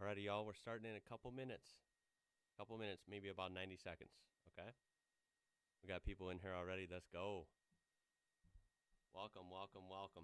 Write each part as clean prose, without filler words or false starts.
Alrighty, y'all. We're starting in a couple minutes. Maybe about 90 seconds. Okay? We got people in here already. Let's go. Welcome, welcome, welcome.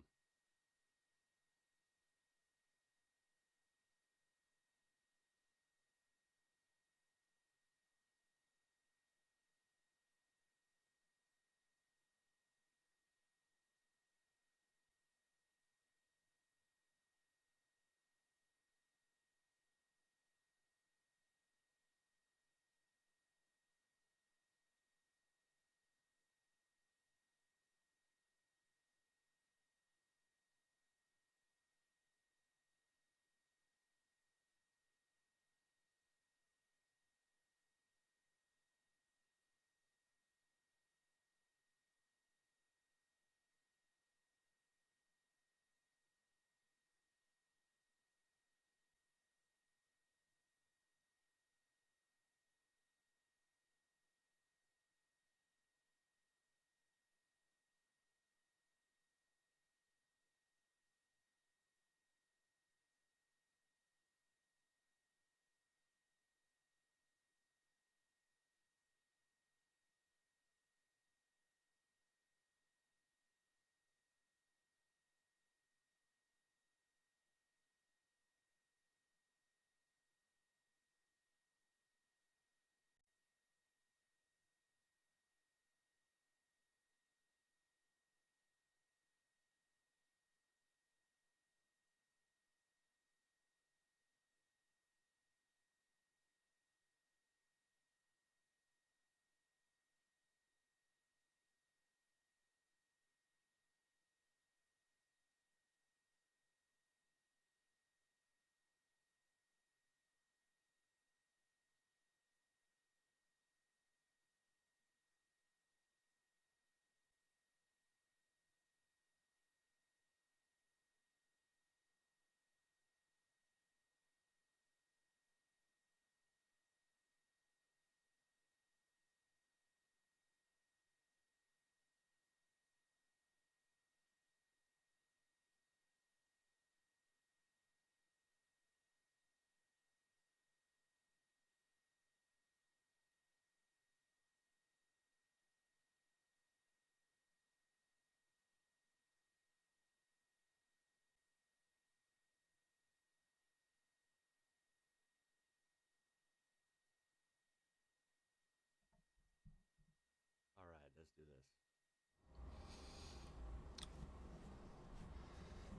Alright, let's do this.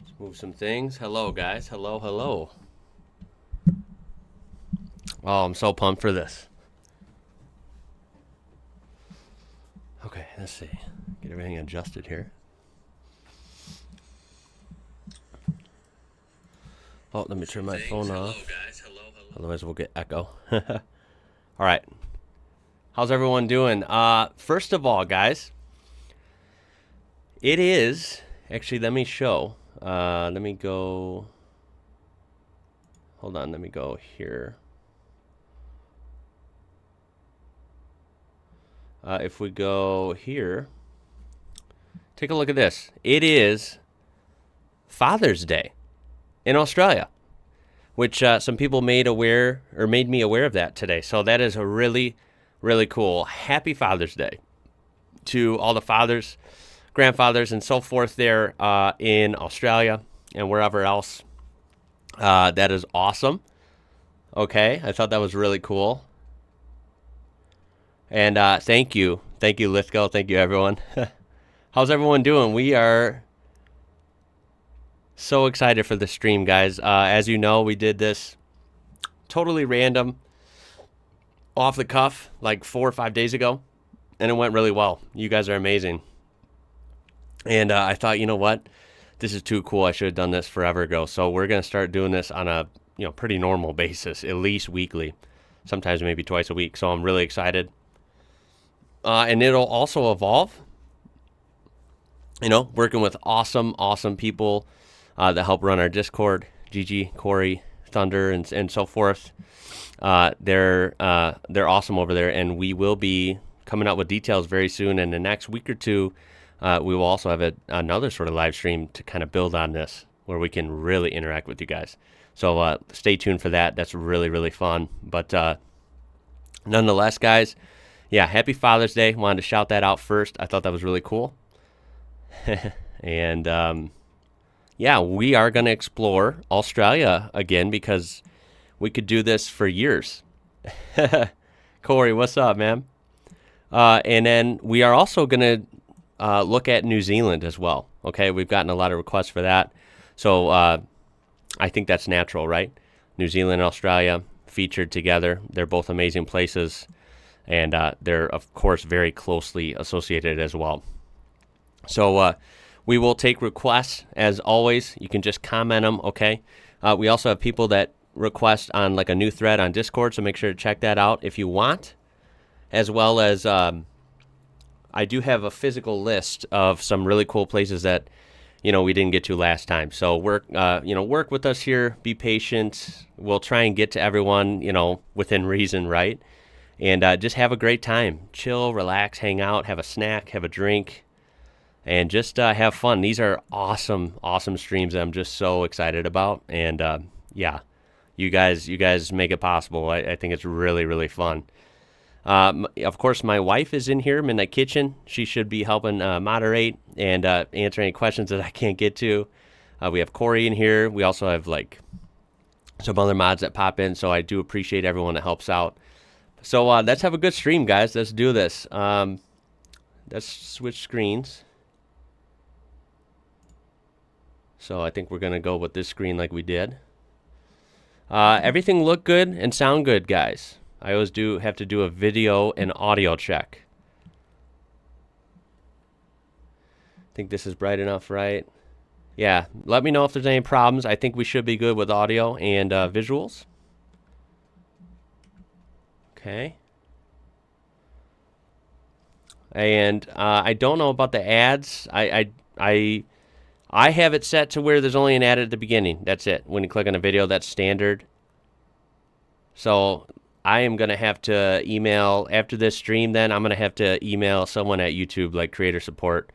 Let's move some things. Hello, guys. Hello, hello. Oh, I'm so pumped for this. Okay, let's see. Get everything adjusted here. Oh, let me turn my phone off. Hello, guys. Hello, hello. Otherwise, we'll get echo. All right. How's everyone doing? First of all, guys, it is... Actually, let me show. Let me go... Hold on, let me go here. If we go here, take a look at this. It is Father's Day in Australia, which some people made me aware of that today. So that is a really, really cool. Happy Father's Day to all the fathers, grandfathers, and so forth there in Australia and wherever else. That is awesome. Okay, I thought that was really cool. And thank you, Lithgow. Thank you, everyone. How's everyone doing? We are so excited for the stream, guys. As you know, we did this totally random, off the cuff, like 4 or 5 days ago, and it went really well. You guys are amazing. And I thought, you know what? This is too cool. I should have done this forever ago. So we're going to start doing this on a pretty normal basis, at least weekly, sometimes maybe twice a week. So I'm really excited. And it'll also evolve, working with awesome people that help run our Discord, Gigi, Corey, Thunder, and so forth. They're awesome over there, and we will be coming out with details very soon. In the next week or two, we will also have another sort of live stream to kind of build on this, where we can really interact with you guys. So stay tuned for that. That's really, really fun. But nonetheless, guys, yeah, happy Father's Day. Wanted to shout that out first. I thought that was really cool. And yeah, we are going to explore Australia again because we could do this for years. Corey, what's up, man? And then we are also going to look at New Zealand as well. Okay, we've gotten a lot of requests for that. So I think that's natural, right? New Zealand and Australia featured together. They're both amazing places. And they're, of course, very closely associated as well. So we will take requests, as always. You can just comment them, okay? We also have people that request on like a new thread on Discord, so make sure to check that out if you want. As well as I do have a physical list of some really cool places that, we didn't get to last time. So work with us here. Be patient. We'll try and get to everyone, within reason, right? And just have a great time. Chill, relax, hang out, have a snack, have a drink, and just have fun. These are awesome, awesome streams that I'm just so excited about. And yeah, you guys make it possible. I think it's really, really fun. Of course, my wife is in here, Midnight Kitchen. She should be helping moderate and answer any questions that I can't get to. We have Corey in here. We also have like some other mods that pop in, so I do appreciate everyone that helps out. So let's have a good stream, guys. Let's do this. Let's switch screens. So I think we're going to go with this screen like we did. Everything look good and sound good, guys. I always have to do a video and audio check. I think this is bright enough, right? Yeah, let me know if there's any problems. I think we should be good with audio and visuals. Okay. And I don't know about the ads. I have it set to where there's only an ad at the beginning. That's it. When you click on a video, that's standard. So I am going to have to email, after this stream then, I'm going to have to email someone at YouTube, like creator support,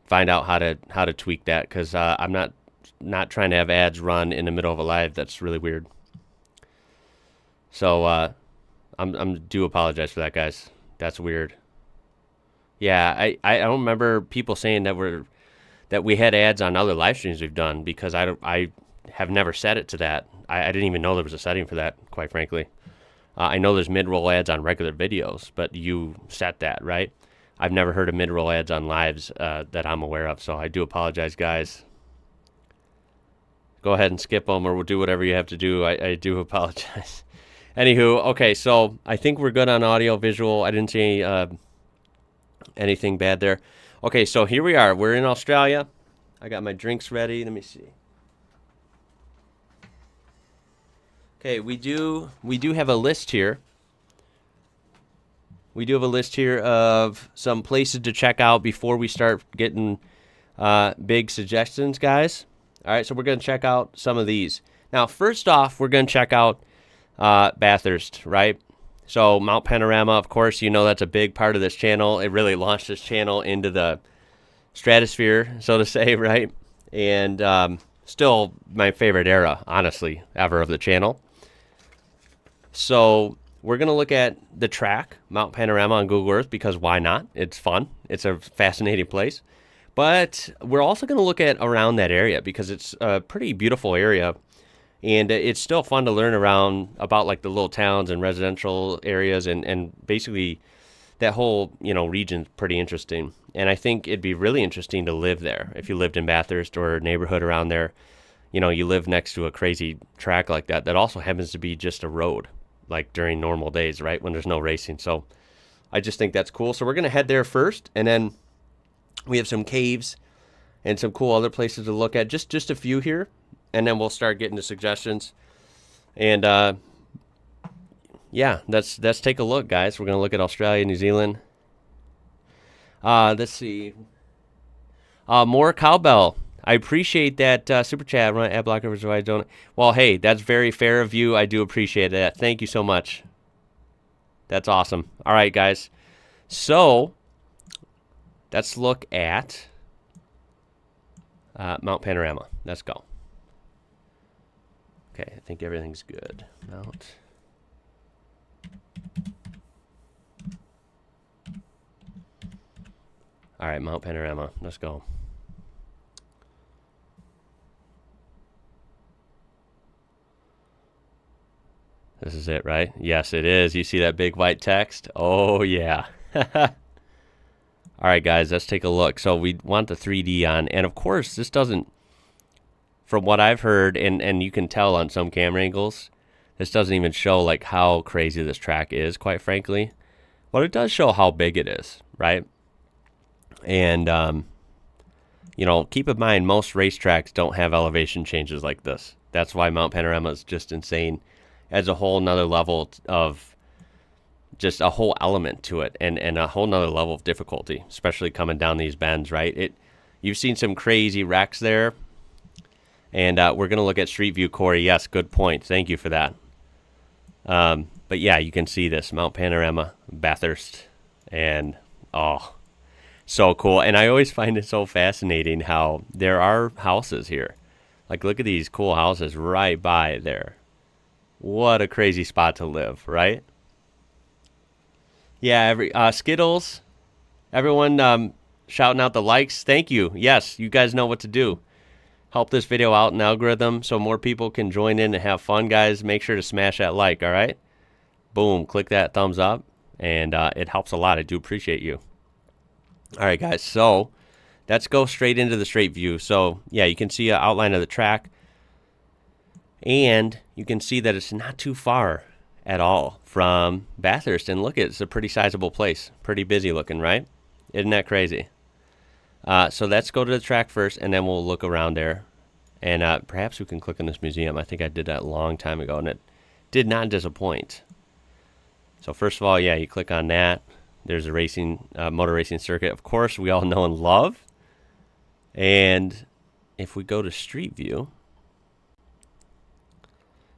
find out how to tweak that, because I'm not trying to have ads run in the middle of a live. That's really weird. So I'm do apologize for that, guys. That's weird. Yeah, I don't remember people saying that we had ads on other live streams we've done, because I have never set it to that. I didn't even know there was a setting for that, quite frankly. I know there's mid-roll ads on regular videos, but you set that, right? I've never heard of mid-roll ads on lives that I'm aware of, so I do apologize, guys. Go ahead and skip them, or we'll do whatever you have to do. I do apologize. Anywho, okay, so I think we're good on audio, visual. I didn't see anything bad there. Okay, so here we are. We're in Australia. I got my drinks ready. Let me see. Okay, we do have a list here. We do have a list here of some places to check out before we start getting big suggestions, guys. All right, so we're going to check out some of these. Now, first off, we're going to check out Bathurst, right? So Mount Panorama, of course, that's a big part of this channel. It really launched this channel into the stratosphere, so to say, right? And still my favorite era, honestly, ever of the channel. So we're going to look at the track, Mount Panorama on Google Earth, because why not? It's fun. It's a fascinating place. But we're also going to look at around that area, because it's a pretty beautiful area. And it's still fun to learn about like the little towns and residential areas, and basically that whole, region's pretty interesting. And I think it'd be really interesting to live there. If you lived in Bathurst or a neighborhood around there, you live next to a crazy track like that also happens to be just a road, like during normal days, right? When there's no racing. So I just think that's cool. So we're going to head there first, and then we have some caves and some cool other places to look at. Just a few here. And then we'll start getting to suggestions. And, yeah, let's take a look, guys. We're going to look at Australia, New Zealand. Let's see. More cowbell. I appreciate that super chat. Run ad blocker for I don't. Well, hey, that's very fair of you. I do appreciate that. Thank you so much. That's awesome. All right, guys. So let's look at Mount Panorama. Let's go. Okay, I think everything's good. Mount. All right, Mount Panorama. Let's go. This is it, right? Yes, it is. You see that big white text? Oh, yeah. All right, guys, let's take a look. So we want the 3D on. And, of course, this doesn't, from what I've heard, and you can tell on some camera angles, this doesn't even show, like, how crazy this track is, quite frankly. But it does show how big it is, right? And, you know, keep in mind, most racetracks don't have elevation changes like this. That's why Mount Panorama is just insane. Adds a whole nother level of just a whole element to it, and a whole nother level of difficulty, especially coming down these bends, right? You've seen some crazy wrecks there, and we're going to look at Street View, Kurri. Yes, good point. Thank you for that. But yeah, you can see this, Mount Panorama, Bathurst, and oh, so cool. And I always find it so fascinating how there are houses here. Like, look at these cool houses right by there. What a crazy spot to live, right? Yeah, Skittles, everyone shouting out the likes. Thank you. Yes, you guys know what to do. Help this video out in algorithm so more people can join in and have fun, guys. Make sure to smash that like, all right? Boom, click that thumbs up, and it helps a lot. I do appreciate you. All right, guys, so let's go straight into the straight view. So, yeah, you can see an outline of the track. And you can see that it's not too far at all from Bathurst. And look, it's a pretty sizable place. Pretty busy looking, right? Isn't that crazy? So let's go to the track first, and then we'll look around there. And perhaps we can click on this museum. I think I did that a long time ago, and it did not disappoint. So first of all, yeah, you click on that. There's a racing, motor racing circuit. Of course, we all know and love. And if we go to Street View,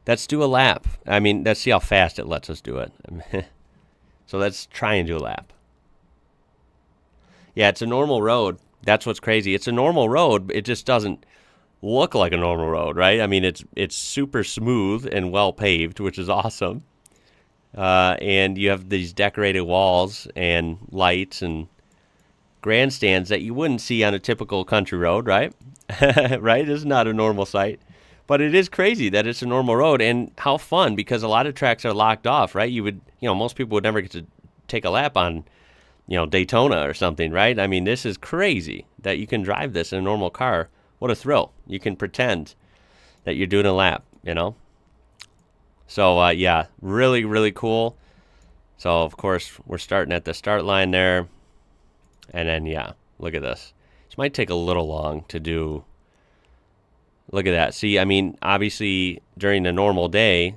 let's do a lap. I mean, let's see how fast it lets us do it. So let's try and do a lap. Yeah, it's a normal road. That's what's crazy. It's a normal road, but it just doesn't look like a normal road, right? I mean, it's super smooth and well paved, which is awesome. And you have these decorated walls and lights and grandstands that you wouldn't see on a typical country road, right? Right? It's not a normal sight. But it is crazy that it's a normal road, and how fun, because a lot of tracks are locked off, right? Most people would never get to take a lap on, Daytona or something, right? I mean, this is crazy that you can drive this in a normal car. What a thrill. You can pretend that you're doing a lap, So, yeah, really, really cool. So, of course, we're starting at the start line there. And then, yeah, look at this. This might take a little long to do. Look at that. See, I mean, obviously, during a normal day,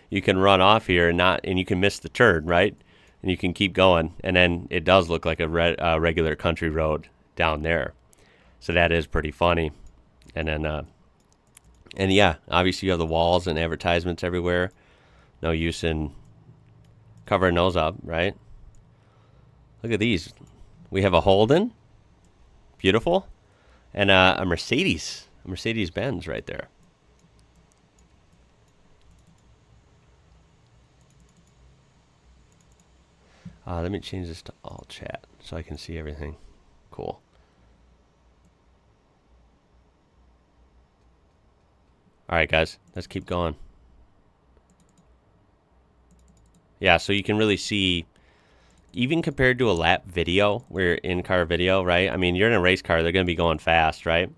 you can run off here and you can miss the turn, right? And you can keep going. And then it does look like a regular country road down there. So that is pretty funny. And then, and yeah, obviously you have the walls and advertisements everywhere. No use in covering those up, right? Look at these. We have a Holden. Beautiful. And a Mercedes. Mercedes-Benz right there. Let me change this to all chat so I can see everything. Cool. All right, guys, let's keep going. Yeah, so you can really see, even compared to a lap video, where in-car video, right? I mean, you're in a race car, they're going to be going fast, right?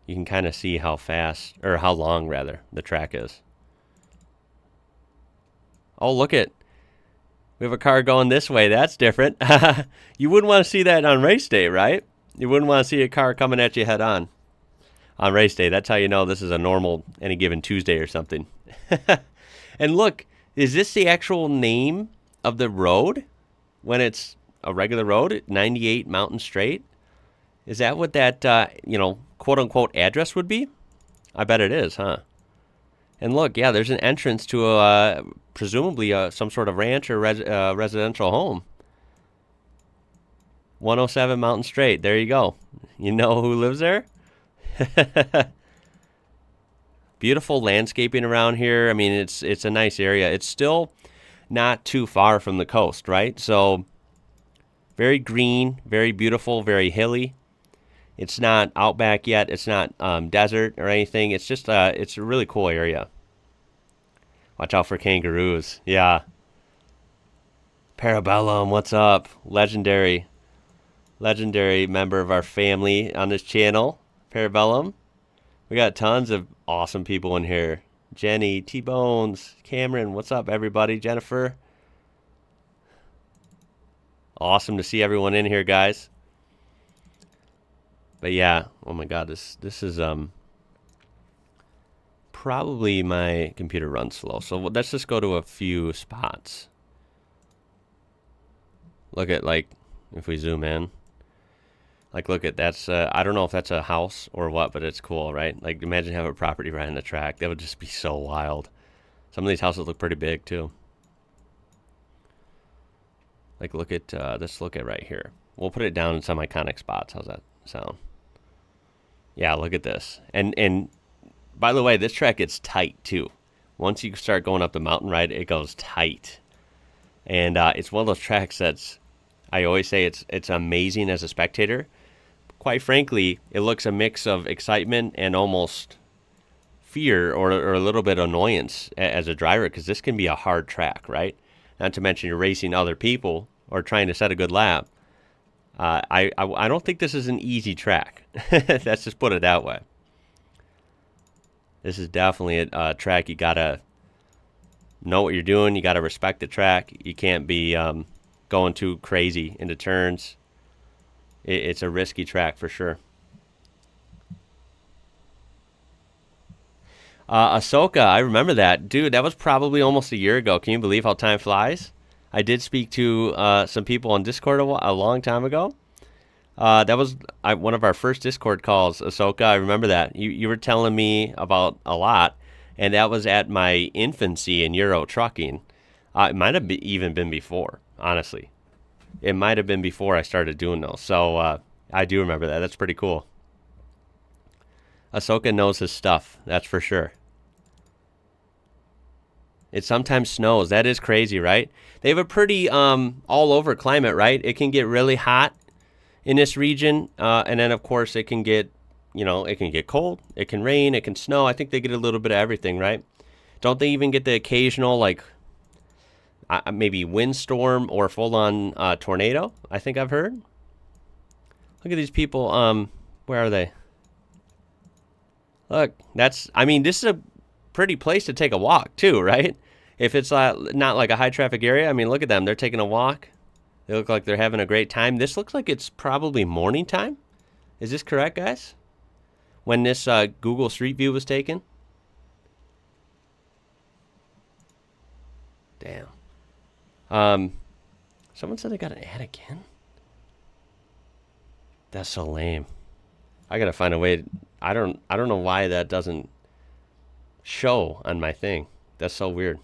You can kind of see how fast, or how long, rather, the track is. Oh, look at, we have a car going this way. That's different. You wouldn't want to see that on race day, right? You wouldn't want to see a car coming at you head on race day. That's how you know this is a normal, any given Tuesday or something. And look, is this the actual name of the road when it's a regular road, 98 Mountain Straight? Is that what that, quote-unquote address would be? I bet it is, huh? And look, yeah, there's an entrance to presumably some sort of ranch or residential home. 107 Mountain Straight. There you go. You know who lives there? Beautiful landscaping around here. I mean, it's a nice area. It's still not too far from the coast, right? So very green, very beautiful, very hilly. It's not outback yet. It's not desert or anything. It's just it's a really cool area. Watch out for kangaroos. Yeah. Parabellum, what's up? Legendary member of our family on this channel. Parabellum. We got tons of awesome people in here. Jenny, T-Bones, Cameron, what's up, everybody? Jennifer. Awesome to see everyone in here, guys. But yeah, oh my god, this is probably my computer runs slow. So let's just go to a few spots. Look at, like, if we zoom in. Like, look at, that's, I don't know if that's a house or what, but it's cool, right? Like, imagine having a property right on the track. That would just be so wild. Some of these houses look pretty big, too. Like, look at, let's look at right here. We'll put it down in some iconic spots. How's that sound? Yeah, look at this. And by the way, this track gets tight, too. Once you start going up the mountain ride, it goes tight. And it's one of those tracks that's, I always say it's amazing as a spectator. Quite frankly, it looks a mix of excitement and almost fear or a little bit of annoyance as a driver, because this can be a hard track, right? Not to mention you're racing other people or trying to set a good lap. I don't think this is an easy track. Let's just put it that way. This is definitely a track you gotta know what you're doing. You gotta respect the track. You can't be going too crazy into turns. It's a risky track for sure. Ahsoka, I remember that. Dude, that was probably almost a year ago. Can you believe how time flies? I did speak to some people on Discord a long time ago. That was one of our first Discord calls, Ahsoka. I remember that. You were telling me about a lot, and that was at my infancy in Euro trucking. It might have even been before, honestly. It might have been before I started doing those. So I do remember that. That's pretty cool. Ahsoka knows his stuff, that's for sure. It sometimes snows. That is crazy, right? They have a pretty all-over climate, right? It can get really hot in this region, and then, of course, it can get, it can get cold. It can rain. It can snow. I think they get a little bit of everything, right? Don't they even get the occasional, like, maybe windstorm or full-on tornado? I think I've heard. Look at these people. Where are they? Look, this is a pretty place to take a walk, too, right? If it's not like a high-traffic area, I mean, look at them. They're taking a walk. They look like they're having a great time. This looks like it's probably morning time. Is this correct, guys? When this Google Street View was taken? Damn. Someone said they got an ad again? That's so lame. I gotta find a way. I don't know why that doesn't show on my thing. That's so weird.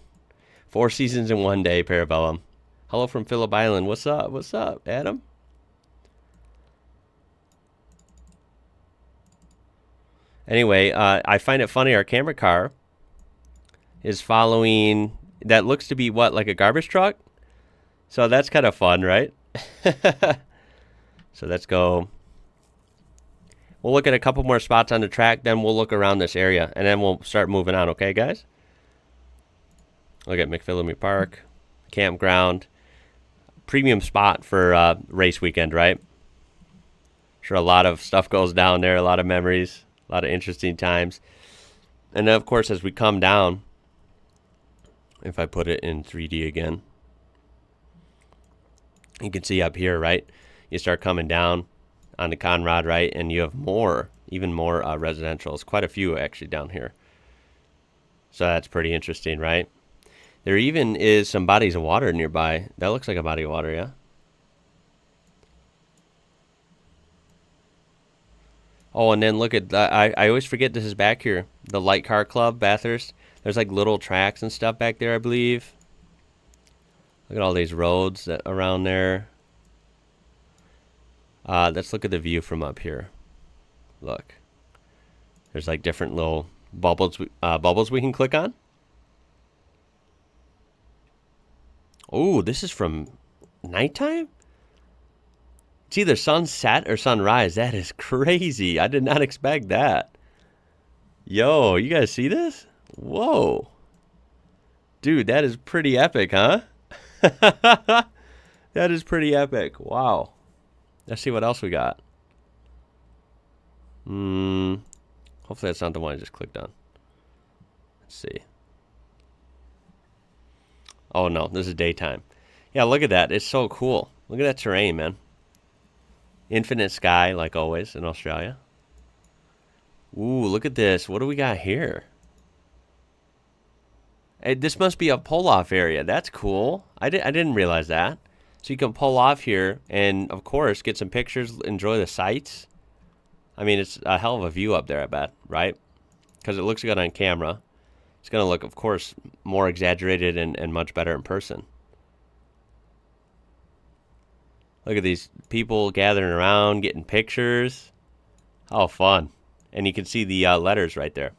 4 seasons in one day, Parabellum. Hello from Phillip Island. What's up? What's up, Adam? Anyway, I find it funny. Our camera car is following. That looks to be what, like a garbage truck? So that's kind of fun, right? So let's go. We'll look at a couple more spots on the track, then we'll look around this area, and then we'll start moving on, okay, guys? Look at McPhillamy Park, campground, premium spot for race weekend, right? Sure, a lot of stuff goes down there, a lot of memories, a lot of interesting times. And then, of course, as we come down, if I put it in 3D again, you can see up here, right? You start coming down on the Conrad, right? And you have even more residentials, quite a few actually down here. So that's pretty interesting, right? There even is some bodies of water nearby. That looks like a body of water, yeah? Oh, and then look at, I always forget this is back here. The Light Car Club, Bathurst. There's like little tracks and stuff back there, I believe. Look at all these roads around there. Let's look at the view from up here. Look. There's like different little bubbles we can click on. Oh, this is from nighttime? It's either sunset or sunrise. That is crazy. I did not expect that. Yo, you guys see this? Whoa. Dude, that is pretty epic, huh? That is pretty epic. Wow. Let's see what else we got. Hopefully that's not the one I just clicked on. Let's see. Oh, no. This is daytime. Yeah, look at that. It's so cool. Look at that terrain, man. Infinite sky, like always, in Australia. Ooh, look at this. What do we got here? Hey, this must be a pull-off area. That's cool. I didn't realize that. So you can pull off here and, of course, get some pictures, enjoy the sights. I mean, it's a hell of a view up there, I bet, right? Because it looks good on camera. It's going to look, of course, more exaggerated and much better in person. Look at these people gathering around, getting pictures. How fun. And you can see the letters right there.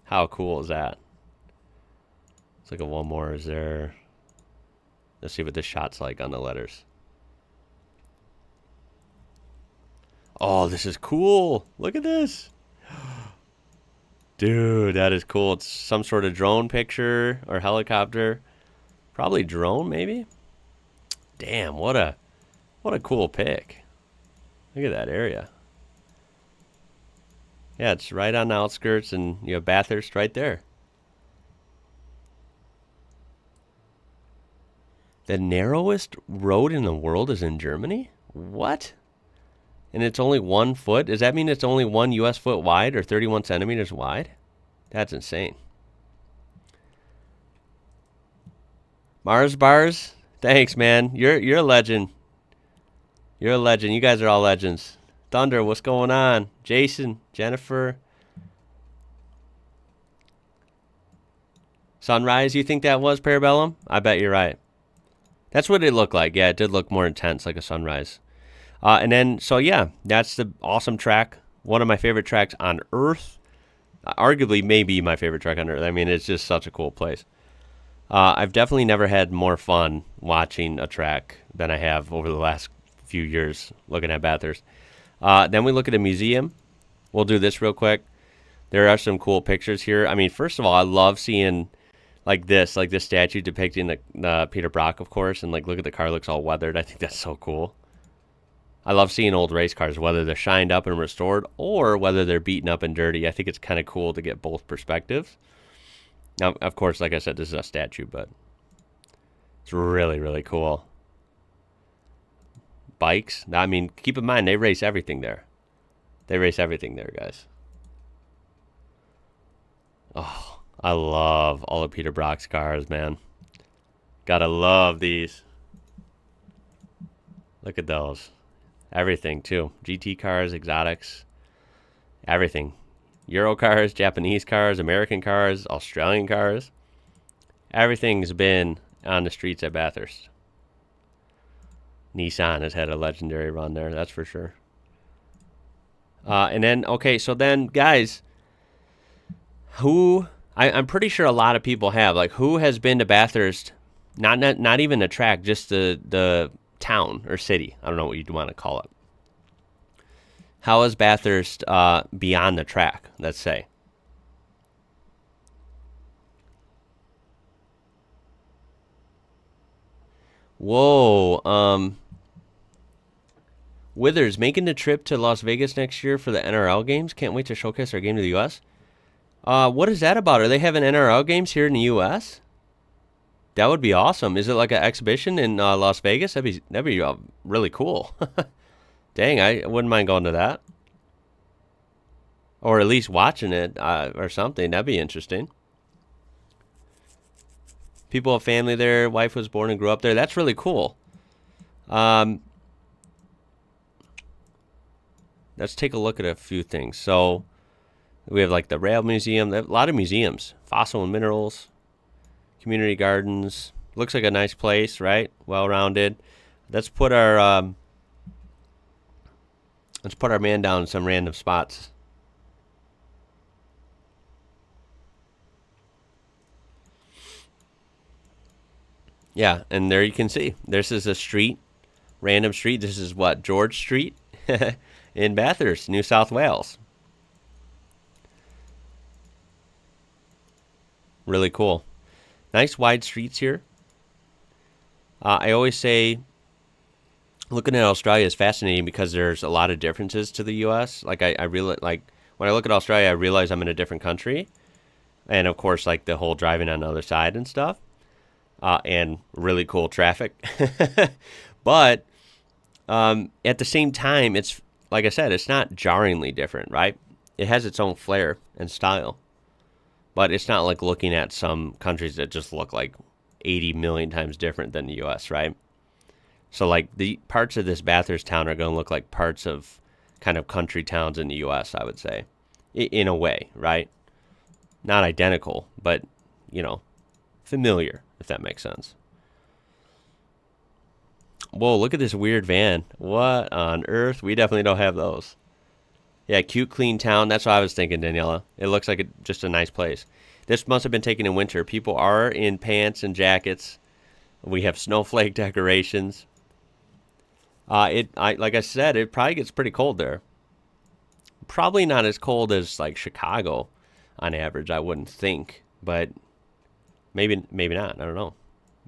How cool is that? Let's look at one more. Is there... Let's see what this shot's like on the letters. Oh, this is cool. Look at this. Dude, that is cool. It's some sort of drone picture or helicopter. Probably drone, maybe? Damn, what a cool pic. Look at that area. Yeah, it's right on the outskirts, and you have Bathurst right there. The narrowest road in the world is in Germany? What? And it's only 1 foot? Does that mean it's only 1 U.S. foot wide or 31 centimeters wide? That's insane. Mars Bars, thanks, man. You're a legend. You're a legend. You guys are all legends. Thunder, what's going on? Jason, Jennifer. Sunrise, you think that was Parabellum? I bet you're right. That's what it looked like. Yeah, it did look more intense, like a sunrise. And then, so yeah, that's the awesome track. One of my favorite tracks on Earth. Arguably, maybe my favorite track on Earth. I mean, it's just such a cool place. I've definitely never had more fun watching a track than I have over the last few years looking at Bathurst. Then we look at a museum. We'll do this real quick. There are some cool pictures here. I mean, first of all, I love seeing like this statue depicting the Peter Brock, of course, and like look at the car, looks all weathered. I think that's so cool. I love seeing old race cars, whether they're shined up and restored or whether they're beaten up and dirty. I think it's kind of cool to get both perspectives. Now, of course, like I said, this is a statue, but it's really, really cool. Bikes. I mean, keep in mind, they race everything there. They race everything there, guys. Oh, I love all of Peter Brock's cars, man. Gotta love these. Look at those. Everything, too. GT cars, exotics, everything. Euro cars, Japanese cars, American cars, Australian cars. Everything's been on the streets at Bathurst. Nissan has had a legendary run there, that's for sure. And then, okay, so then, guys, who... I'm pretty sure a lot of people have. Like, who has been to Bathurst? Not even the track, just the town or city. I don't know what you'd want to call it. How is Bathurst beyond the track, let's say? Whoa. Withers, making the trip to Las Vegas next year for the NRL games. Can't wait to showcase our game to the U.S. What is that about? Are they having NRL games here in the U.S.? That would be awesome. Is it like an exhibition in Las Vegas? That'd be really cool. Dang, I wouldn't mind going to that. Or at least watching it or something. That'd be interesting. People have family there. Wife was born and grew up there. That's really cool. Let's take a look at a few things. So we have like the Rail Museum. They have a lot of museums. Fossil and minerals. Community gardens. Looks like a nice place, right? Well-rounded. Let's put our man down in some random spots. Yeah, and there you can see. This is a street, random street. This is what, George Street in Bathurst, New South Wales. Really cool. Nice wide streets here. I always say looking at Australia is fascinating because there's a lot of differences to the U.S. Like I really like when I look at Australia, I realize I'm in a different country, and of course, like the whole driving on the other side and stuff, and really cool traffic. But at the same time, it's like I said, it's not jarringly different, right? It has its own flair and style, but it's not like looking at some countries that just look like 80 million times different than the U.S., right? So like the parts of this Bathurst town are going to look like parts of kind of country towns in the U.S., I would say, in a way, right? Not identical, but, you know, familiar, if that makes sense. Whoa, look at this weird van. What on earth? We definitely don't have those. Yeah, cute, clean town. That's what I was thinking, Daniela. It looks like just a nice place. This must have been taken in winter. People are in pants and jackets. We have snowflake decorations. Like I said, it probably gets pretty cold there. Probably not as cold as like Chicago on average, I wouldn't think, but maybe not. I don't know.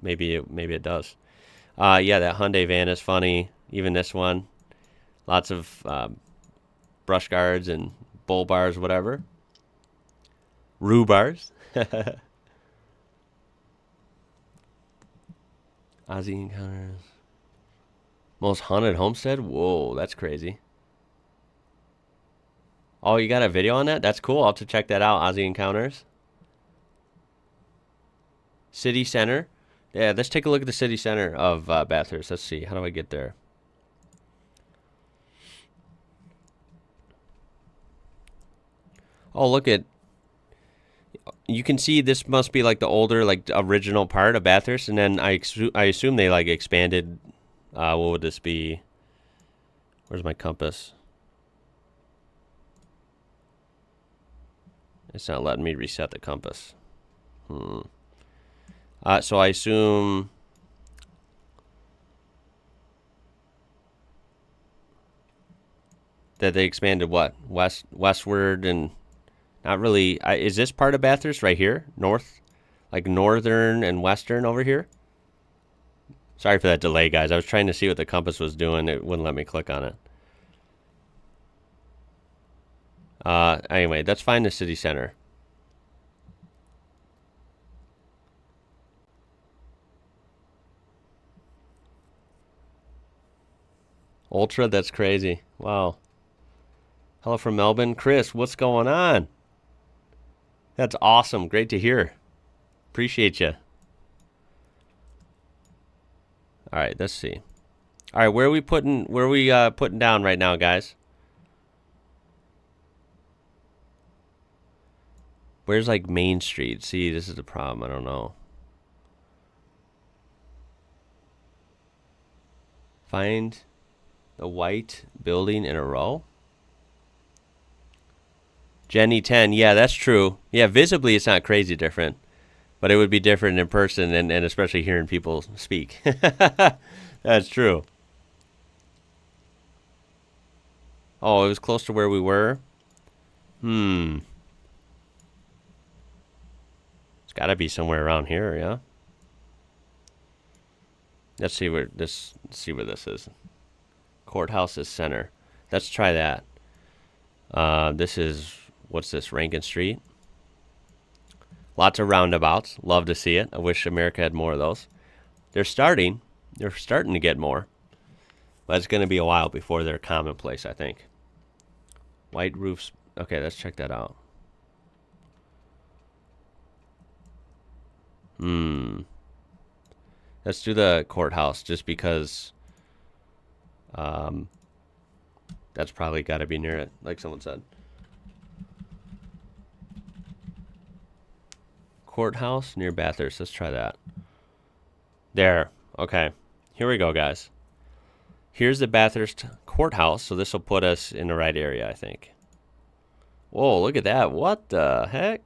Maybe it does. Yeah, that Hyundai van is funny. Even this one, lots of brush guards and bull bars, whatever. Rhubars. Aussie encounters. Most haunted homestead? Whoa, that's crazy. Oh, you got a video on that? That's cool. I'll have to check that out. Aussie encounters. City center. Yeah, let's take a look at the city center of Bathurst. Let's see. How do I get there? Oh, look at... You can see this must be like the older, like original part of Bathurst, and then I assume they like expanded. What would this be? Where's my compass? It's not letting me reset the compass. So I assume that they expanded what? Westward and not really. Is this part of Bathurst right here? North? Like northern and western over here? Sorry for that delay, guys. I was trying to see what the compass was doing. It wouldn't let me click on it. Anyway, let's find the city center. Ultra, that's crazy. Wow. Hello from Melbourne. Chris, what's going on? That's awesome. Great to hear. Appreciate you. All right, let's see. All right, where are we putting down right now, guys? Where's like Main Street? See, this is the problem. I don't know. Find the white building in a row. Jenny 10. Yeah, that's true. Yeah, visibly it's not crazy different, but it would be different in person and especially hearing people speak. That's true. Oh, it was close to where we were? It's got to be somewhere around here, yeah? Let's see where this is. Courthouse is center. Let's try that. This is, what's this, Rankin Street? Lots of roundabouts. Love to see it. I wish America had more of those. They're starting to get more. But it's going to be a while before they're commonplace, I think. White roofs. Okay, let's check that out. Let's do the courthouse just because that's probably got to be near it, like someone said. Courthouse near Bathurst. Let's try that. There. Okay. Here we go, guys. Here's the Bathurst courthouse, so this will put us in the right area, I think. Whoa, look at that. What the heck?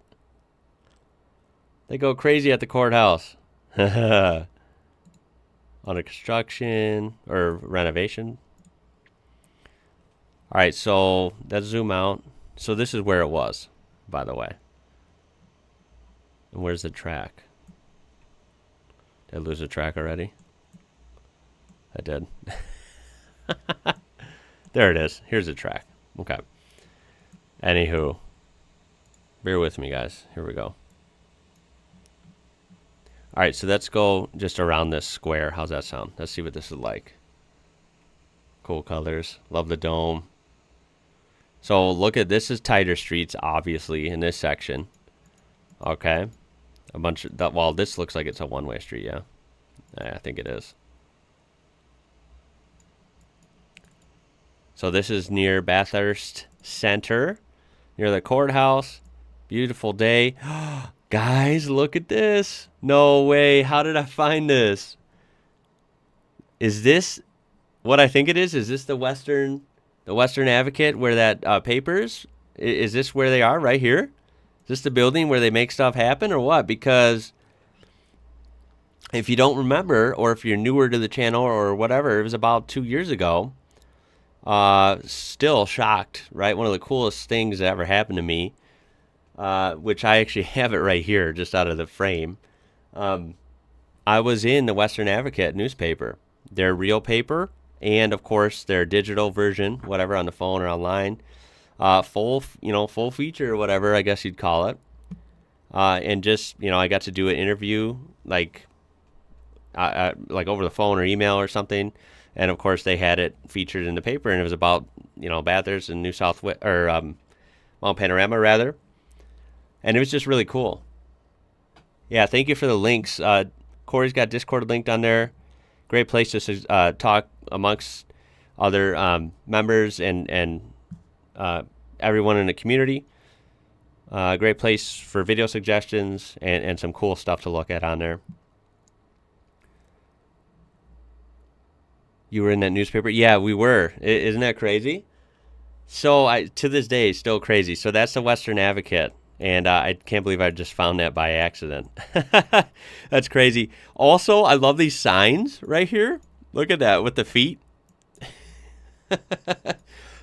They go crazy at the courthouse. under construction or renovation. All right, so let's zoom out. So this is where it was, by the way. And where's the track? Did I lose the track already? I did. There it is. Here's the track. Okay. Anywho, bear with me, guys. Here we go. All right, so let's go just around this square. How's that sound? Let's see what this is like. Cool colors. Love the dome. So look at this is tighter streets, obviously, in this section. Okay. A bunch of that. Well, this looks like it's a one-way street, yeah. I think it is. So this is near Bathurst Center, near the courthouse. Beautiful day. Guys, look at this. No way. How did I find this? Is this what I think it is? Is this the Western Advocate where that papers? Is this where they are right here? Is this the building where they make stuff happen or what? Because if you don't remember, or if you're newer to the channel or whatever, it was about 2 years ago. Still shocked, right? One of the coolest things that ever happened to me, which I actually have it right here, just out of the frame. I was in the Western Advocate newspaper, their real paper, and of course their digital version, whatever, on the phone or online, full feature or whatever, I guess you'd call it. And just, I got to do an interview, like over the phone or email or something. And of course, they had it featured in the paper, and it was about Bathurst and New South Wales, or Panorama rather. And it was just really cool. Yeah, thank you for the links. Corey's got Discord linked on there. Great place to talk amongst other members and everyone in the community. Great place for video suggestions and some cool stuff to look at on there. You were in that newspaper? Yeah, we were. Isn't that crazy? So to this day, it's still crazy. So that's the Western Advocate. And I can't believe I just found that by accident. That's crazy. Also, I love these signs right here. Look at that with the feet.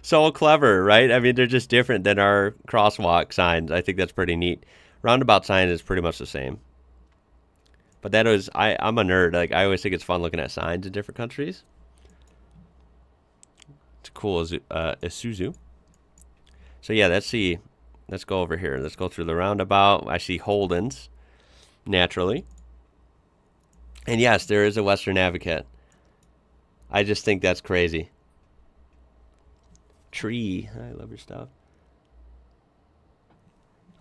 So clever, right? I mean, they're just different than our crosswalk signs. I think that's pretty neat. Roundabout sign is pretty much the same. But that is, I'm a nerd. Like, I always think it's fun looking at signs in different countries. It's cool, Isuzu. So yeah, let's see. Let's go over here. Let's go through the roundabout. I see Holden's, naturally. And yes, there is a Western Advocate. I just think that's crazy. Tree. I love your stuff.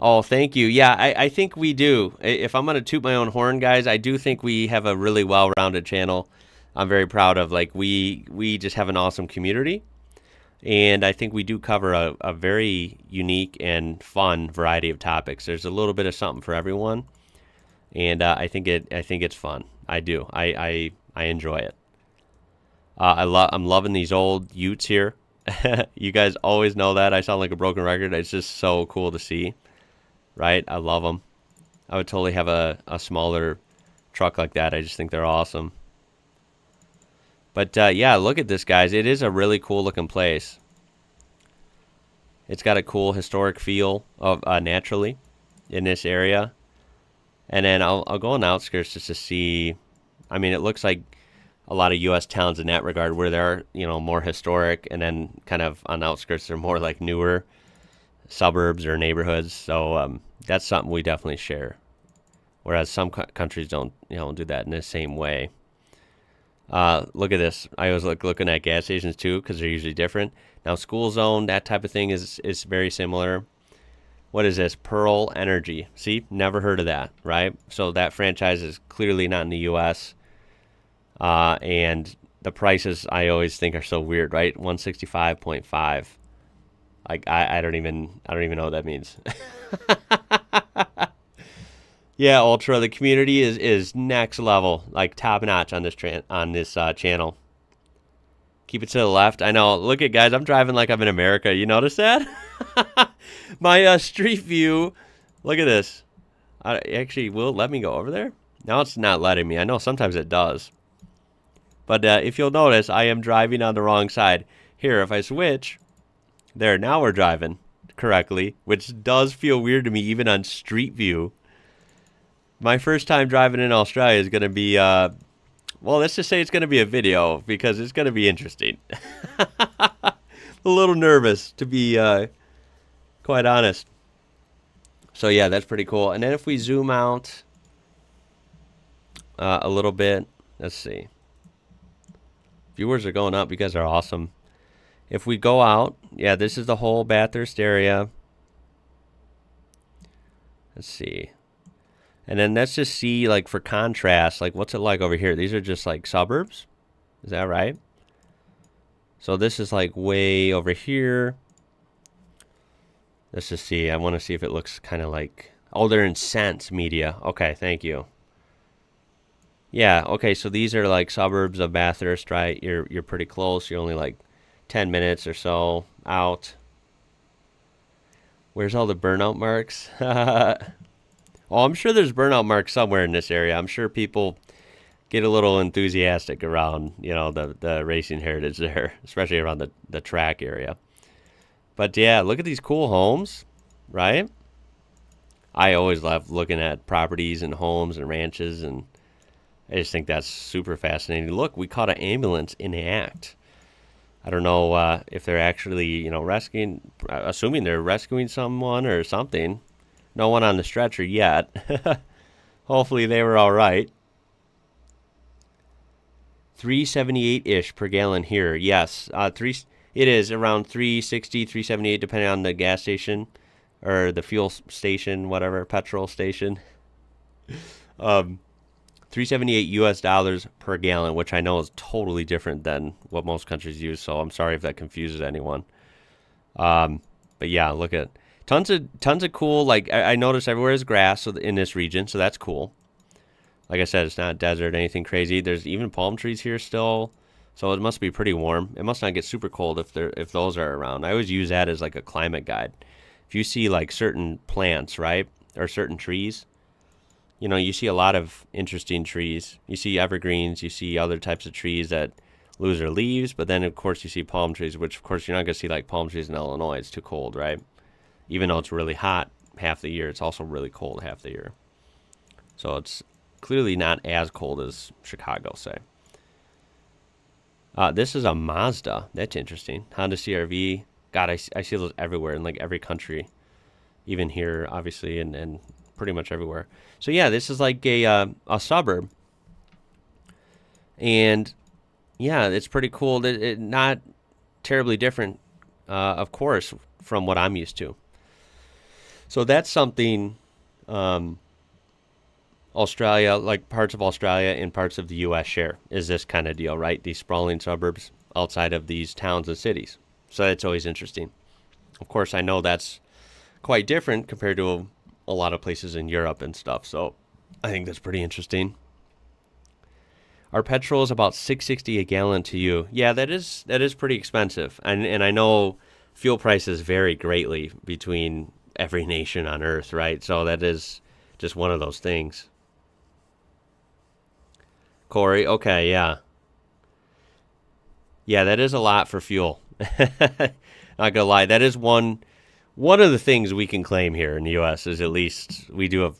Oh, thank you. Yeah, I think we do. If I'm going to toot my own horn, guys, I do think we have a really well-rounded channel. I'm very proud of. Like, we just have an awesome community. And I think we do cover a very unique and fun variety of topics. There's a little bit of something for everyone. And I think it's fun. I do. I enjoy it. I'm loving these old utes here. You guys always know that. I sound like a broken record. It's just so cool to see. Right? I love them. I would totally have a smaller truck like that. I just think they're awesome. But yeah, look at this, guys. It is a really cool looking place. It's got a cool historic feel of naturally in this area. And then I'll go on the outskirts just to see. I mean, it looks like a lot of U.S. towns in that regard where they're, more historic. And then kind of on the outskirts, they're more like newer suburbs or neighborhoods. So that's something we definitely share. Whereas some countries don't, do that in the same way. Look at this. I always looking at gas stations too because they're usually different. Now, school zone, that type of thing is very similar. What is this? Pearl Energy. See, never heard of that, right? So that franchise is clearly not in the U.S. And the prices I always think are so weird, right? 165.5. Like I don't even know what that means. Yeah, Ultra, the community is next level, like top notch on this channel. Keep it to the left. I know. Look at, guys, I'm driving like I'm in America. You notice that? My street view. Look at this. Actually, will it let me go over there? Now it's not letting me. I know sometimes it does. But if you'll notice, I am driving on the wrong side. Here, if I switch, there, now we're driving correctly, which does feel weird to me even on Street View. My first time driving in Australia is going to be, well, let's just say it's going to be a video because it's going to be interesting. A little nervous, to be quite honest. So, yeah, that's pretty cool. And then if we zoom out a little bit, let's see. Viewers are going up. You guys are awesome. If we go out, yeah, this is the whole Bathurst area. Let's see. And then let's just see, like, for contrast, like, what's it like over here? These are just, like, suburbs. Is that right? So this is, like, way over here. Let's just see. I want to see if it looks kind of like... Oh, they're in Sense Media. Okay, thank you. Yeah, okay, so these are, like, suburbs of Bathurst, right? You're pretty close. You're only, like, 10 minutes or so out. Where's all the burnout marks? Oh, I'm sure there's burnout marks somewhere in this area. I'm sure people get a little enthusiastic around, you know, the racing heritage there, especially around the track area. But yeah, look at these cool homes, right? I always love looking at properties and homes and ranches, and I just think that's super fascinating. Look, we caught an ambulance in the act. I don't know if they're actually, you know, rescuing, assuming they're rescuing someone or something. No one on the stretcher yet. Hopefully they were all right. 378-ish per gallon here. Yes, it is around 360, 378, depending on the gas station or the fuel station, whatever, petrol station. 378 US dollars per gallon, which I know is totally different than what most countries use. So I'm sorry if that confuses anyone. But yeah, look at tons of cool. Like I noticed everywhere is grass in this region, so that's cool. Like I said, it's not desert, anything crazy. There's even palm trees here still, so it must be pretty warm. It must not get super cold if those are around. I always use that as like a climate guide. If you see like certain plants, right, or certain trees, you know, you see a lot of interesting trees. You see evergreens, you see other types of trees that lose their leaves, but then of course you see palm trees, which of course you're not going to see like palm trees in Illinois. It's too cold, right? Even though it's really hot half the year, it's also really cold half the year. So it's clearly not as cold as Chicago, say. This is a Mazda. That's interesting. Honda CR-V. God, I see those everywhere in like every country. Even here, obviously, and pretty much everywhere. So yeah, this is like a suburb. And yeah, it's pretty cool. Not terribly different, of course, from what I'm used to. So that's something Australia, like parts of Australia and parts of the U.S. share, is this kind of deal, right? These sprawling suburbs outside of these towns and cities. So that's always interesting. Of course, I know that's quite different compared to a lot of places in Europe and stuff. So I think that's pretty interesting. Our petrol is about $6.60 a gallon to you. Yeah, that is pretty expensive. And I know fuel prices vary greatly between every nation on Earth, right? So that is just one of those things. Corey, okay, yeah. Yeah, that is a lot for fuel. Not gonna lie, that is one of the things we can claim here in the U.S. is at least we do have,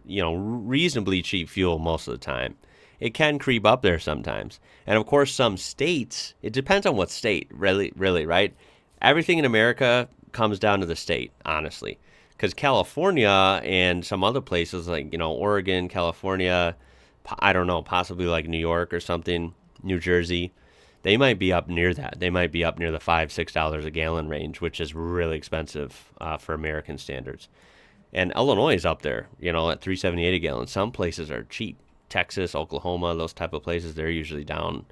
you know, reasonably cheap fuel most of the time. It can creep up there sometimes. And of course, some states, it depends on what state, really, right? Everything in America comes down to the state, honestly. Because California and some other places like, you know, Oregon, California, I don't know, possibly like New York or something, New Jersey, they might be up near that. They might be up near the $5-6 a gallon range, which is really expensive for American standards. And Illinois is up there, you know, at $3.78 a gallon. Some places are cheap. Texas, Oklahoma, those type of places, they're usually down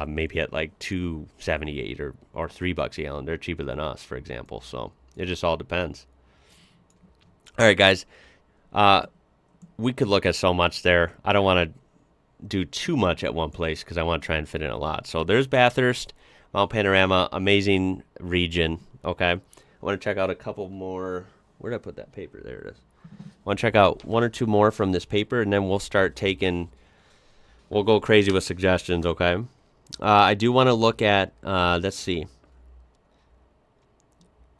maybe at like $2.78 or $3 a gallon. They're cheaper than us, for example. So it just all depends. All right, guys. We could look at so much there. I don't want to do too much at one place because I want to try and fit in a lot. So there's Bathurst, Mount Panorama, amazing region. Okay. I want to check out a couple more. Where did I put that paper? There it is. I want to check out one or two more from this paper, and then we'll start taking We'll go crazy with suggestions, okay? I do want to look at, let's see.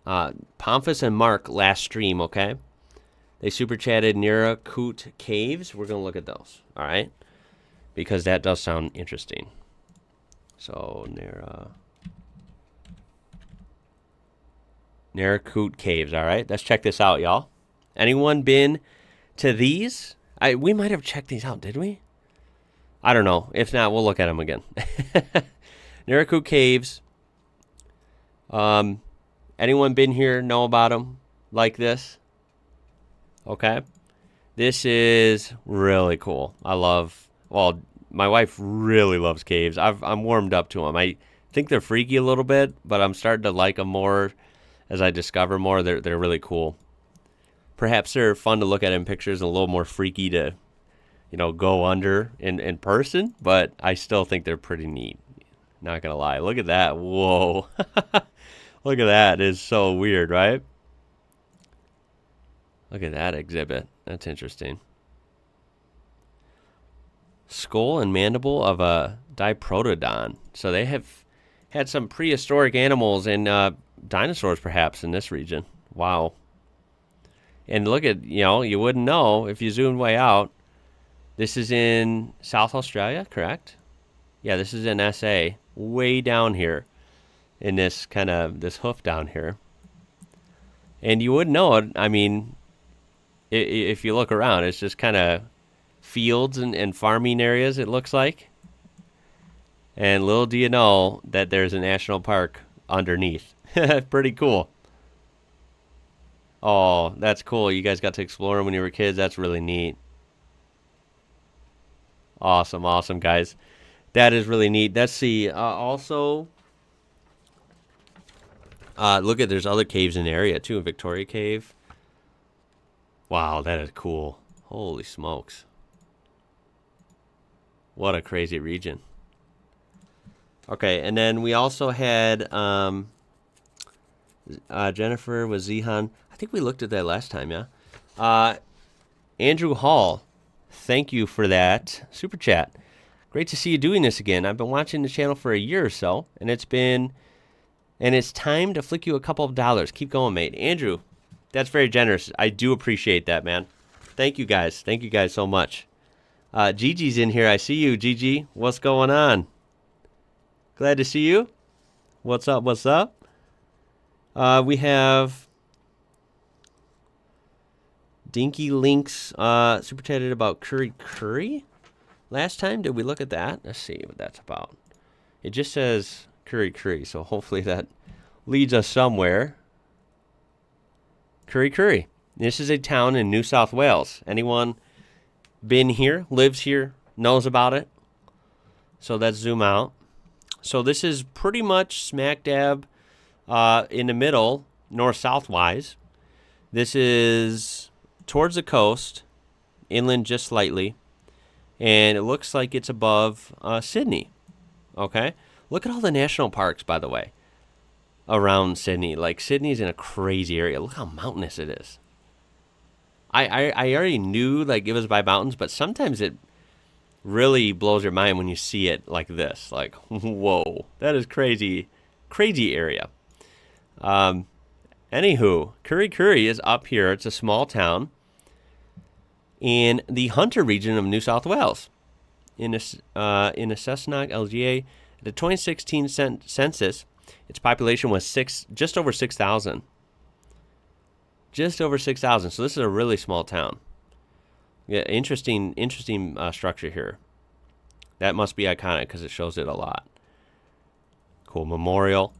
Pomphus and Mark last stream, okay? They super chatted Naracoorte caves. We're going to look at those, all right? Because that does sound interesting. So, Naracoorte caves, all right? Let's check this out, y'all. Anyone been to these? We might have checked these out, did we? I don't know. If not, we'll look at them again. Naracoorte caves. Anyone been here, know about them like this? Okay. This is really cool. Well, my wife really loves caves. I'm warmed up to them. I think they're freaky a little bit, but I'm starting to like them more as I discover more. They're really cool. Perhaps they're fun to look at in pictures and a little more freaky to, go under in person, but I still think they're pretty neat. Not going to lie. Look at that. Whoa. Look at that. It's so weird, right? Look at that exhibit. That's interesting. Skull and mandible of a diprotodon. So they have had some prehistoric animals and dinosaurs perhaps in this region. Wow. And look at, you wouldn't know if you zoomed way out. This is in South Australia, correct? Yeah, this is in SA, way down here in this hoof down here. And you wouldn't know it. I mean, if you look around, it's just kind of fields and farming areas, it looks like. And little do you know that there's a national park underneath. Pretty cool. Oh, that's cool. You guys got to explore them when you were kids. That's really neat. Awesome, awesome, guys. That is really neat. Let's see. Also, look at, there's other caves in the area, too. Victoria Cave. Wow, that is cool. Holy smokes. What a crazy region. Okay, and then we also had Jennifer with Zihan. I think we looked at that last time, yeah? Andrew Hall, thank you for that super chat. Great to see you doing this again. I've been watching the channel for a year or so, and it's time to flick you a couple of dollars. Keep going, mate. Andrew, that's very generous. I do appreciate that, man. Thank you, guys. Thank you guys so much. Gigi's in here. I see you, Gigi. What's going on? Glad to see you. What's up? What's up? We have Dinky Links super chatted about Kurri Kurri. Last time, did we look at that? Let's see what that's about. It just says Kurri Kurri, so hopefully that leads us somewhere. Kurri Kurri. This is a town in New South Wales. Anyone been here, lives here, knows about it? So let's zoom out. So this is pretty much smack dab in the middle, north-south wise. This is towards the coast, inland just slightly, and it looks like it's above Sydney. Okay? Look at all the national parks, by the way, around Sydney. Like, Sydney's in a crazy area. Look how mountainous it is. I already knew, like, it was by mountains, but sometimes it really blows your mind when you see it like this. Like, whoa, that is crazy, crazy area. Anywho, Kurri Kurri is up here. It's a small town in the Hunter region of New South Wales. In the Cessnock LGA, the 2016 census, its population was just over 6,000. Just over 6,000. So this is a really small town. Yeah, interesting structure here. That must be iconic because it shows it a lot. Cool memorial.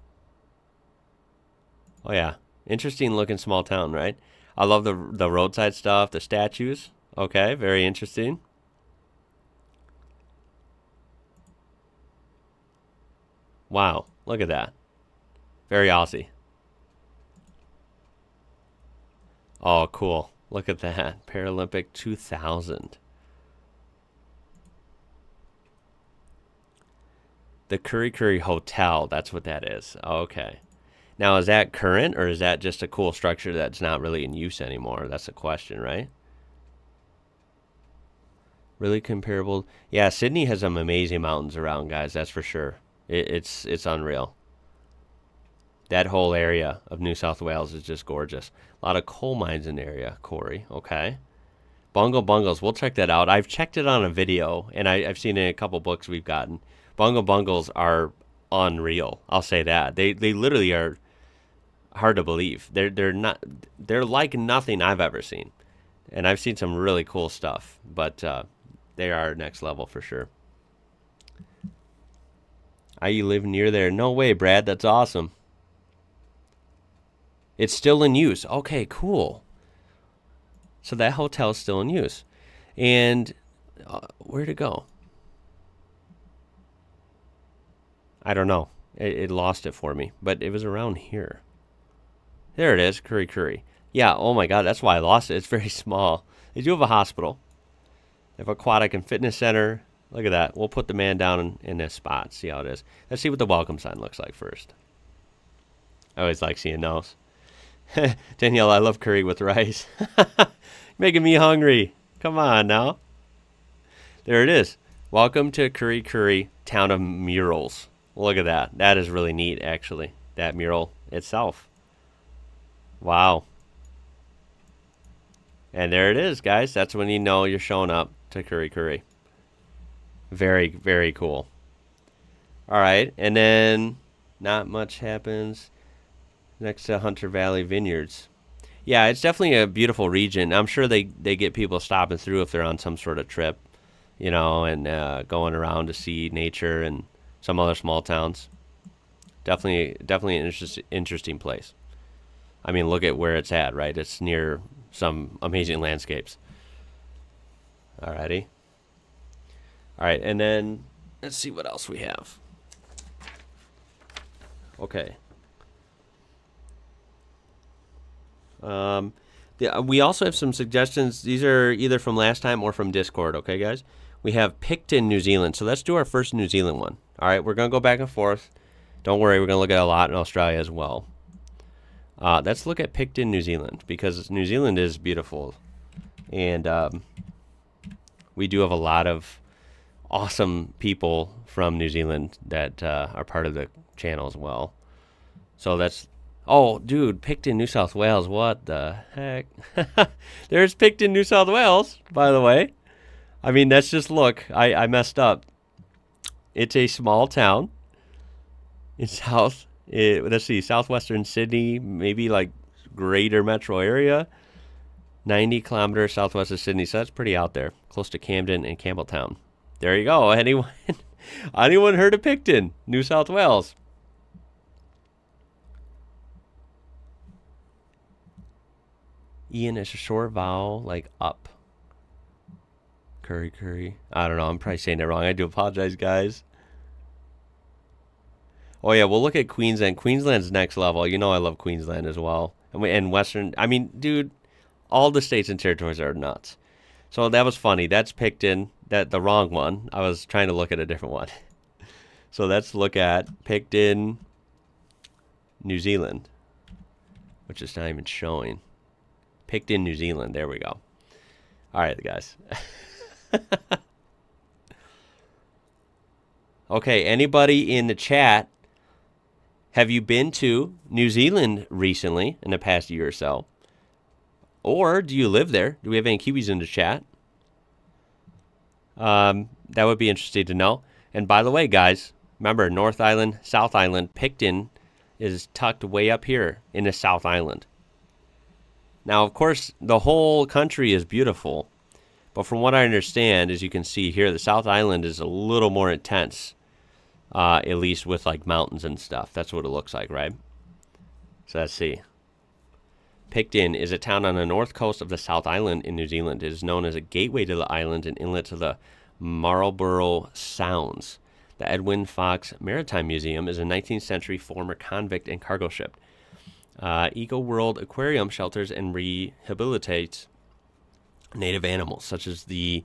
Oh yeah, interesting looking small town, right? I love the roadside stuff, the statues. Okay, very interesting. Wow, look at that. Very Aussie. Oh, cool. Look at that. Paralympic 2000. The Kurri Kurri Hotel. That's what that is. Okay. Now, is that current or is that just a cool structure that's not really in use anymore? That's the question, right? Really comparable. Yeah, Sydney has some amazing mountains around, guys. That's for sure. It's unreal. That whole area of New South Wales is just gorgeous. A lot of coal mines in the area, Kurri. Okay. Bungle Bungles. We'll check that out. I've checked it on a video, and I've seen it in a couple books we've gotten. Bungle Bungles are unreal. I'll say that. They literally are hard to believe. They're like nothing I've ever seen. And I've seen some really cool stuff, but they are next level for sure. You live near there? No way, Brad. That's awesome. It's still in use. Okay, cool. So that hotel is still in use. And where'd it go? I don't know. It lost it for me, but it was around here. There it is, Kurri Kurri. Yeah, oh my God, that's why I lost it. It's very small. They do have a hospital. They have aquatic and fitness center. Look at that. We'll put the man down in this spot, see how it is. Let's see what the welcome sign looks like first. I always like seeing those. Danielle, I love curry with rice. Making me hungry. Come on now. There it is. Welcome to Kurri Kurri, town of murals. Look at that. That is really neat, actually. That mural itself. Wow. And there it is, guys. That's when you know you're showing up to Kurri Kurri. Very, very cool. All right. And then not much happens next to Hunter Valley Vineyards. Yeah, it's definitely a beautiful region. I'm sure they get people stopping through if they're on some sort of trip, you know, and going around to see nature and some other small towns. Definitely an interesting place. I mean, look at where it's at, right? It's near some amazing landscapes. Alrighty. All right, and then let's see what else we have. Okay. We also have some suggestions. These are either from last time or from Discord, okay, guys? We have Picton, New Zealand. So let's do our first New Zealand one. All right, we're going to go back and forth. Don't worry, we're going to look at a lot in Australia as well. Let's look at Picton, New Zealand, because New Zealand is beautiful. And we do have a lot of awesome people from New Zealand that are part of the channel as well. So that's... Oh, dude, Picton, New South Wales. What the heck? There's Picton, New South Wales, by the way. I mean, that's just, look, I messed up. It's a small town in let's see, southwestern Sydney, maybe like greater metro area. 90 kilometers southwest of Sydney, so that's pretty out there, close to Camden and Campbelltown. There you go. Anyone heard of Picton, New South Wales? Ian is a short vowel, like up. Kurri Kurri. I don't know. I'm probably saying it wrong. I do apologize, guys. Oh, yeah. We'll look at Queensland. Queensland's next level. You know I love Queensland as well. And Western. I mean, dude, all the states and territories are nuts. So that was funny. That's Picton. The wrong one. I was trying to look at a different one. So let's look at Picton, New Zealand, which is not even showing. Picton, New Zealand. There we go. All right, guys. Okay, anybody in the chat, have you been to New Zealand recently in the past year or so? Or do you live there? Do we have any Kiwis in the chat? That would be interesting to know. And by the way, guys, remember, North Island, South Island, Picton is tucked way up here in the South Island. Now, of course, the whole country is beautiful, but from what I understand, as you can see here, the South Island is a little more intense, at least with like mountains and stuff. That's what it looks like, right? So let's see. Picton is a town on the north coast of the South Island in New Zealand. It is known as a gateway to the island and inlet to the Marlborough Sounds. The Edwin Fox Maritime Museum is a 19th century former convict and cargo ship. Eco World Aquarium shelters and rehabilitates native animals such as the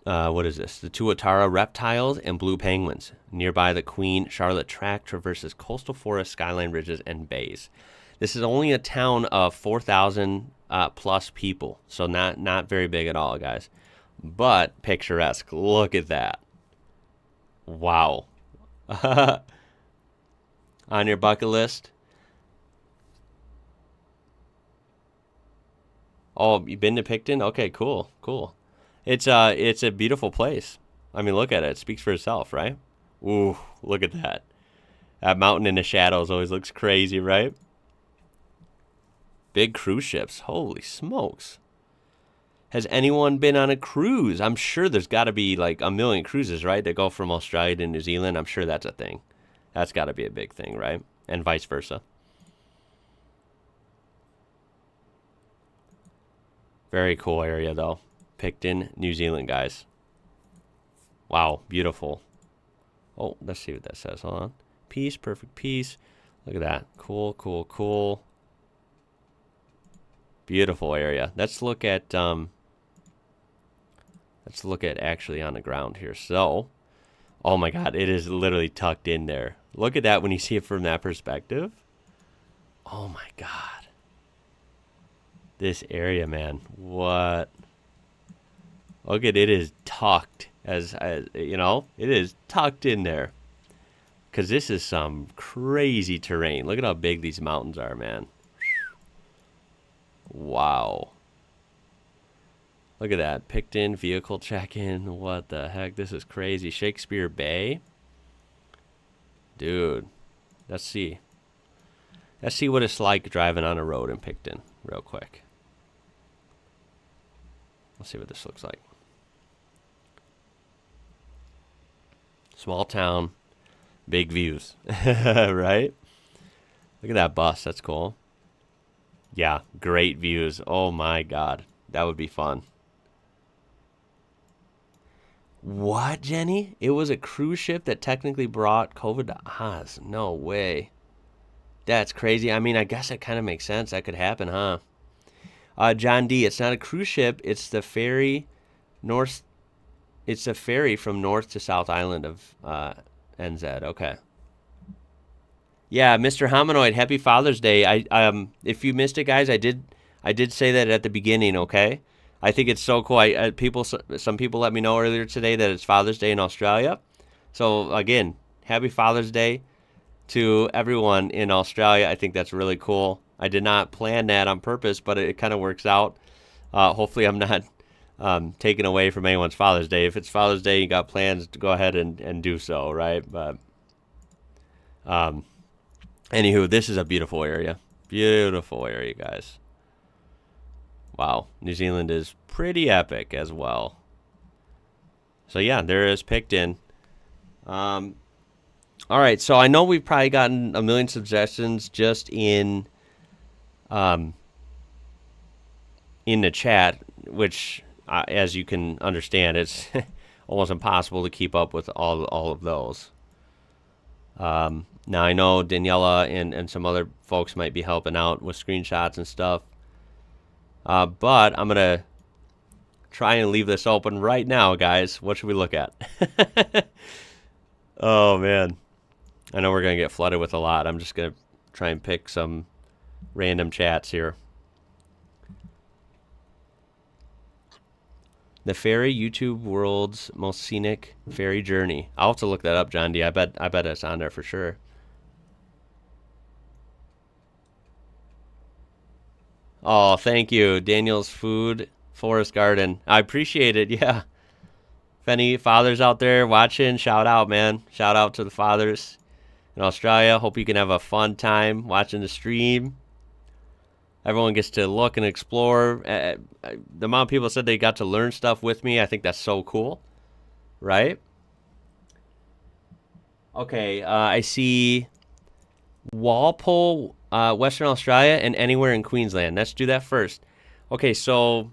the tuatara reptiles and blue penguins. Nearby, the Queen Charlotte Tract traverses coastal forests, skyline ridges, and bays. This is only a town of 4,000 plus people, so not very big at all, guys. but picturesque. Look at that. Wow. On your bucket list? Oh, you've been to Picton? Okay, cool, cool. It's a beautiful place. I mean, look at it. It speaks for itself, right? Ooh, look at that. That mountain in the shadows always looks crazy, right? Big cruise ships. Holy smokes. Has anyone been on a cruise? I'm sure there's got to be like a million cruises, right? That go from Australia to New Zealand. I'm sure that's a thing. That's got to be a big thing, right? And vice versa. Very cool area, though. Picton, New Zealand, guys. Wow, beautiful. Oh, let's see what that says. Hold on. Peace, perfect peace. Look at that. Cool, cool, cool. Beautiful area. Let's look at actually on the ground here. So, oh my God, it is literally tucked in there. Look at that when you see it from that perspective. Oh my God. This area, man. What? Look at it is tucked as you know, it is tucked in there. Cause this is some crazy terrain. Look at how big these mountains are, man. Wow. Look at that. Picton vehicle check-in. What the heck? This is crazy. Shakespeare Bay. Dude. Let's see. Let's see what it's like driving on a road in Picton real quick. Let's see what this looks like. Small town. Big views. Right? Look at that bus. That's cool. Yeah, great views. Oh my God. That would be fun. What, Jenny? It was a cruise ship that technically brought COVID to Oz. No way. That's crazy. I mean, I guess it kind of makes sense. That could happen, huh? John D, it's not a cruise ship. It's the ferry north. It's a ferry from North to South Island of NZ. Okay. Yeah, Mr. Hominoid, happy Father's Day. If you missed it, guys, I did say that at the beginning, okay? I think it's so cool. Some people let me know earlier today that it's Father's Day in Australia. So again, happy Father's Day to everyone in Australia. I think that's really cool. I did not plan that on purpose, but it kind of works out. Hopefully I'm not taking away from anyone's Father's Day. If it's Father's Day, you got plans to go ahead and do so, right? But anywho, this is a beautiful area. Beautiful area, guys. Wow, New Zealand is pretty epic as well. So yeah, there is Picton. All right, so I know we've probably gotten a million suggestions just in the chat, which, as you can understand, it's almost impossible to keep up with all of those. Now I know Daniela and some other folks might be helping out with screenshots and stuff. But I'm going to try and leave this open right now, guys. What should we look at? Oh, man. I know we're going to get flooded with a lot. I'm just going to try and pick some random chats here. The ferry, YouTube world's most scenic ferry journey. I'll have to look that up, John D. I bet it's on there for sure. Oh, thank you. Daniel's Food Forest Garden. I appreciate it, yeah. If any fathers out there watching, shout out, man. Shout out to the fathers in Australia. Hope you can have a fun time watching the stream. Everyone gets to look and explore. The amount of people said they got to learn stuff with me, I think that's so cool, right? Okay, I see Walpole, Western Australia, and anywhere in Queensland. Let's do that first. Okay, so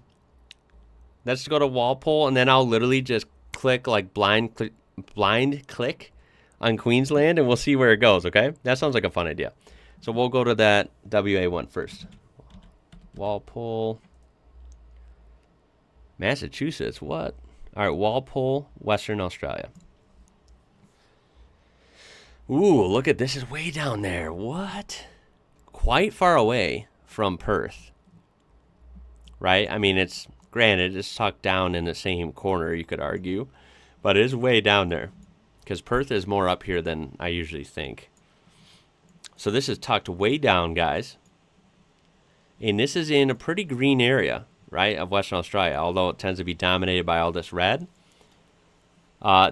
let's go to Walpole, and then I'll literally just click like blind click on Queensland, and we'll see where it goes, okay? That sounds like a fun idea. So we'll go to that WA one first. Walpole, Massachusetts, what? All right, Walpole, Western Australia. Ooh, look at this, is way down there. What? Quite far away from Perth, right? I mean, it's Granted, it's tucked down in the same corner, you could argue, but it is way down there because Perth is more up here than I usually think. So this is tucked way down, guys. And this is in a pretty green area, right, of Western Australia, although it tends to be dominated by all this red.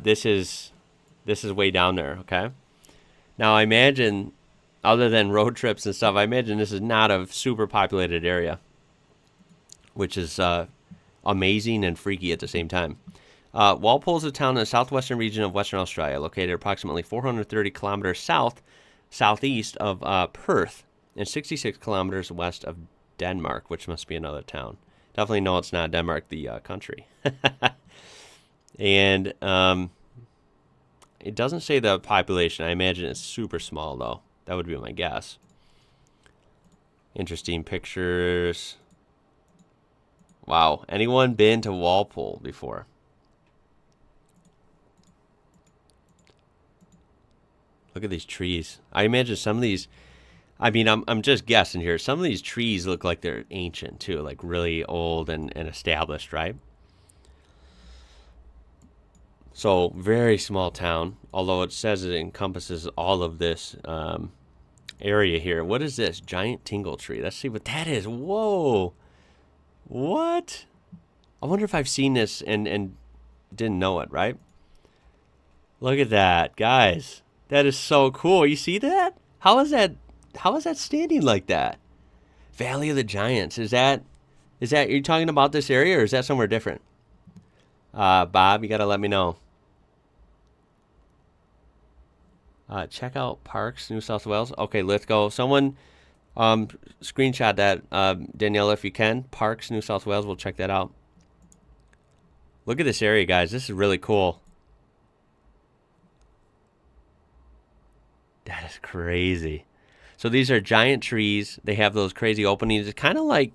This is way down there, okay? Now, I imagine, other than road trips and stuff, I imagine this is not a super populated area, which is amazing and freaky at the same time. Walpole is a town in the southwestern region of Western Australia, located approximately 430 kilometers southeast of Perth, and 66 kilometers west of Denmark, which must be another town. Definitely no, it's not Denmark, the country. And it doesn't say the population. I imagine it's super small, though. That would be my guess. Interesting pictures. Wow. Anyone been to Walpole before? Look at these trees. I imagine some of these, I mean, I'm just guessing here. Some of these trees look like they're ancient, too. Like really old and established, right? So, very small town, although it says it encompasses all of this area here. What is this? Giant tingle tree. Let's see what that is. Whoa. What? I wonder if I've seen this and didn't know it, right? Look at that, guys. That is so cool. You see that? How is that standing like that? Valley of the Giants. Is that you're talking about this area, or is that somewhere different? Bob, you got to let me know. Check out Parks, New South Wales. Okay, let's go. Someone screenshot that, Danielle, if you can. Parks, New South Wales. We'll check that out. Look at this area, guys. This is really cool. That is crazy. So these are giant trees. They have those crazy openings. It's kind of like,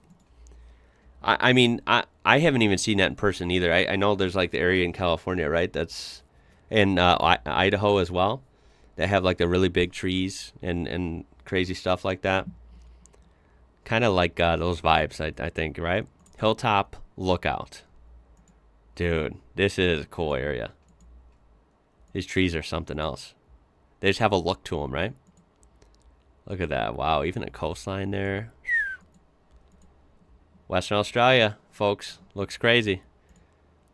I mean, I haven't even seen that in person either. I know there's like the area in California, right? That's in Idaho as well. They have like the really big trees and crazy stuff like that. Kind of like those vibes, I think, right? Hilltop Lookout. Dude, this is a cool area. These trees are something else. They just have a look to them, right? Look at that. Wow, even a coastline there. Western Australia, folks. Looks crazy.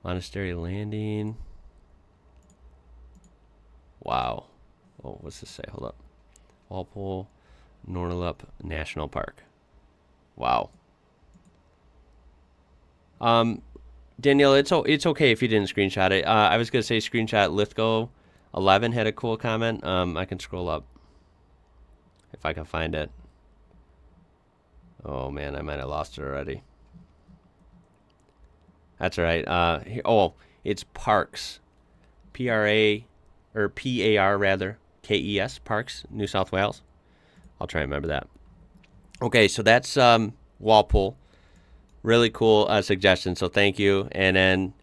Monastery Landing. Wow. Oh, what's this say? Hold up. Walpole, Nhulunbuy National Park. Wow. Danielle, it's okay if you didn't screenshot it. I was gonna say screenshot Lithgow11 had a cool comment. I can scroll up if I can find it. Oh man, I might have lost it already. That's all right. It's Parks, P-R-A or P-A-R rather, K-E-S, Parks, New South Wales. I'll try and remember that. Okay, so that's Walpole. Really cool suggestion, so thank you. And then,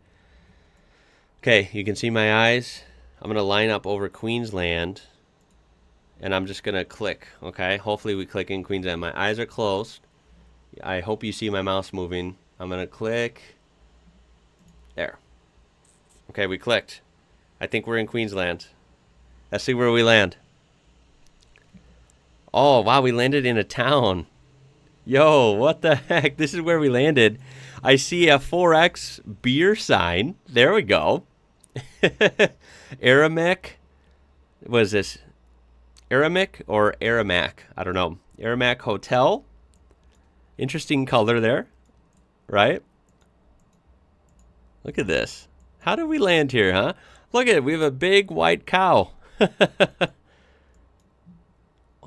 okay, you can see my eyes. I'm gonna line up over Queensland, and I'm just gonna click. Okay, hopefully we click in Queensland. My eyes are closed. I hope you see my mouse moving. I'm gonna click. There. Okay, we clicked. I think we're in Queensland. Let's see where we land. Oh, wow, we landed in a town. Yo, what the heck? This is where we landed. I see a 4X beer sign. There we go. Aramac. What is this? Aramac or Aramac? I don't know. Aramac Hotel. Interesting color there, right? Look at this. How did we land here, huh? Look at it. We have a big white cow. What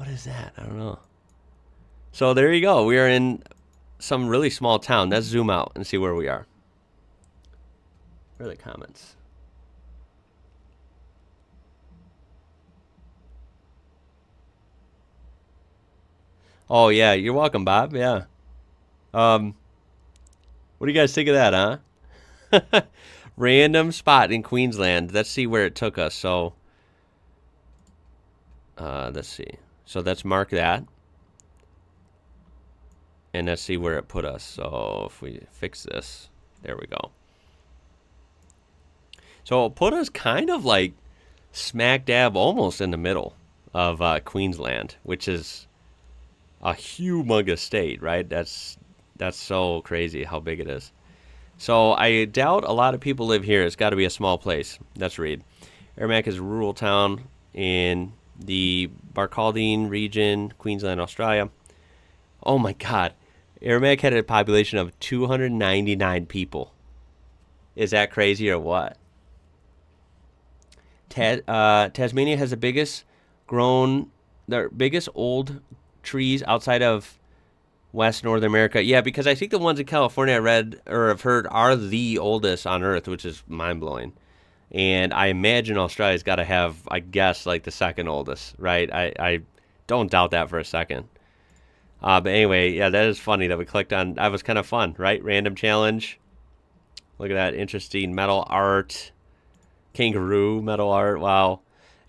is that? I don't know. So there you go. We are in some really small town. Let's zoom out and see where we are. Where are the comments? Oh, yeah. You're welcome, Bob. Yeah. What do you guys think of that, huh? Random spot in Queensland. Let's see where it took us. So, let's see. So let's mark that. And let's see where it put us. So if we fix this. There we go. So it'll put us kind of like smack dab almost in the middle of Queensland, which is a humongous state, right? That's so crazy how big it is. So I doubt a lot of people live here. It's got to be a small place. Let's read. Aramac is a rural town in the Barcaldine region, Queensland, Australia. Oh my God. Aramac had a population of 299 people. Is that crazy or what? Tasmania has the biggest old trees outside of West North America. Yeah, because I think the ones in California I read or have heard are the oldest on Earth, which is mind-blowing. And I imagine Australia's got to have, I guess, like the second oldest, right? I don't doubt that for a second. But anyway, yeah, that is funny that we clicked on. That was kind of fun, right? Random challenge. Look at that interesting metal art. Kangaroo metal art. Wow.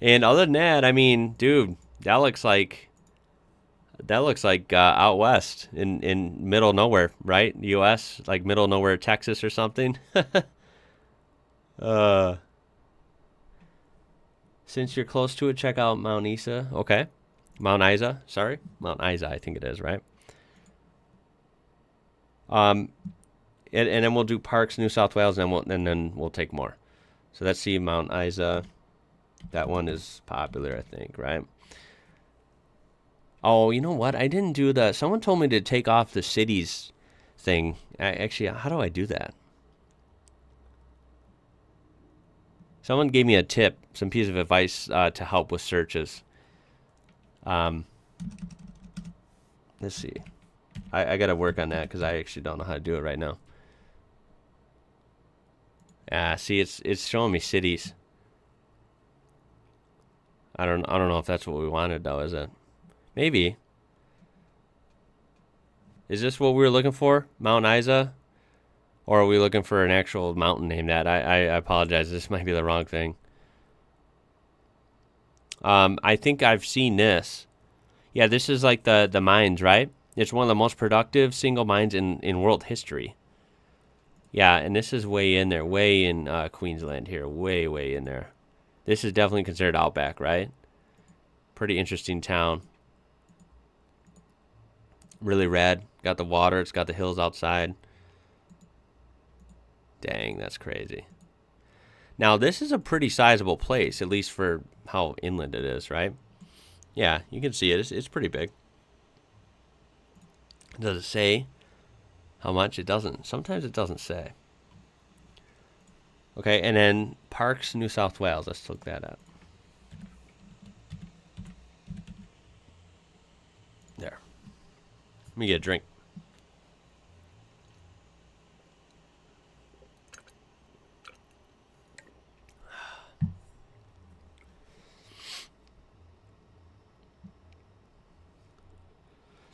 And other than that, I mean, dude, that looks like out west in middle nowhere, right? U.S., like middle nowhere, Texas or something. Since you're close to it, check out Mount Isa. Okay. Mount Isa, sorry. Mount Isa, I think it is, right? And then we'll do Parks, New South Wales, and then we'll take more. So let's see Mount Isa. That one is popular, I think, right? Oh, you know what? I didn't do the... Someone told me to take off the cities thing. Actually, how do I do that? Someone gave me a tip, some piece of advice to help with searches. Let's see. I got to work on that because I actually don't know how to do it right now. See, it's showing me cities. I don't know if that's what we wanted though, is it? Maybe. Is this what we were looking for? Mount Isa? Or are we looking for an actual mountain named that? I apologize. This might be the wrong thing. I think I've seen this. Yeah, this is like the mines, right? It's one of the most productive single mines in world history. Yeah, and this is way in there, way in Queensland here, way in there. This is definitely considered outback, right? Pretty interesting town. Really rad. Got the water. It's got the hills outside. Dang, that's crazy. Now, this is a pretty sizable place, at least for how inland it is, right? Yeah, you can see it. It's pretty big. Does it say how much? It doesn't. Sometimes it doesn't say. Okay, and then Parks, New South Wales. Let's look that up. There. Let me get a drink.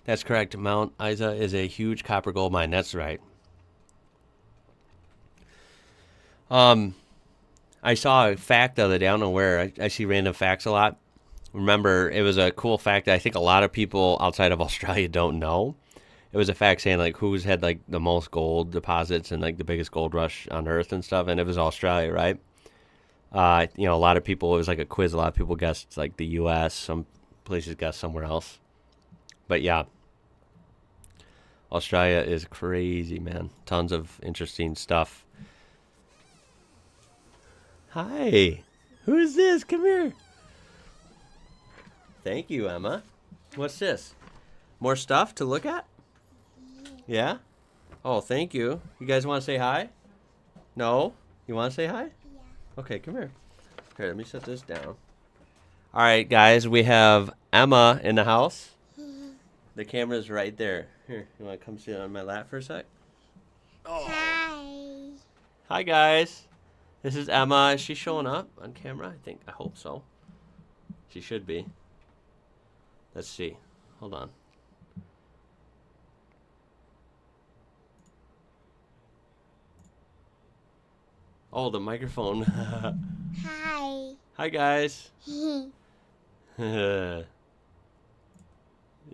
That's correct. Mount Isa is a huge copper gold mine. That's right. I saw a fact the other day. I don't know where. I see random facts a lot. Remember, it was a cool fact that I think a lot of people outside of Australia don't know. It was a fact saying like who's had like the most gold deposits and like the biggest gold rush on Earth and stuff, and it was Australia, right? A lot of people, it was like a quiz. A lot of people guessed like the U.S. Some places guessed somewhere else. But yeah, Australia is crazy, man. Tons of interesting stuff. Hi. Who is this? Come here. Thank you, Emma. What's this? More stuff to look at? Yeah? Oh, thank you. You guys want to say hi? No? You want to say hi? Yeah. Okay, come here. Here, let me set this down. All right, guys, we have Emma in the house. The camera's right there. Here, you want to come sit on my lap for a sec? Oh. Hi. Hi, guys. This is Emma. Is she showing up on camera? I hope so. She should be. Let's see. Hold on. Oh, the microphone. Hi. Hi, guys. You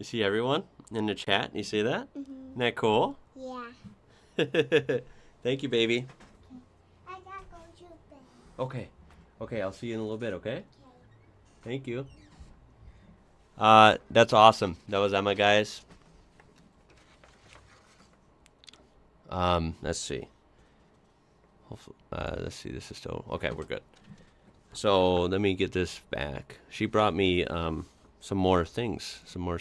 see everyone in the chat? You see that? Mm-hmm. Isn't that cool? Yeah. Thank you, baby. I gotta go to bed. Okay. Okay, I'll see you in a little bit, okay? Okay. Thank you. That's awesome. That was Emma, guys. Let's see. Hopefully, let's see. This is still okay. We're good. So let me get this back. She brought me some more things, some more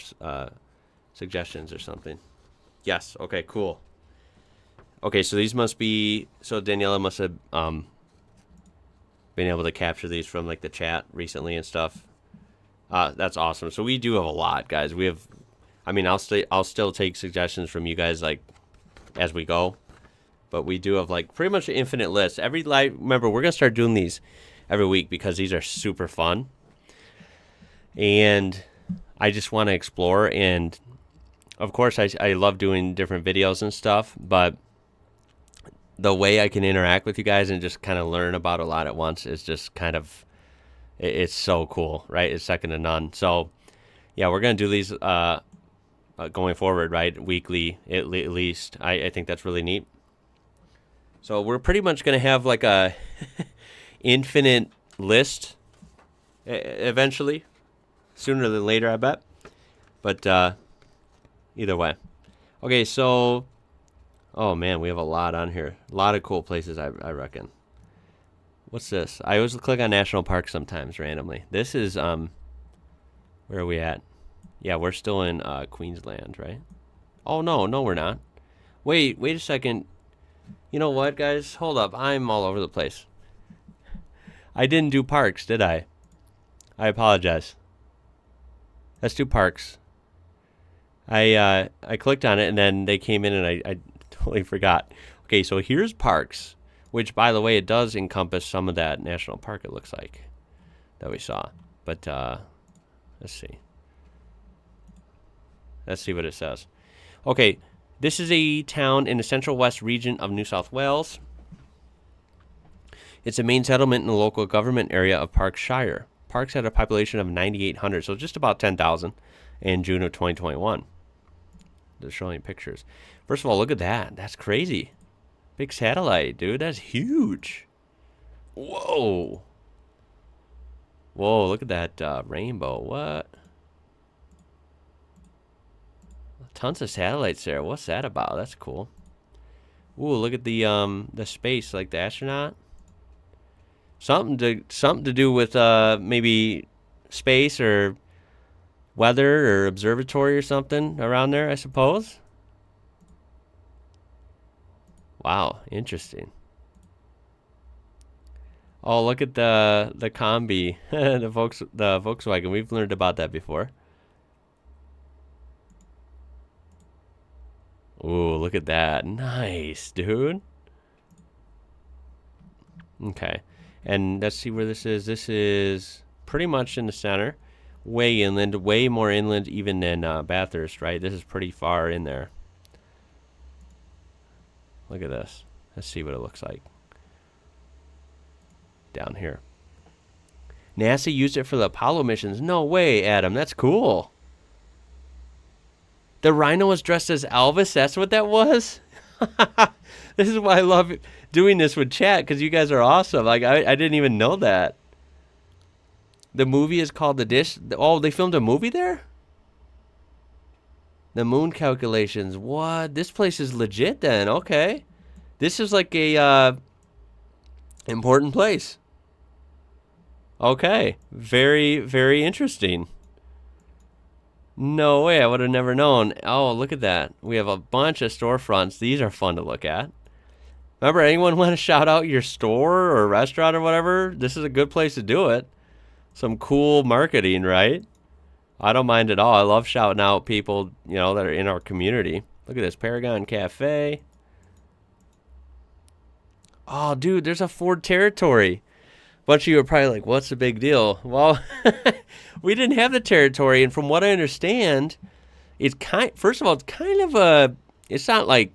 suggestions or something. Yes. Okay. Cool. Okay. So these must be. So Daniela must have been able to capture these from like the chat recently and stuff. That's awesome. So we do have a lot, guys. We have. I mean, I'll still take suggestions from you guys like as we go. But we do have like pretty much an infinite list. Remember, we're gonna start doing these every week because these are super fun. And I just want to explore. And of course, I love doing different videos and stuff. But the way I can interact with you guys and just kind of learn about a lot at once is just kind of, it's so cool, right? It's second to none. So yeah, we're gonna do these going forward, right? Weekly at least. I think that's really neat. So we're pretty much going to have like a infinite list eventually, sooner than later, I bet. But either way. Okay, so, oh man, we have a lot on here. A lot of cool places, I reckon. What's this? I always click on national parks sometimes randomly. This is, where are we at? Yeah, we're still in Queensland, right? Oh, no, we're not. Wait a second. You know what, guys? Hold up. I'm all over the place. I didn't do parks, did I? I apologize. Let's do parks. I clicked on it, and then they came in, and I totally forgot. Okay, so here's parks, which, by the way, it does encompass some of that national park, it looks like, that we saw. But let's see. Let's see what it says. Okay. This is a town in the central west region of New South Wales. It's a main settlement in the local government area of Parks Shire. Parks had a population of 9,800, so just about 10,000 in June of 2021. They're showing pictures. First of all, look at that. That's crazy. Big satellite, dude. That's huge. Whoa. Whoa, look at that rainbow. What? Tons of satellites there. What's that about? That's cool. Ooh, look at the space, like the astronaut. Something to do with maybe space or weather or observatory or something around there, I suppose. Wow, interesting. Oh, look at the combi, the Volkswagen. We've learned about that before. Ooh, look at that. Nice, dude. Okay. And let's see where this is. This is pretty much in the center. Way inland. Way more inland even than Bathurst, right? This is pretty far in there. Look at this. Let's see what it looks like. Down here. NASA used it for the Apollo missions. No way, Adam. That's cool. The rhino was dressed as Elvis. That's what that was? This is why I love doing this with chat, because you guys are awesome. Like, I didn't even know that. The movie is called The Dish. Oh, they filmed a movie there? The moon calculations. What? This place is legit then. Okay. This is like a important place. Okay. Very, very interesting. No way, I would have never known. Oh, look at that. We have a bunch of storefronts. These are fun to look at. Remember, anyone want to shout out your store or restaurant or whatever? This is a good place to do it. Some cool marketing, right? I don't mind at all. I love shouting out people, that are in our community. Look at this, Paragon Cafe. Oh, dude, there's a Ford Territory. A bunch of you are probably like, what's the big deal? Well, we didn't have the Territory, and from what I understand, first of all, it's kind of it's not like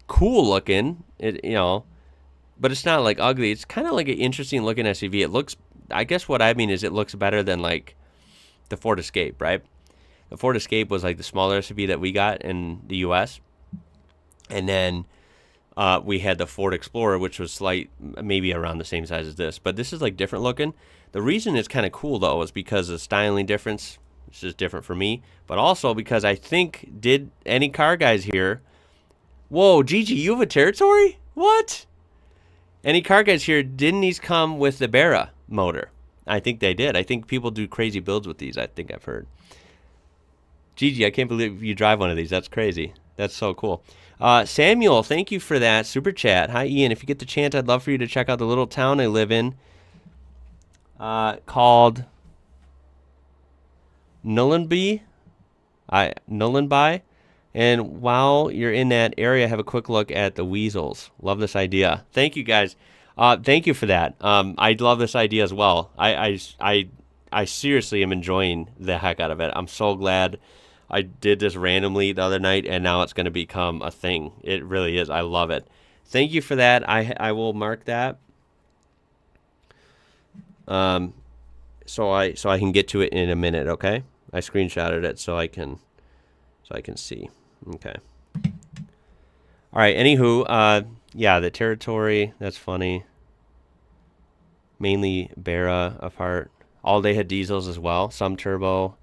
cool looking, but it's not like ugly. It's kind of like an interesting looking SUV. It looks, I guess what I mean is it looks better than like the Ford Escape, right? The Ford Escape was like the smaller SUV that we got in the US. And then we had the Ford Explorer, which was maybe around the same size as this. But this is like different looking. The reason it's kind of cool, though, is because of the styling difference. It's just different for me. But also because I think, did any car guys here... Whoa, Gigi, you have a Territory? What? Any car guys here, didn't these come with the Barra motor? I think they did. I think people do crazy builds with these, I think I've heard. Gigi, I can't believe you drive one of these. That's crazy. That's so cool. Samuel, thank you for that super chat. Hi, Ian. If you get the chance, I'd love for you to check out the little town I live in called Nhulunbuy. And while you're in that area, have a quick look at the weasels. Love this idea. Thank you, guys. Thank you for that. I love this idea as well. I seriously am enjoying the heck out of it. I'm so glad I did this randomly the other night, and now it's going to become a thing. It really is. I love it. Thank you for that. I will mark that. So I can get to it in a minute. Okay. I screenshotted it so I can see. Okay. All right. Anywho, yeah, the Territory. That's funny. Mainly Barra apart. All they had diesels as well. Some turbo.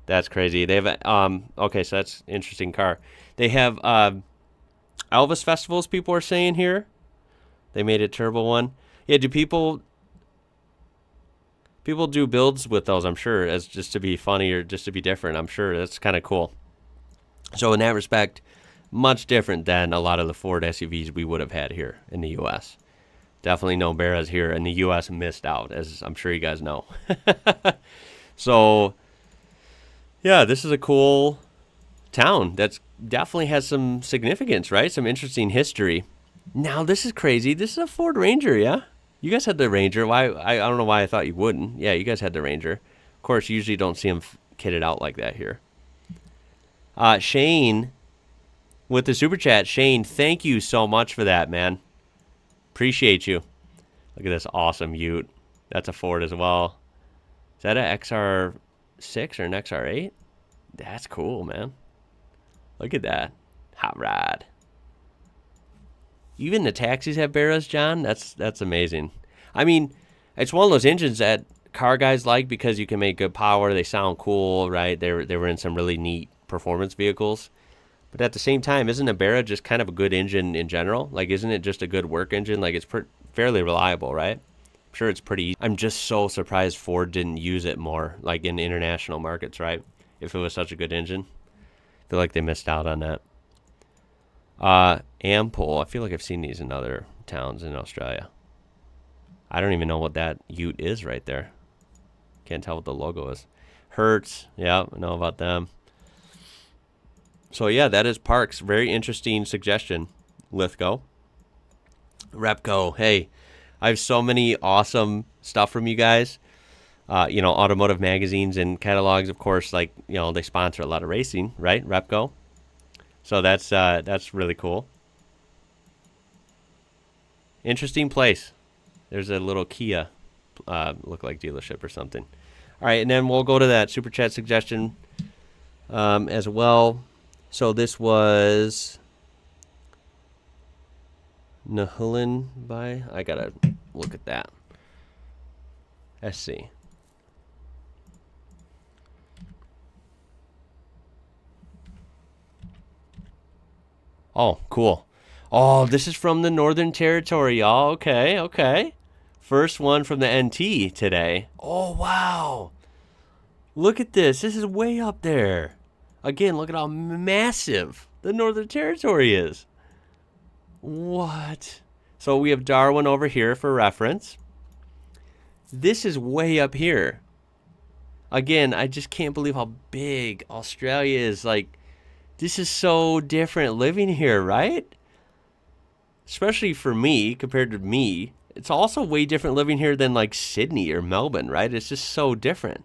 That's crazy. They have okay, so that's an interesting car. They have Elvis festivals. People are saying here. They made a turbo one. Yeah. Do people do builds with those, I'm sure, as just to be funny or just to be different. I'm sure that's kind of cool. So in that respect, much different than a lot of the Ford SUVs we would have had here in the U.S. Definitely no Barras here, and the U.S. missed out, as I'm sure you guys know. So, yeah, this is a cool town that's definitely has some significance, right? Some interesting history. Now, this is crazy. This is a Ford Ranger, yeah? You guys had the Ranger. Why? I don't know why I thought you wouldn't. Yeah, you guys had the Ranger. Of course, you usually don't see them kitted out like that here. Shane, with the super chat. Shane, thank you so much for that, man. Appreciate you. Look at this awesome Ute. That's a Ford as well. Is that an XR6 or an XR8? That's cool, man. Look at that. Hot rod. Even the taxis have Barras, John. That's amazing. I mean, it's one of those engines that car guys like because you can make good power. They sound cool, right? They were in some really neat performance vehicles. But at the same time, isn't a Barra just kind of a good engine in general? Like, isn't it just a good work engine? Like, it's fairly reliable, right? I'm sure it's pretty easy. I'm just so surprised Ford didn't use it more, like in international markets, right? If it was such a good engine. I feel like they missed out on that. Ampol. I feel like I've seen these in other towns in Australia. I don't even know what that Ute is right there. Can't tell what the logo is. Hertz. Yeah, I know about them. So, yeah, that is Parks. Very interesting suggestion, Lithgow. Repco. Hey, I have so many awesome stuff from you guys. Automotive magazines and catalogs, of course, like, they sponsor a lot of racing, right? Repco. So that's really cool. Interesting place. There's a little Kia look like dealership or something. All right, and then we'll go to that super chat suggestion as well. So this was Nhulunbuy. I gotta look at that. Let's see. Oh, cool. Oh, this is from the Northern Territory, y'all. Okay. First one from the NT today. Oh, wow. Look at this. This is way up there. Again, look at how massive the Northern Territory is. What? So we have Darwin over here for reference. This is way up here. Again, I just can't believe how big Australia is. Like, this is so different living here, right? Especially for me, compared to me. It's also way different living here than like Sydney or Melbourne, right? It's just so different.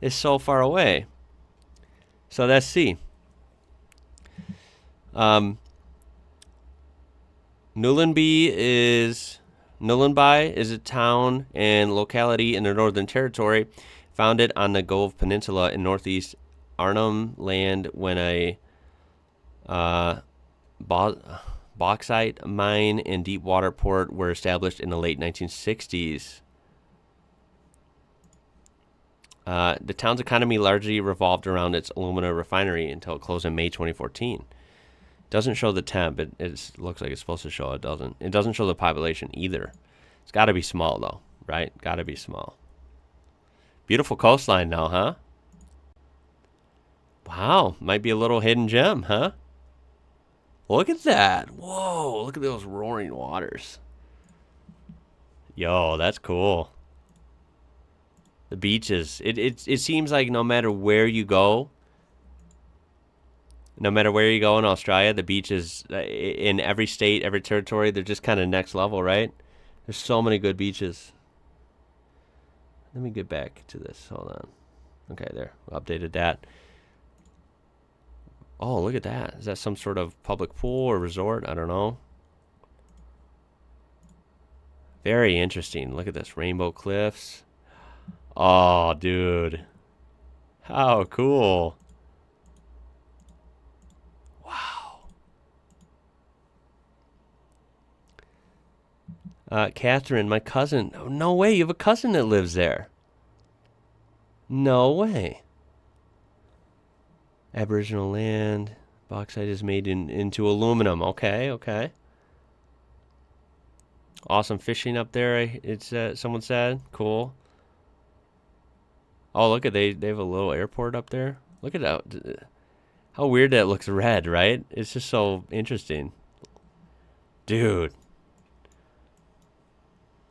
It's so far away. So let's see. Nhulunbuy is a town and locality in the Northern Territory, founded on the Gove Peninsula in northeast Arnhem Land when a bauxite mine and deep water port were established in the late 1960s. The town's economy largely revolved around its alumina refinery until it closed in May 2014. Doesn't show the temp. It looks like it's supposed to show. It doesn't. It doesn't show the population either. It's got to be small, though, right? Got to be small. Beautiful coastline now, huh? Wow. Might be a little hidden gem, huh? Look at that. Whoa. Look at those roaring waters. Yo, that's cool. The beaches. It seems like no matter where you go in Australia, the beaches in every state, every territory, they're just kind of next level, right? There's so many good beaches. Let me get back to this. Hold on. Okay, there. Updated that. Oh, look at that. Is that some sort of public pool or resort? I don't know. Very interesting. Look at this. Rainbow cliffs. Oh, dude. How cool. Wow. Catherine, my cousin. Oh, no way. You have a cousin that lives there. No way. Aboriginal land. Bauxite is made into aluminum. Okay, okay. Awesome fishing up there. It's someone said. Cool. Oh, look at they have a little airport up there. Look at that. How weird that looks red, right? It's just so interesting. Dude.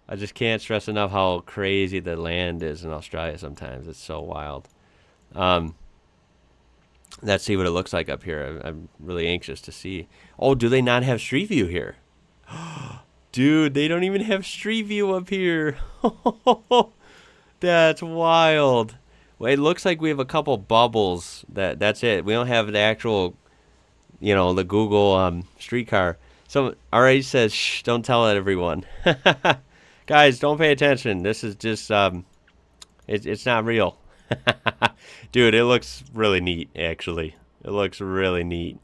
I just can't stress enough how crazy the land is in Australia sometimes. It's so wild. Let's see what it looks like up here. I'm really anxious to see. Oh, do they not have Street View here? Dude, they don't even have Street View up here. That's wild. Well, it looks like we have a couple bubbles. That's it. We don't have the actual, the Google streetcar. So already says, shh, don't tell it, everyone. Guys, don't pay attention. This is just, it's not real. Dude, it looks really neat, actually. It looks really neat.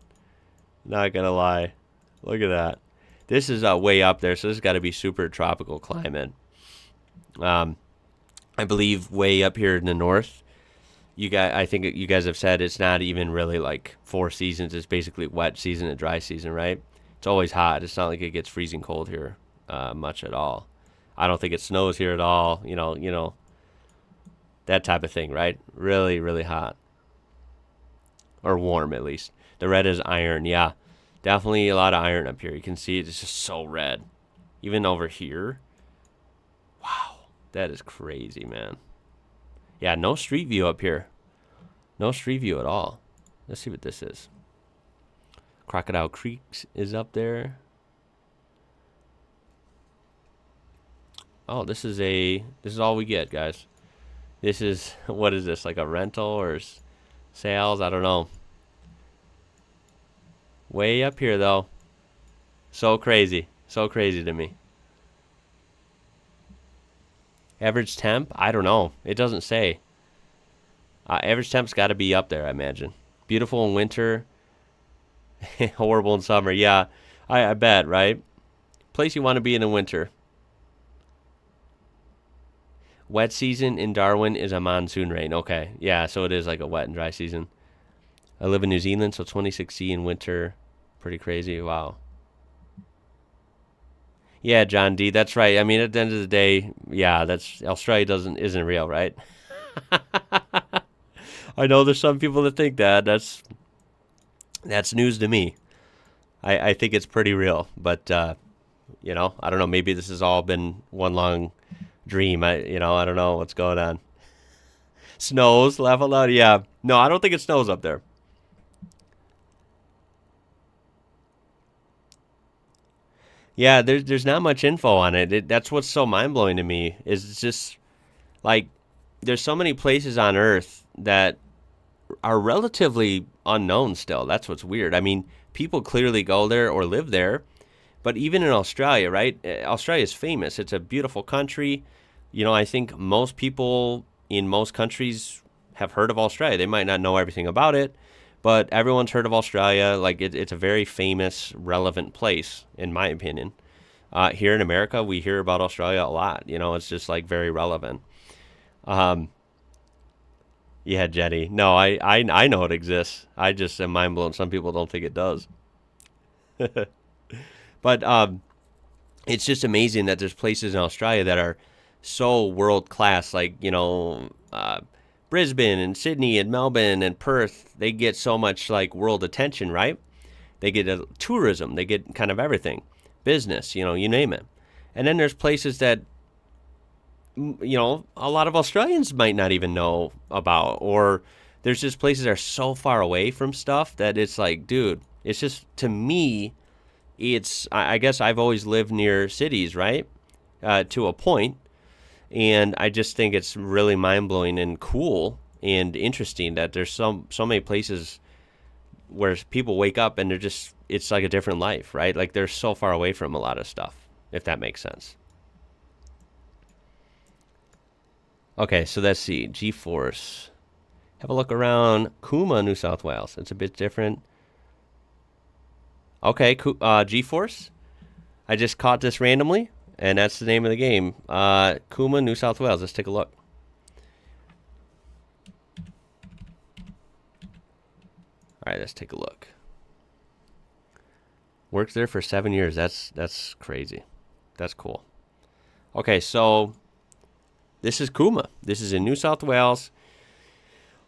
Not gonna lie. Look at that. This is way up there, so this has got to be super tropical climate. I believe way up here in the north, I think you guys have said it's not even really like 4 seasons. It's basically wet season and dry season, right? It's always hot. It's not like it gets freezing cold here much at all. I don't think it snows here at all. That type of thing, right? Really, really hot. Or warm, at least. The red is iron, yeah. Definitely a lot of iron up here. You can see it's just so red. Even over here. Wow. That is crazy, man. Yeah, no street view up here. No street view at all. Let's see what this is. Crocodile Creek is up there. Oh, this is all we get, guys. This is, what is this, like a rental or sales? I don't know. Way up here, though. So crazy. So crazy to me. Average temp? I don't know. It doesn't say. Average temp's got to be up there, I imagine. Beautiful in winter. Horrible in summer. Yeah, I bet, right? Place you want to be in the winter. Wet season in Darwin is a monsoon rain. Okay, yeah, so it is like a wet and dry season. I live in New Zealand, so 26C in winter. Pretty crazy. Wow. Yeah, John D, that's right. I mean, at the end of the day, yeah, that's Australia isn't real, right? I know there's some people that think that. That's news to me. I think it's pretty real, but I don't know. Maybe this has all been one long dream. I don't know what's going on. Snows, laugh out loud. Yeah, no, I don't think it snows up there. Yeah, there's not much info on it. That's what's so mind-blowing to me, is it's just, like, there's so many places on Earth that are relatively unknown still. That's what's weird. I mean, people clearly go there or live there, but even in Australia, right? Australia is famous. It's a beautiful country. I think most people in most countries have heard of Australia. They might not know everything about it, but everyone's heard of Australia. Like it's a very famous, relevant place, in my opinion. Here in America, we hear about Australia a lot. You know, it's just like very relevant. Yeah, Jetty. No, I know it exists. I just am mind blown. Some people don't think it does. But it's just amazing that there's places in Australia that are so world class. Like, you know, Brisbane and Sydney and Melbourne and Perth, they get so much like world attention, right? They get tourism, they get kind of everything, business, you know, you name it. And then there's places that, you know, a lot of Australians might not even know about, or there's just places that are so far away from stuff that it's like, dude, it's just, to me, I guess I've always lived near cities, right? To a point. And I just think it's really mind-blowing and cool and interesting that there's so many places where people wake up and it's like a different life, right? Like they're so far away from a lot of stuff, if that makes sense. Okay, so let's see. G-Force. Have a look around Cooma, New South Wales. It's a bit different. Okay, G-Force. I just caught this randomly, and that's the name of the game. Cooma, New South Wales. Let's take a look. All right, let's take a look. Worked there for 7 years. That's crazy. That's cool. Okay, so this is Cooma. This is in New South Wales,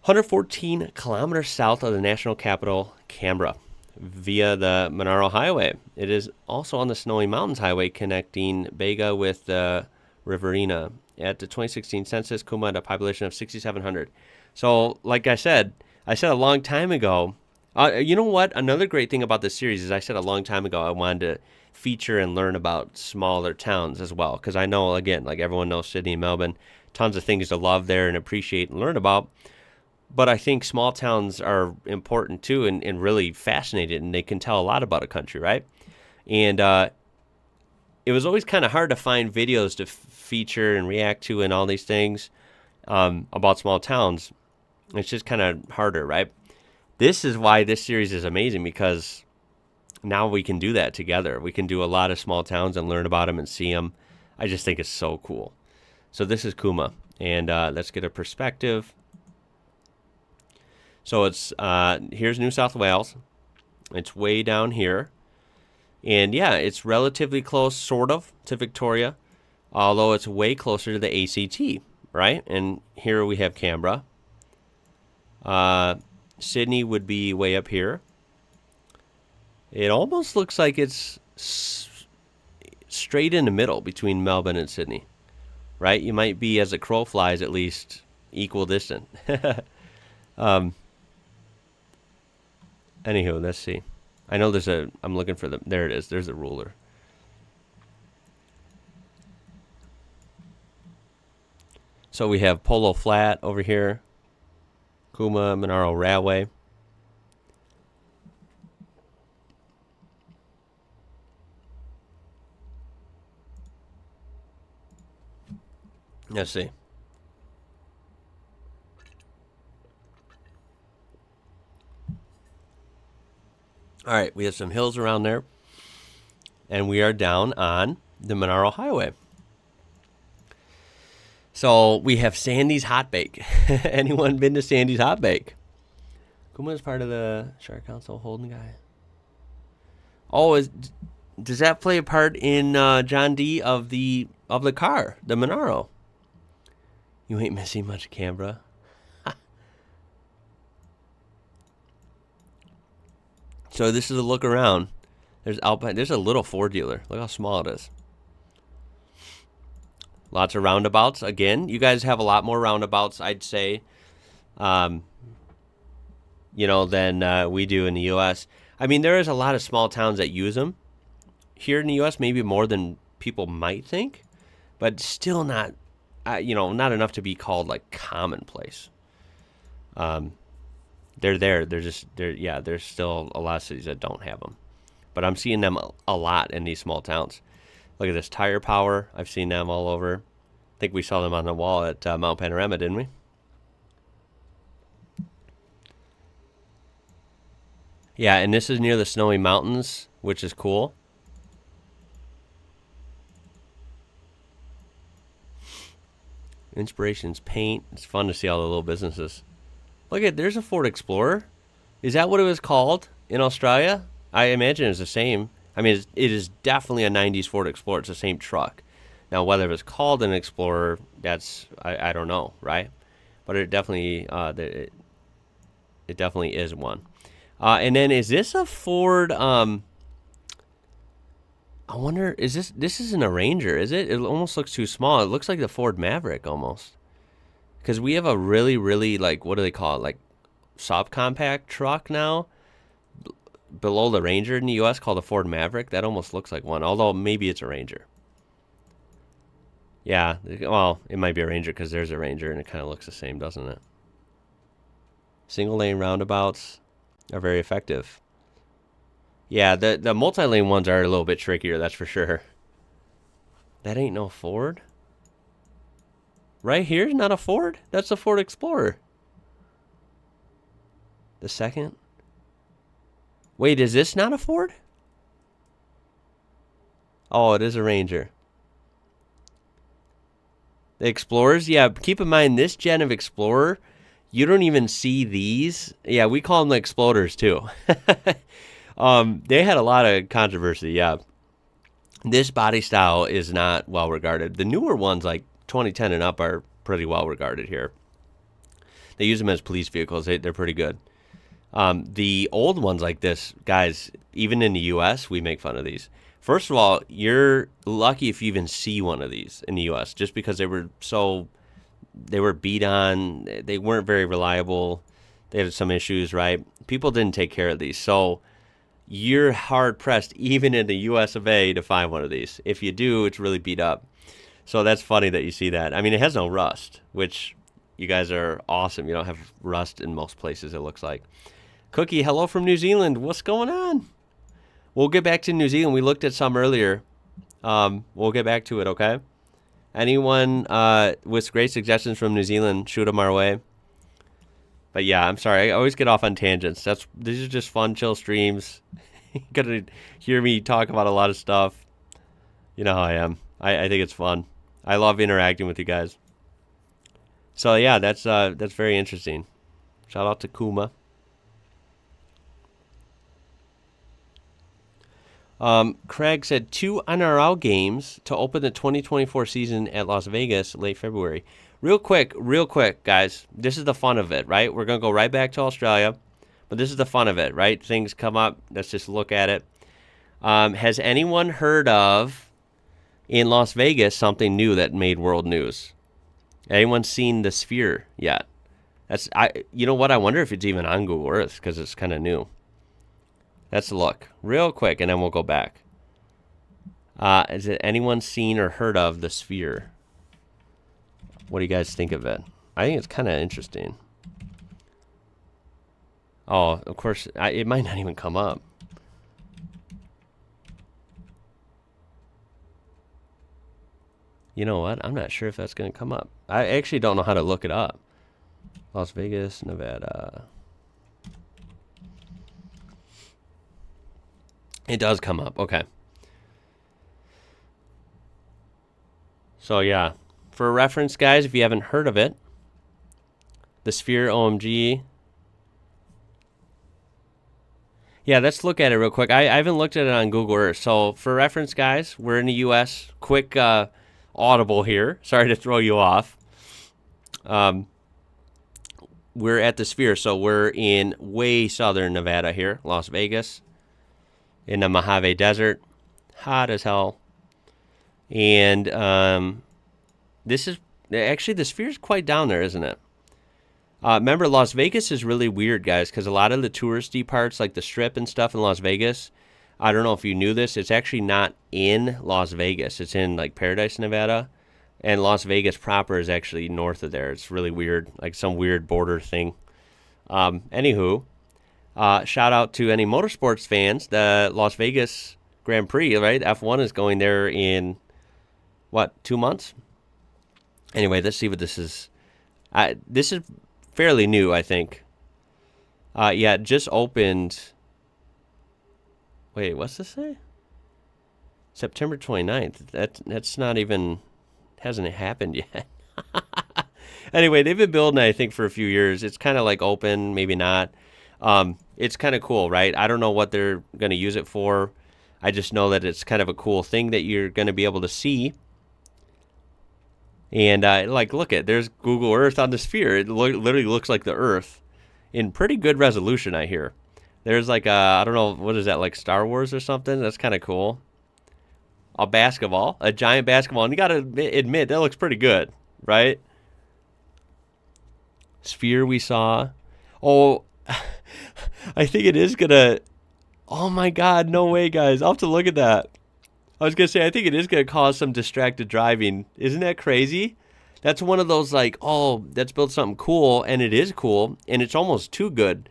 114 kilometers south of the national capital, Canberra, via the Monaro Highway. It is also on the Snowy Mountains Highway connecting Bega with the Riverina. At the 2016 census, Cooma had a population of 6,700. So, like I said a long time ago, you know what? Another great thing about this series is I said a long time ago I wanted to feature and learn about smaller towns as well. Because I know, again, like everyone knows Sydney and Melbourne, tons of things to love there and appreciate and learn about. But I think small towns are important too and really fascinating, and they can tell a lot about a country, right? And it was always kind of hard to find videos to feature and react to and all these things about small towns. It's just kind of harder, right? This is why this series is amazing, because now we can do that together. We can do a lot of small towns and learn about them and see them. I just think it's so cool. So this is Cooma, and let's get a perspective. So it's here's New South Wales. It's way down here. And yeah, it's relatively close, sort of, to Victoria, although it's way closer to the ACT, right? And here we have Canberra. Sydney would be way up here. It almost looks like it's straight in the middle between Melbourne and Sydney, right? You might be, as a crow flies, at least equal distant. Anywho, let's see. I know I'm looking for there it is. There's a ruler. So we have Polo Flat over here. Cooma, Monaro Railway. Let's see. All right, we have some hills around there, and we are down on the Monaro Highway. So we have Sandy's Hot Bake. Anyone been to Sandy's Hot Bake? Cooma is part of the Shark Council Holden guy. Oh, does that play a part in John D of the car, the Monaro? You ain't missing much, Canberra. So this is a look around. There's Alpine. There's a little Ford dealer. Look how small it is. Lots of roundabouts. Again, you guys have a lot more roundabouts, I'd say, than we do in the U.S. I mean, there is a lot of small towns that use them. Here in the U.S., maybe more than people might think, but still not, not enough to be called like commonplace. They're there. There's still a lot of cities that don't have them, but I'm seeing them a lot in these small towns. Look at this, Tire Power. I've seen them all over. I think we saw them on the wall at Mount Panorama, didn't we? Yeah, and this is near the Snowy Mountains, which is cool. Inspirations, paint. It's fun to see all the little businesses. Look at, there's a Ford Explorer. Is that what it was called in Australia? I imagine it's the same. I mean, it is definitely a 90s Ford Explorer. It's the same truck. Now, whether it was called an Explorer, that's, I don't know, right? But it definitely, it definitely is one. And then is this a Ford, I wonder, this isn't a Ranger, is it? It almost looks too small. It looks like the Ford Maverick almost. Because we have a really, really, like, what do they call it? Like, subcompact truck now below the Ranger in the U.S. called a Ford Maverick. That almost looks like one, although maybe it's a Ranger. Yeah, well, it might be a Ranger because there's a Ranger and it kind of looks the same, doesn't it? Single lane roundabouts are very effective. Yeah, the multi-lane ones are a little bit trickier, that's for sure. That ain't no Ford. Right here's not a Ford? That's a Ford Explorer. The second? Wait, is this not a Ford? Oh, it is a Ranger. The Explorers, yeah, keep in mind, this gen of Explorer, you don't even see these. Yeah, we call them the Exploders, too. They had a lot of controversy, yeah. This body style is not well regarded. The newer ones, like 2010 and up, are pretty well regarded here. They use them as police vehicles. They're pretty good. The old ones like this, guys, even in the U.S., we make fun of these. First of all, you're lucky if you even see one of these in the U.S. just because they were beat on. They weren't very reliable. They had some issues, right? People didn't take care of these. So you're hard-pressed, even in the U.S. of A., to find one of these. If you do, it's really beat up. So that's funny that you see that. I mean, it has no rust, which you guys are awesome. You don't have rust in most places, it looks like. Cookie, hello from New Zealand. What's going on? We'll get back to New Zealand. We looked at some earlier. We'll get back to it, okay? Anyone with great suggestions from New Zealand, shoot them our way. But yeah, I'm sorry. I always get off on tangents. These are just fun, chill streams. You're going to hear me talk about a lot of stuff. You know how I am. I think it's fun. I love interacting with you guys. So yeah, that's very interesting. Shout out to Cooma. Craig said 2 NRL games to open the 2024 season at Las Vegas late February. Real quick, guys. This is the fun of it, right? We're going to go right back to Australia, but this is the fun of it, right? Things come up. Let's just look at it. Has anyone heard of, in Las Vegas, something new that made world news? Anyone seen the Sphere yet? You know what? I wonder if it's even on Google Earth because it's kind of new. Let's look real quick, and then we'll go back. Has anyone seen or heard of the Sphere? What do you guys think of it? I think it's kind of interesting. Oh, of course, it might not even come up. You know what? I'm not sure if that's going to come up. I actually don't know how to look it up. Las Vegas, Nevada. It does come up. Okay. So, yeah. For reference, guys, if you haven't heard of it, the Sphere OMG. Yeah, let's look at it real quick. I haven't looked at it on Google Earth. So, for reference, guys, we're in the U.S. Quick audible here. Sorry to throw you off. We're at the Sphere, so we're in way southern Nevada here, Las Vegas, in the Mojave Desert. Hot as hell. And this is actually, the Sphere's quite down there, isn't it? Remember, Las Vegas is really weird, guys, because a lot of the touristy parts, like the Strip and stuff in Las Vegas, I don't know if you knew this, it's actually not in Las Vegas. It's in, like, Paradise, Nevada. And Las Vegas proper is actually north of there. It's really weird, like some weird border thing. Anywho, shout out to any motorsports fans. The Las Vegas Grand Prix, right? F1 is going there in, 2 months? Anyway, let's see what this is. This is fairly new, I think. Yeah, it just opened Wait, what's this say? September 29th. That's not even, hasn't happened yet. Anyway, they've been building, I think, for a few years. It's kind of like open, maybe not. It's kind of cool, right? I don't know what they're going to use it for. I just know that it's kind of a cool thing that you're going to be able to see. And like, look at, there's Google Earth on the sphere. It literally looks like the Earth in pretty good resolution, I hear. There's like I don't know, what is that, like Star Wars or something? That's kind of cool. A basketball, a giant basketball. And you got to admit, that looks pretty good, right? Sphere we saw. Oh, I think it is going to, oh my God, no way, guys. I'll have to look at that. I was going to say, I think it is going to cause some distracted driving. Isn't that crazy? That's one of those like, oh, that's built something cool, and it is cool, and it's almost too good.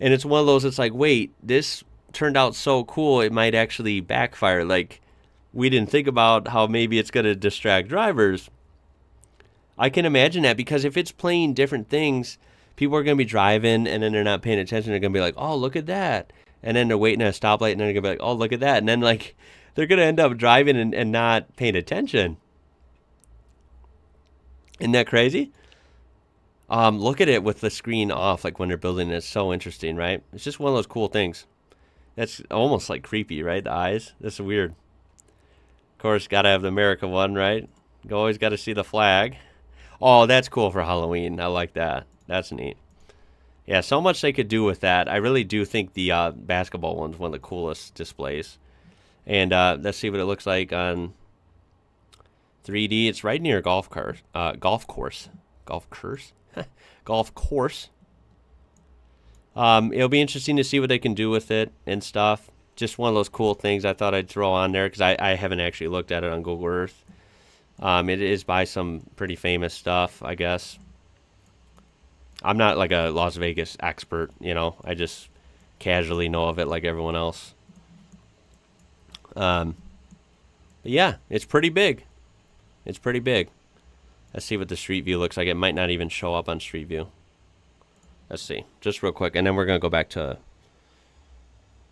And it's one of those, it's like, wait, this turned out so cool, it might actually backfire. Like, we didn't think about how maybe it's going to distract drivers. I can imagine that, because if it's playing different things, people are going to be driving, and then they're not paying attention. They're going to be like, oh, look at that. And then they're waiting at a stoplight, and then they're going to be like, oh, look at that. And then, like, they're going to end up driving and not paying attention. Isn't that crazy? Look at it with the screen off, like when they're building it. It's so interesting, right? It's just one of those cool things. That's almost like creepy, right? The eyes. That's weird. Of course, got to have the America one, right? You always got to see the flag. Oh, that's cool for Halloween. I like that. That's neat. Yeah, so much they could do with that. I really do think the basketball one's one of the coolest displays. And let's see what it looks like on 3D. It's right near a golf course. Golf course. It'll be interesting to see what they can do with it and stuff. Just one of those cool things I thought I'd throw on there, because I haven't actually looked at it on Google Earth. It is by some pretty famous stuff, I guess. I'm not like a Las Vegas expert, you know. I just casually know of it like everyone else. But yeah, it's pretty big. It's pretty big. Let's see what the street view looks like. It might not even show up on street view. Let's see, just real quick, and then we're gonna go back to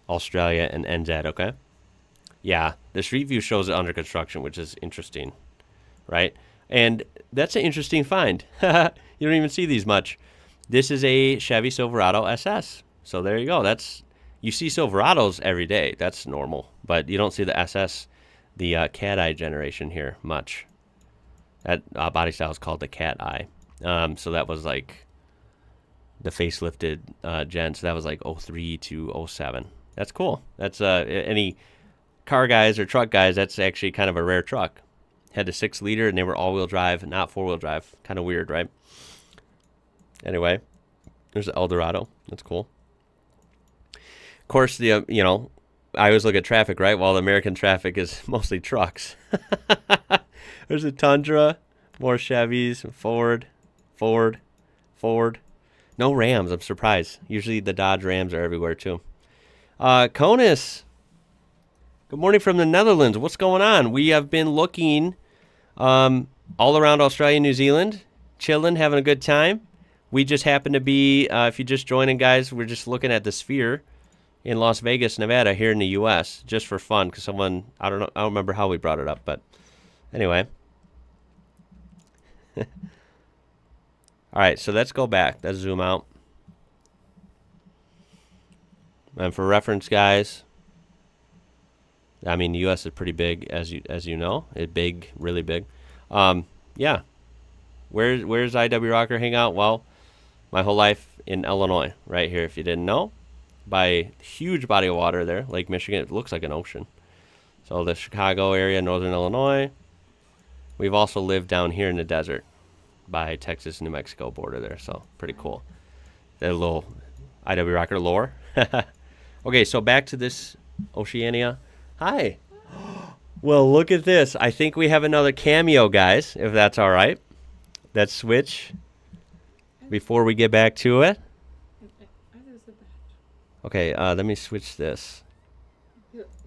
Australia and NZ, okay? Yeah, the street view shows it under construction, which is interesting, right? And that's an interesting find. You don't even see these much. This is a Chevy Silverado SS. So there you go. You see Silverados every day. That's normal. But you don't see the SS, the cat eye generation here much. That body style is called the cat eye. So that was like the facelifted gen. So that was like 03 to 07. That's cool. That's any car guys or truck guys, that's actually kind of a rare truck. Had a 6-liter, and they were all-wheel drive, not 4-wheel drive. Kind of weird, right? Anyway, there's the Eldorado. That's cool. Of course, the I always look at traffic, right? Well, the American traffic is mostly trucks. There's a Tundra, more Chevys, Ford. No Rams, I'm surprised. Usually the Dodge Rams are everywhere, too. Conus, good morning from the Netherlands. What's going on? We have been looking all around Australia and New Zealand, chilling, having a good time. We just happen to be, if you're just joining, guys, we're just looking at the Sphere in Las Vegas, Nevada, here in the U.S., just for fun, because someone, I don't remember how we brought it up, but anyway. All right, so let's go back. Let's zoom out. And for reference, guys, I mean, the U.S. is pretty big, as you know. It's big, really big. Yeah. Where's IWrocker hang out? Well, my whole life in Illinois, right here, if you didn't know. By a huge body of water there, Lake Michigan. It looks like an ocean. So the Chicago area, northern Illinois. We've also lived down here in the desert by Texas, New Mexico border there. So pretty cool. The little IWrocker lore. Okay, so back to this Oceania. Hi. Well, look at this. I think we have another cameo, guys, if that's all right. Let's switch before we get back to it. Okay, let me switch this.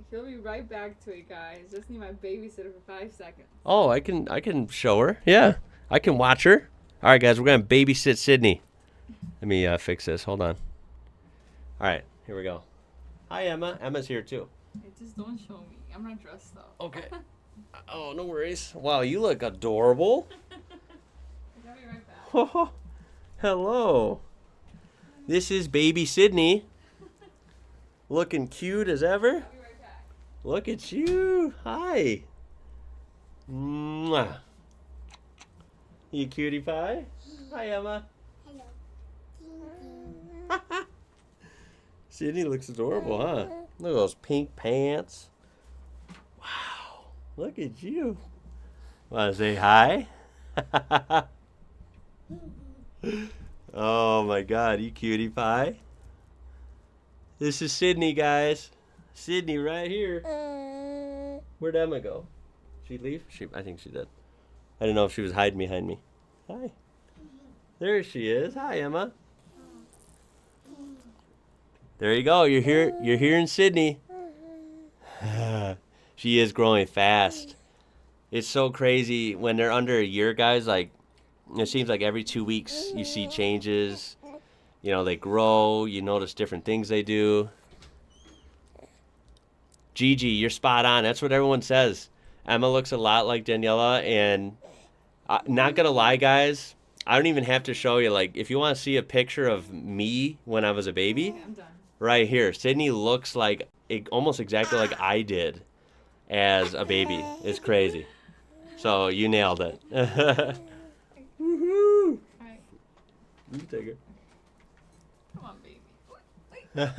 He'll be right back to it, guys. Just need my babysitter for 5 seconds. Oh, I can show her. Yeah, I can watch her. All right, guys, we're going to babysit Sydney. Let me fix this. Hold on. All right, here we go. Hi, Emma. Emma's here, too. Just don't show me. I'm not dressed though. Okay. Oh, no worries. Wow, you look adorable. I'll be right back. Hello. This is baby Sydney. Looking cute as ever. I'll be right back. Look at you. Hi. Mwah. You cutie pie? Hi, Emma. Hello. Sydney looks adorable, huh? Look at those pink pants. Wow. Look at you. Want to say hi? Oh my God, you cutie pie. This is Sydney, guys. Sydney right here. Where'd Emma go? She leave? I think she did. I didn't know if she was hiding behind me. Hi. There she is. Hi, Emma. There you go. You're here. You're here in Sydney. She is growing fast. It's so crazy when they're under a year, guys. Like, it seems like every 2 weeks you see changes. You know, they grow. You notice different things they do. Gigi, you're spot on. That's what everyone says. Emma looks a lot like Daniela, and not gonna lie, guys, I don't even have to show you. Like, if you want to see a picture of me when I was a baby, Okay, I'm done. right here, Sydney looks like almost exactly like I did as a baby. It's crazy. So you nailed it. Woohoo! Alright, You can take come on, baby. Wait.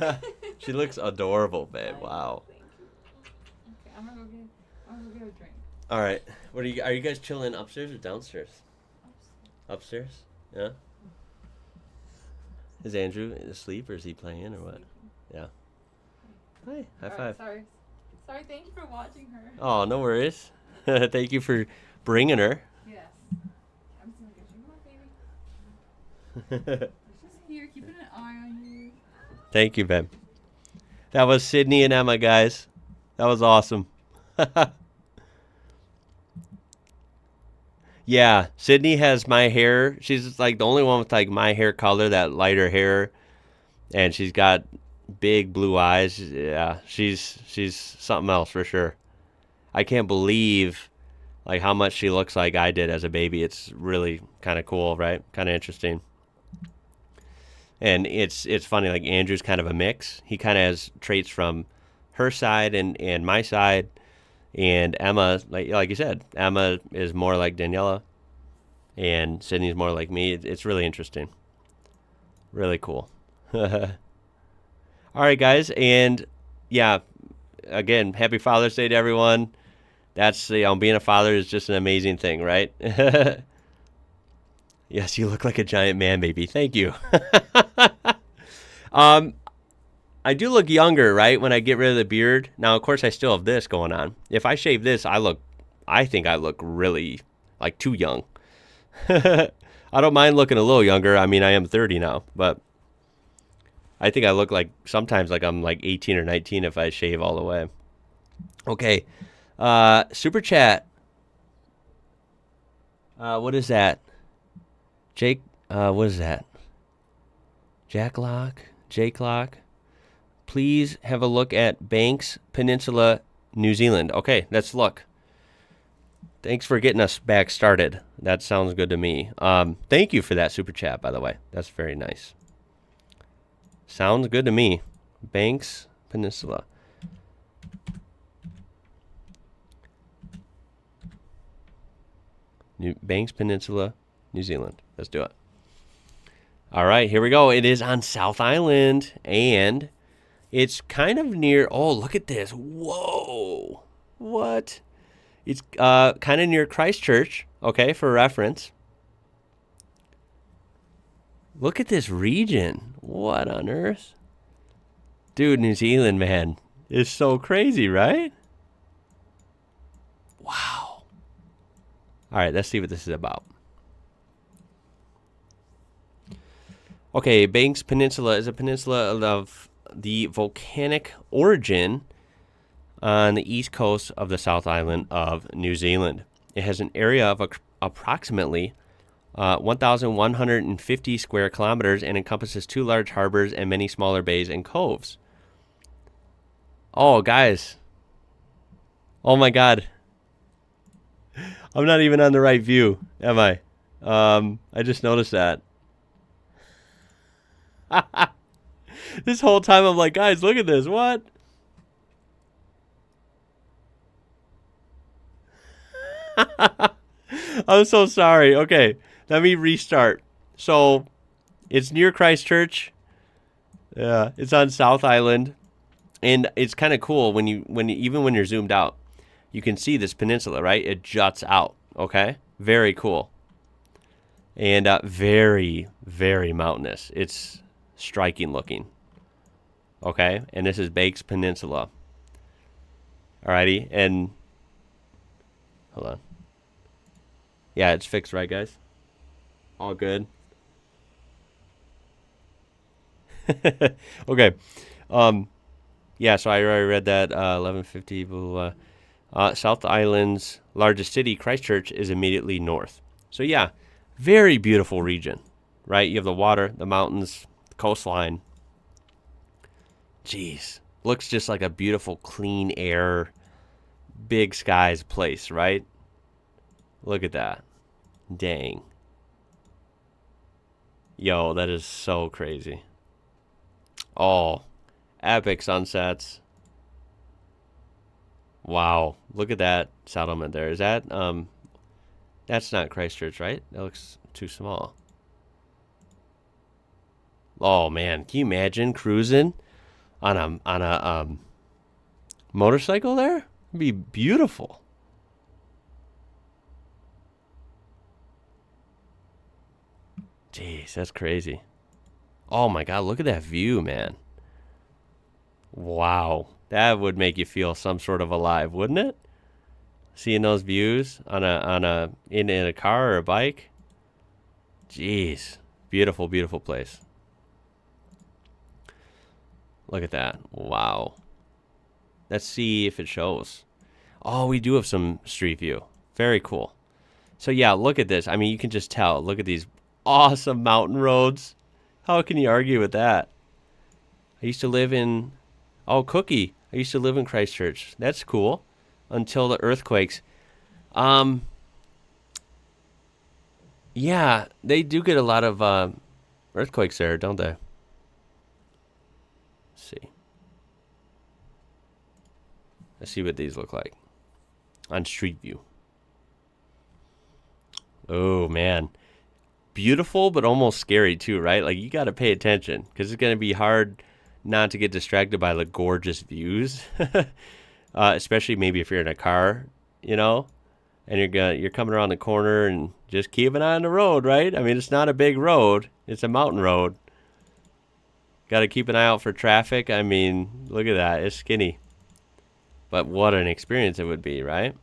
She looks adorable, babe. Wow. Thank you. Okay, I'm gonna go get a drink. All right. Are you guys chilling upstairs or downstairs? Upstairs? Yeah. Is Andrew asleep or is he playing or what? Yeah. Hi. High Alright, five. Sorry. Thank you for watching her. Oh, no worries. Thank you for bringing her. Yes. I'm just gonna get you, my baby. Just here, keeping an eye on you. Thank you, babe. That was Sydney and Emma, guys. That was awesome. Yeah, Sydney has my hair. She's like the only one with like my hair color, that lighter hair, and she's got big blue eyes. Yeah, she's something else for sure. I can't believe like how much she looks like I did as a baby. It's really kind of cool, right? Kind of interesting. And it's funny, like Andrew's kind of a mix. He kind of has traits from her side and my side. And Emma, like you said, Emma is more like Daniela, and Sydney's more like me. It's really interesting. Really cool. All right, guys. And yeah, again, happy Father's Day to everyone. That's, being a father is just an amazing thing, right? Yes, you look like a giant man baby. Thank you. I do look younger, right, when I get rid of the beard. Now, of course, I still have this going on. If I shave this, I think I look really, like, too young. I don't mind looking a little younger. I mean, I am 30 now, but I think I look like, sometimes like I'm like 18 or 19 if I shave all the way. Okay, Super Chat. What is that? Jake, what is that? Jake Lock. Please have a look at Banks Peninsula, New Zealand. Okay, let's look. Thanks for getting us back started. That sounds good to me. Thank you for that super chat, by the way. That's very nice. Sounds good to me. Banks Peninsula. Banks Peninsula, New Zealand. Let's do it. All right, here we go. It is on South Island, and it's kind of near. Oh, look at this. Whoa. What? It's kind of near Christchurch, okay, for reference. Look at this region. What on earth? Dude, New Zealand, man, is so crazy, right? Wow. All right, let's see what this is about. Okay, Banks Peninsula is a peninsula of the volcanic origin on the east coast of the South Island of New Zealand. It has an area of approximately 1,150 square kilometers and encompasses 2 large harbors and many smaller bays and coves. Oh, guys. Oh my God. I'm not even on the right view, am I? I just noticed that. This whole time I'm like, guys, look at this. What? I'm so sorry. Okay, let me restart. So, it's near Christchurch. Yeah, it's on South Island, and it's kind of cool even when you're zoomed out, you can see this peninsula, right? It juts out. Okay, very cool, and very, very mountainous. It's striking looking. Okay, and this is Bakes Peninsula. Alrighty, and hold on. Yeah, it's fixed, right, guys? All good. Okay. Yeah, so I already read that. 1150. Blah, blah. South Island's largest city, Christchurch, is immediately north. So yeah, very beautiful region, right? You have the water, the mountains, the coastline. Jeez, looks just like a beautiful, clean air, big skies place, right? Look at that. Dang. Yo, that is so crazy. Oh, epic sunsets. Wow, look at that settlement there. Is that, that's not Christchurch, right? That looks too small. Oh, man, can you imagine cruising on a motorcycle there? It'd be beautiful. Jeez, that's crazy. Oh my God, look at that view, man. Wow, that would make you feel some sort of alive, wouldn't it? Seeing those views in a car or a bike. Jeez, beautiful, beautiful place. Look at that. Wow. Let's see if it shows. Oh, we do have some street view. Very cool. So yeah, look at this. I mean, you can just tell. Look at these awesome mountain roads. How can you argue with that? I used to live in, Cookie. I used to live in Christchurch. That's cool. Until the earthquakes. Yeah, they do get a lot of earthquakes there, don't they? Let's see. Let's see what these look like on Street View. Oh, man. Beautiful, but almost scary too, right? Like, you got to pay attention because it's going to be hard not to get distracted by the gorgeous views, especially maybe if you're in a car, and you're coming around the corner and just keep an eye on the road, right? I mean, it's not a big road; it's a mountain road. Got to keep an eye out for traffic. I mean, look at that; it's skinny, but what an experience it would be, right?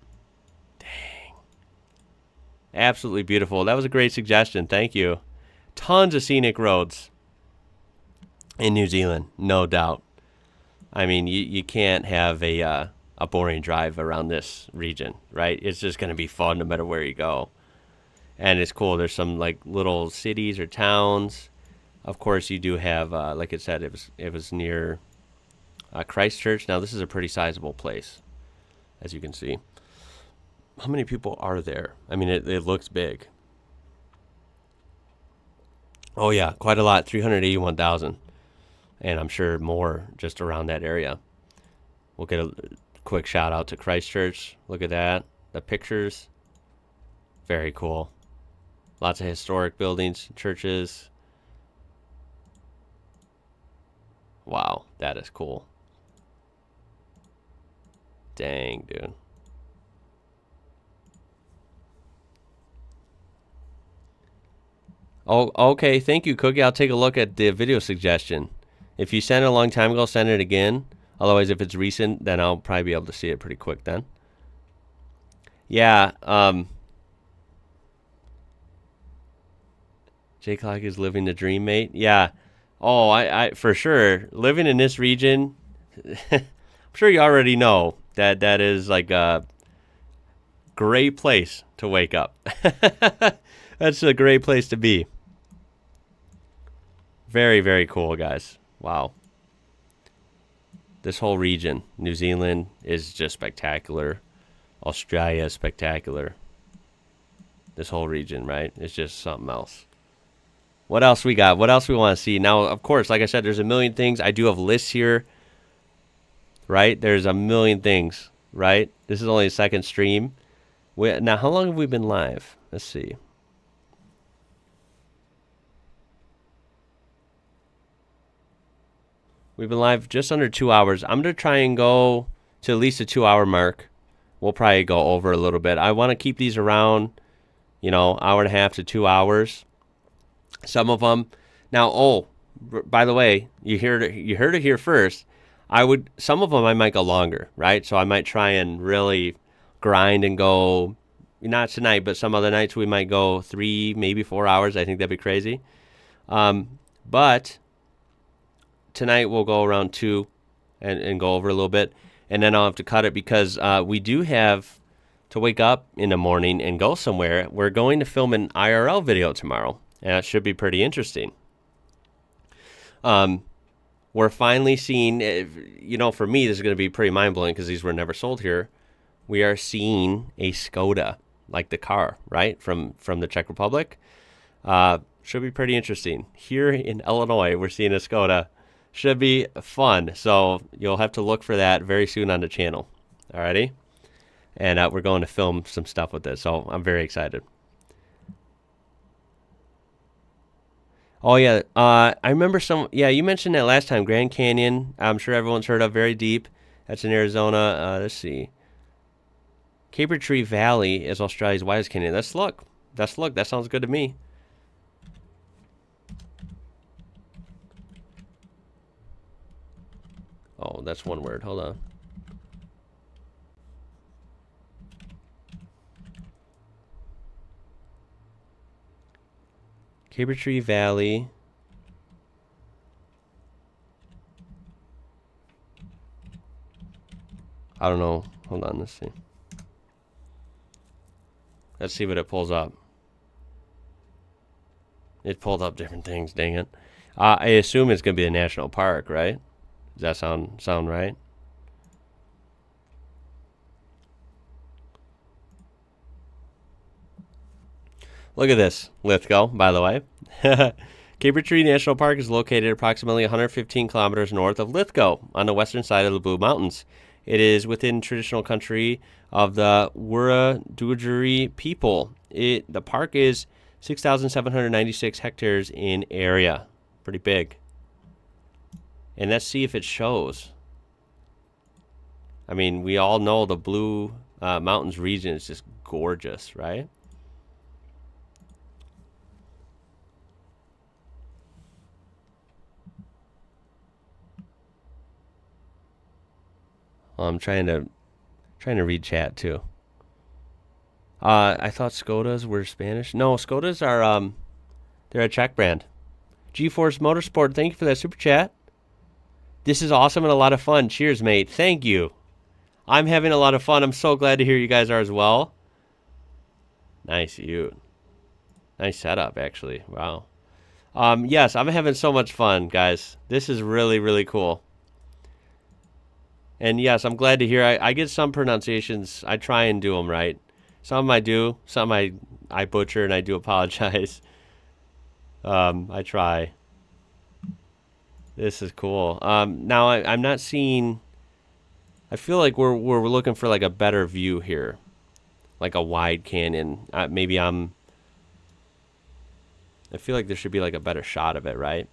Absolutely beautiful. That was a great suggestion. Thank you. Tons of scenic roads in New Zealand, no doubt. I mean, you can't have a boring drive around this region, right? It's just going to be fun no matter where you go. And it's cool. There's some like little cities or towns. Of course, you do have, like I said, it was near Christchurch. Now, this is a pretty sizable place, as you can see. How many people are there? I mean, it looks big. Oh, yeah, quite a lot, 381,000. And I'm sure more just around that area. We'll get a quick shout out to Christchurch. Look at that. The pictures. Very cool. Lots of historic buildings, churches. Wow, that is cool. Dang, dude. Oh, okay. Thank you, Cookie. I'll take a look at the video suggestion. If you sent it a long time ago, send it again. Otherwise, if it's recent, then I'll probably be able to see it pretty quick then. Yeah. J Clock is living the dream, mate. Yeah. Oh, I for sure. Living in this region, I'm sure you already know that is like a great place to wake up. That's a great place to be. Very, very cool, guys. Wow. This whole region, New Zealand is just spectacular. Australia is spectacular. This whole region, right? It's just something else. What else we got? What else we want to see? Now, of course, like I said, there's a million things. I do have lists here, right? There's a million things, right? This is only a second stream. Now, how long have we been live? Let's see. We've been live just under 2 hours. I'm going to try and go to at least a 2-hour mark. We'll probably go over a little bit. I want to keep these around, you know, hour and a half to 2 hours. Some of them. Now, by the way, you heard it here first. Some of them I might go longer, right? So I might try and really grind and go, not tonight, but some other nights we might go 3, maybe 4 hours. I think that'd be crazy. But tonight we'll go around 2 and go over a little bit. And then I'll have to cut it because we do have to wake up in the morning and go somewhere. We're going to film an IRL video tomorrow. And that should be pretty interesting. We're finally seeing, you know, for me, this is going to be pretty mind-blowing because these were never sold here. We are seeing a Skoda, like the car, right, from the Czech Republic. Should be pretty interesting. Here in Illinois, we're seeing a Skoda. Should be fun. So you'll have to look for that very soon on the channel. Alrighty? And we're going to film some stuff with this. So I'm very excited. Oh, yeah. I remember you mentioned that last time. Grand Canyon, I'm sure everyone's heard of, very deep. That's in Arizona. Let's see. Caper Tree Valley is Australia's widest canyon. Let's look. That sounds good to me. Oh, that's one word. Hold on. Caper Tree Valley. I don't know. Hold on, let's see. Let's see what it pulls up. It pulled up different things, dang it. I assume it's going to be a national park, right? Does that sound right? Look at this, Lithgow, by the way. Caper Tree National Park is located approximately 115 kilometers north of Lithgow on the western side of the Blue Mountains. It is within traditional country of the Wiradjuri people. The park is 6,796 hectares in area. Pretty big. And let's see if it shows. I mean, we all know the Blue Mountains region is just gorgeous, right? I'm trying to read chat too. I thought Skodas were Spanish. No, Skodas are they're a Czech brand. GeForce Motorsport, thank you for that super chat. This is awesome and a lot of fun. Cheers, mate. Thank you. I'm having a lot of fun. I'm so glad to hear you guys are as well. Nice setup, actually. Wow. Yes, I'm having so much fun, guys. This is really, really cool. And yes, I'm glad to hear. I get some pronunciations. I try and do them right. Some I do. Some I butcher, and I do apologize. I try. This is cool. Now I'm not seeing. I feel like we're looking for like a better view here, like a wide canyon. Maybe I feel like there should be like a better shot of it, right?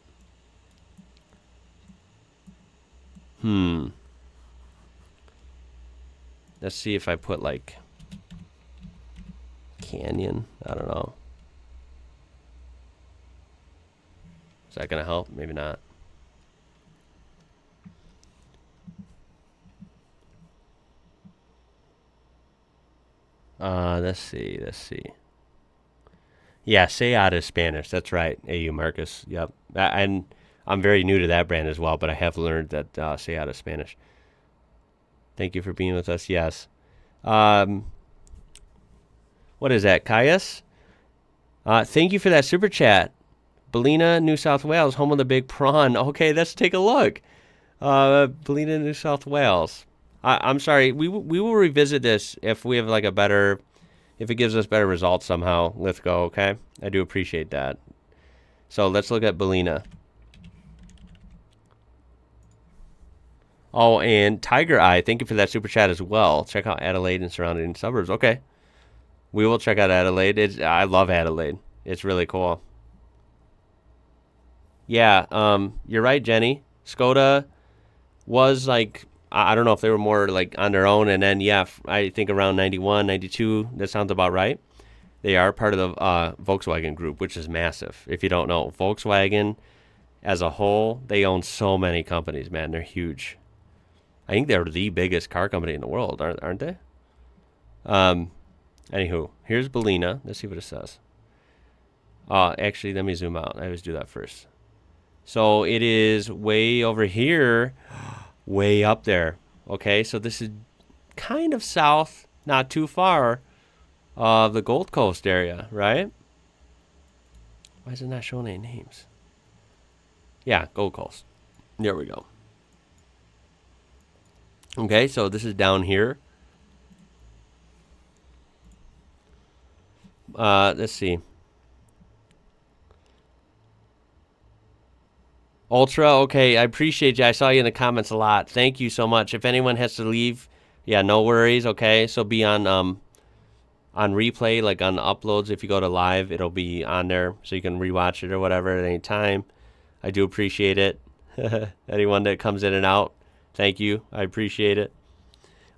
Let's see if I put like canyon. I don't know. Is that gonna help? Maybe not. Let's see. Yeah, Seat is Spanish. That's right. AU Marcus. Yep. And I'm very new to that brand as well, but I have learned that Seat is Spanish. Thank you for being with us. Yes. What is that, Caius? Thank you for that super chat. Ballina, New South Wales, home of the big prawn. Okay, let's take a look. Ballina, New South Wales. I'm sorry. We will revisit this if we have like a better, if it gives us better results somehow. Let's go. Okay. I do appreciate that. So let's look at Ballina. Oh, and Tiger Eye, thank you for that super chat as well. Check out Adelaide and surrounding suburbs. Okay. We will check out Adelaide. I love Adelaide. It's really cool. Yeah, you're right, Jenny. Skoda was like, I don't know if they were more like on their own. And then, yeah, I think around 91, 92, that sounds about right. They are part of the Volkswagen group, which is massive. If you don't know, Volkswagen as a whole, they own so many companies, man. They're huge. I think they're the biggest car company in the world, aren't they? Anywho, here's Ballina. Let's see what it says. Actually, let me zoom out. I always do that first. So it is way over here, way up there. Okay, so this is kind of south, not too far, of the Gold Coast area, right? Why is it not showing any names? Yeah, Gold Coast. There we go. Okay, so this is down here. Let's see. Ultra, okay, I appreciate you. I saw you in the comments a lot. Thank you so much. If anyone has to leave, yeah, no worries, okay? So be on replay, like on uploads. If you go to live, it'll be on there, so you can rewatch it or whatever at any time. I do appreciate it. Anyone that comes in and out, thank you. I appreciate it.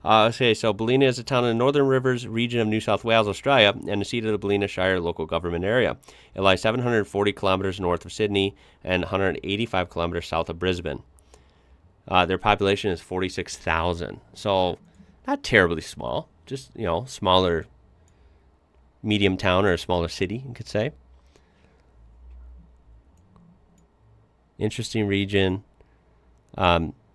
Okay, so Ballina is a town in the Northern Rivers region of New South Wales, Australia, and the seat of the Ballina Shire local government area. It lies 740 kilometers north of Sydney and 185 kilometers south of Brisbane. Their population is 46,000, so not terribly small, just, you know, smaller, medium town or a smaller city, you could say. Interesting region.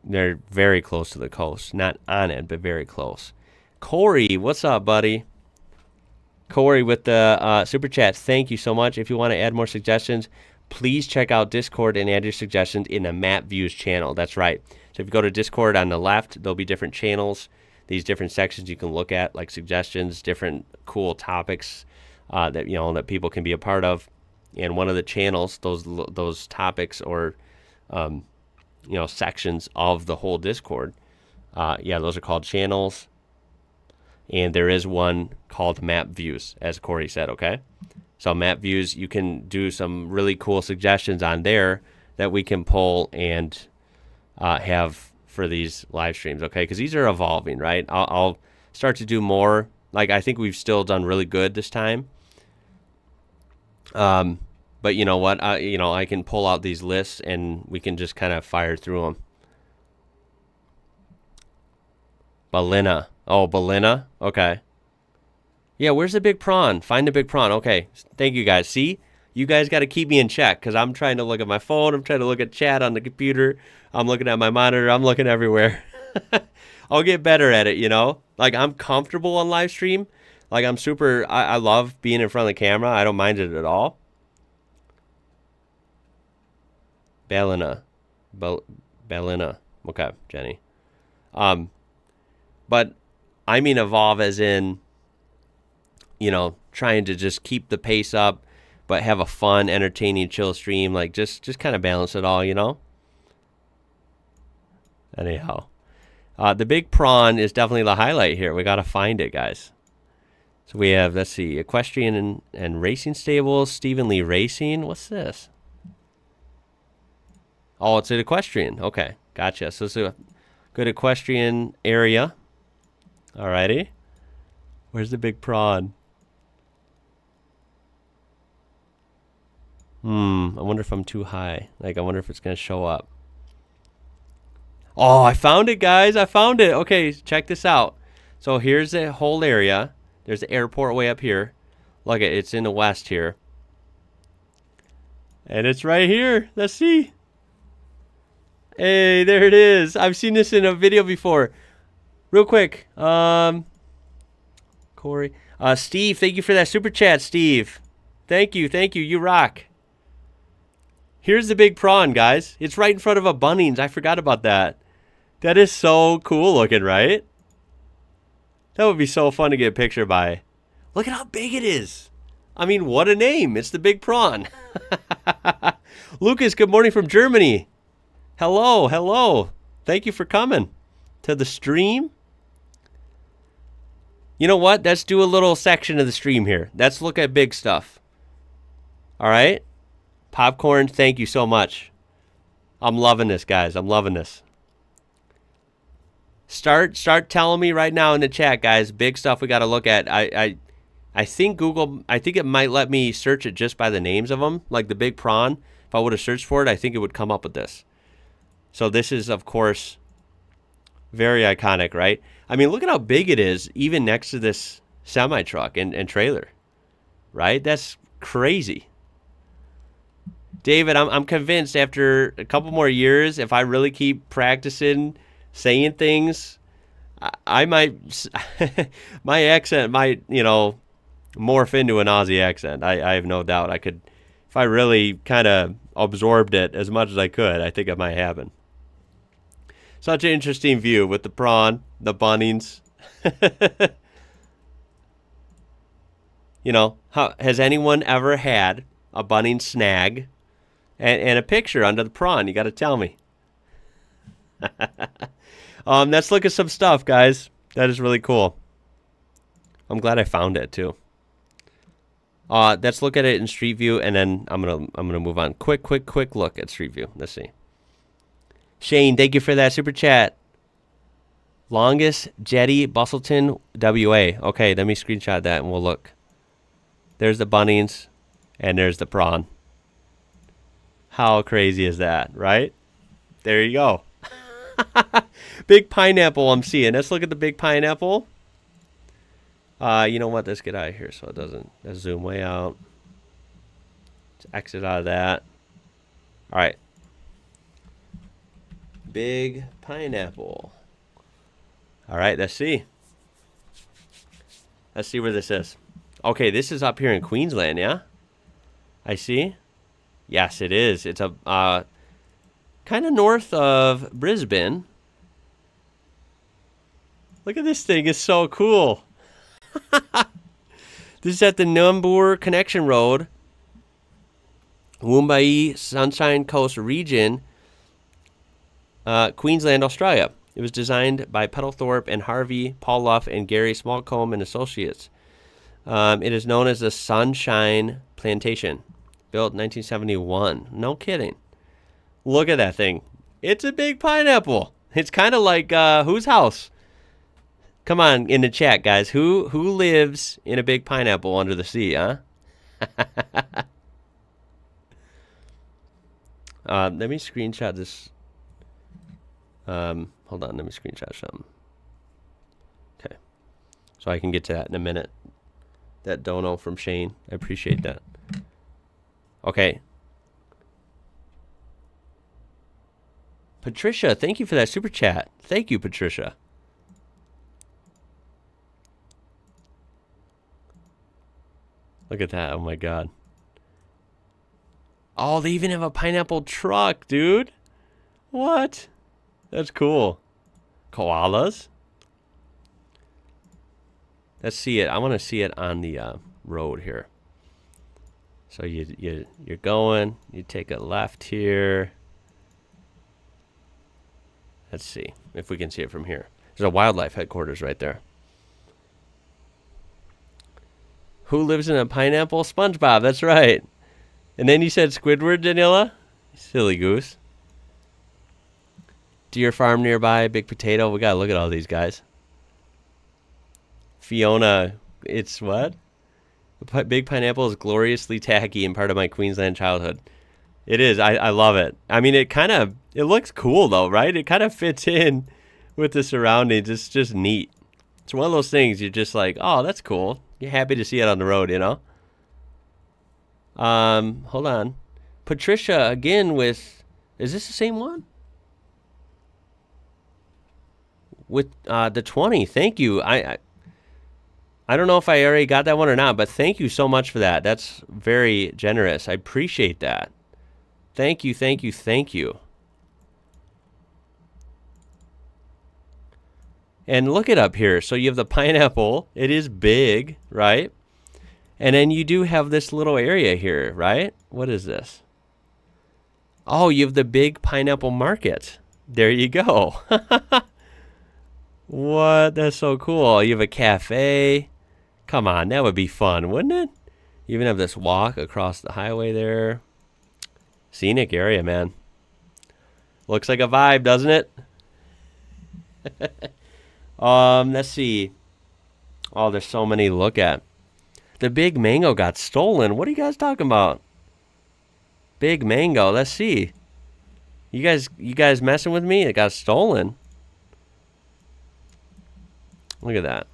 They're very close to the coast. Not on it, but very close. Corey, what's up, buddy? Corey with the super chat. Thank you so much. If you want to add more suggestions, please check out Discord and add your suggestions in the Map Views channel. That's right. So if you go to Discord on the left, there'll be different channels, these different sections you can look at, like suggestions, different cool topics that, you know, that people can be a part of. And one of the channels, those topics or you know, sections of the whole Discord. Yeah, those are called channels. And there is one called Map Views, as Corey said, okay? So Map Views, you can do some really cool suggestions on there that we can pull and have for these live streams, okay? Because these are evolving, right? I'll start to do more. Like, I think we've still done really good this time. But you know what? I can pull out these lists and we can just kind of fire through them. Ballina. Oh, Ballina? Okay. Yeah, where's the big prawn? Find the big prawn. Okay. Thank you, guys. See? You guys got to keep me in check because I'm trying to look at my phone. I'm trying to look at chat on the computer. I'm looking at my monitor. I'm looking everywhere. I'll get better at it, you know? Like, I'm comfortable on live stream. Like, I'm super... I love being in front of the camera. I don't mind it at all. Ballina. Ballina. Okay, Jenny. But I mean evolve as in, you know, trying to just keep the pace up, but have a fun, entertaining, chill stream. Like, just kind of balance it all, you know? Anyhow. The big prawn is definitely the highlight here. We got to find it, guys. So we have, let's see, equestrian and racing stables, Stephen Lee Racing. What's this? Oh, it's an equestrian. Okay, gotcha. So it's a good equestrian area. Alrighty. Where's the big prawn? I wonder if I'm too high. Like, I wonder if it's going to show up. Oh, I found it, guys. I found it. Okay, check this out. So here's the whole area. There's the airport way up here. Look, it's in the west here. And it's right here. Let's see. Hey, there it is. I've seen this in a video before. Real quick. Corey. Steve, thank you for that super chat, Steve. Thank you. You rock. Here's the big prawn, guys. It's right in front of a Bunnings. I forgot about that. That is so cool looking, right? That would be so fun to get a picture by. Look at how big it is. I mean, what a name. It's the big prawn. Lucas, good morning from Germany. Hello, hello. Thank you for coming to the stream. You know what? Let's do a little section of the stream here. Let's look at big stuff. All right? Popcorn, thank you so much. I'm loving this, guys. I'm loving this. Start telling me right now in the chat, guys. Big stuff we got to look at. I think Google, I think it might let me search it just by the names of them, like the big prawn. If I would have searched for it, I think it would come up with this. So this is, of course, very iconic, right? I mean, look at how big it is, even next to this semi-truck and trailer, right? That's crazy. David, I'm convinced after a couple more years, if I really keep practicing saying things, I might, my accent might, you know, morph into an Aussie accent. I have no doubt. I could, if I really kind of absorbed it as much as I could, I think it might happen. Such an interesting view with the prawn, the Bunnings. You know, has anyone ever had a Bunnings snag and a picture under the prawn? You got to tell me. Let's look at some stuff, guys. That is really cool. I'm glad I found it too. Let's look at it in Street View, and then I'm gonna move on. Quick look at Street View. Let's see. Shane, thank you for that super chat. Longest jetty, Busselton WA. Okay, let me screenshot that and we'll look. There's the Bunnings, and there's the prawn. How crazy is that, right? There you go. Big pineapple I'm seeing. Let's look at the big pineapple. You know what? Let's get out of here so it doesn't. Let's zoom way out. Let's exit out of that. All right. Big pineapple. All right, let's see. Let's see where this is. Okay, this is up here in Queensland, yeah? I see. Yes, it is. It's a kind of north of Brisbane. Look at this thing. It's so cool. This is at the Nhulunbuy Connection Road, Nhulunbuy Sunshine Coast region, Queensland, Australia. It was designed by Peddlethorpe and Harvey, Paul Luff, and Gary Smallcombe and Associates. It is known as the Sunshine Plantation, built in 1971. No kidding. Look at that thing. It's a big pineapple. It's kind of like whose house? Come on, in the chat, guys. Who lives in a big pineapple under the sea, huh? Let me screenshot this. Hold on, let me screenshot something. Okay. So I can get to that in a minute. That dono from Shane. I appreciate that. Okay. Patricia, thank you for that super chat. Thank you, Patricia. Look at that. Oh, my God. Oh, they even have a pineapple truck, dude. What? That's cool. Koalas? Let's see it. I want to see it on the road here. So you're going. You take a left here. Let's see if we can see it from here. There's a wildlife headquarters right there. Who lives in a pineapple? SpongeBob, that's right. And then you said Squidward, Daniela? Silly goose. Deer farm nearby, big potato. We got to look at all these guys. Fiona, it's what? Big pineapple is gloriously tacky and part of my Queensland childhood. It is. I love it. I mean, it looks cool, though, right? It kind of fits in with the surroundings. It's just neat. It's one of those things you're just like, oh, that's cool. You're happy to see it on the road, you know? Hold on. Patricia, again with... Is this the same one? With the 20. Thank you. I don't know if I already got that one or not, but thank you so much for that. That's very generous. I appreciate that. Thank you, thank you, thank you. And look it up here. So you have the pineapple. It is big, right? And then you do have this little area here, right? What is this? Oh, you have the big pineapple market. There you go. What? That's so cool. You have a cafe. Come on, that would be fun, wouldn't it? You even have this walk across the highway there. Scenic area, man. Looks like a vibe, doesn't it? Let's see. Oh, there's so many to look at. The big mango got stolen. What are you guys talking about? Big mango. Let's see. You guys messing with me? It got stolen. Look at that.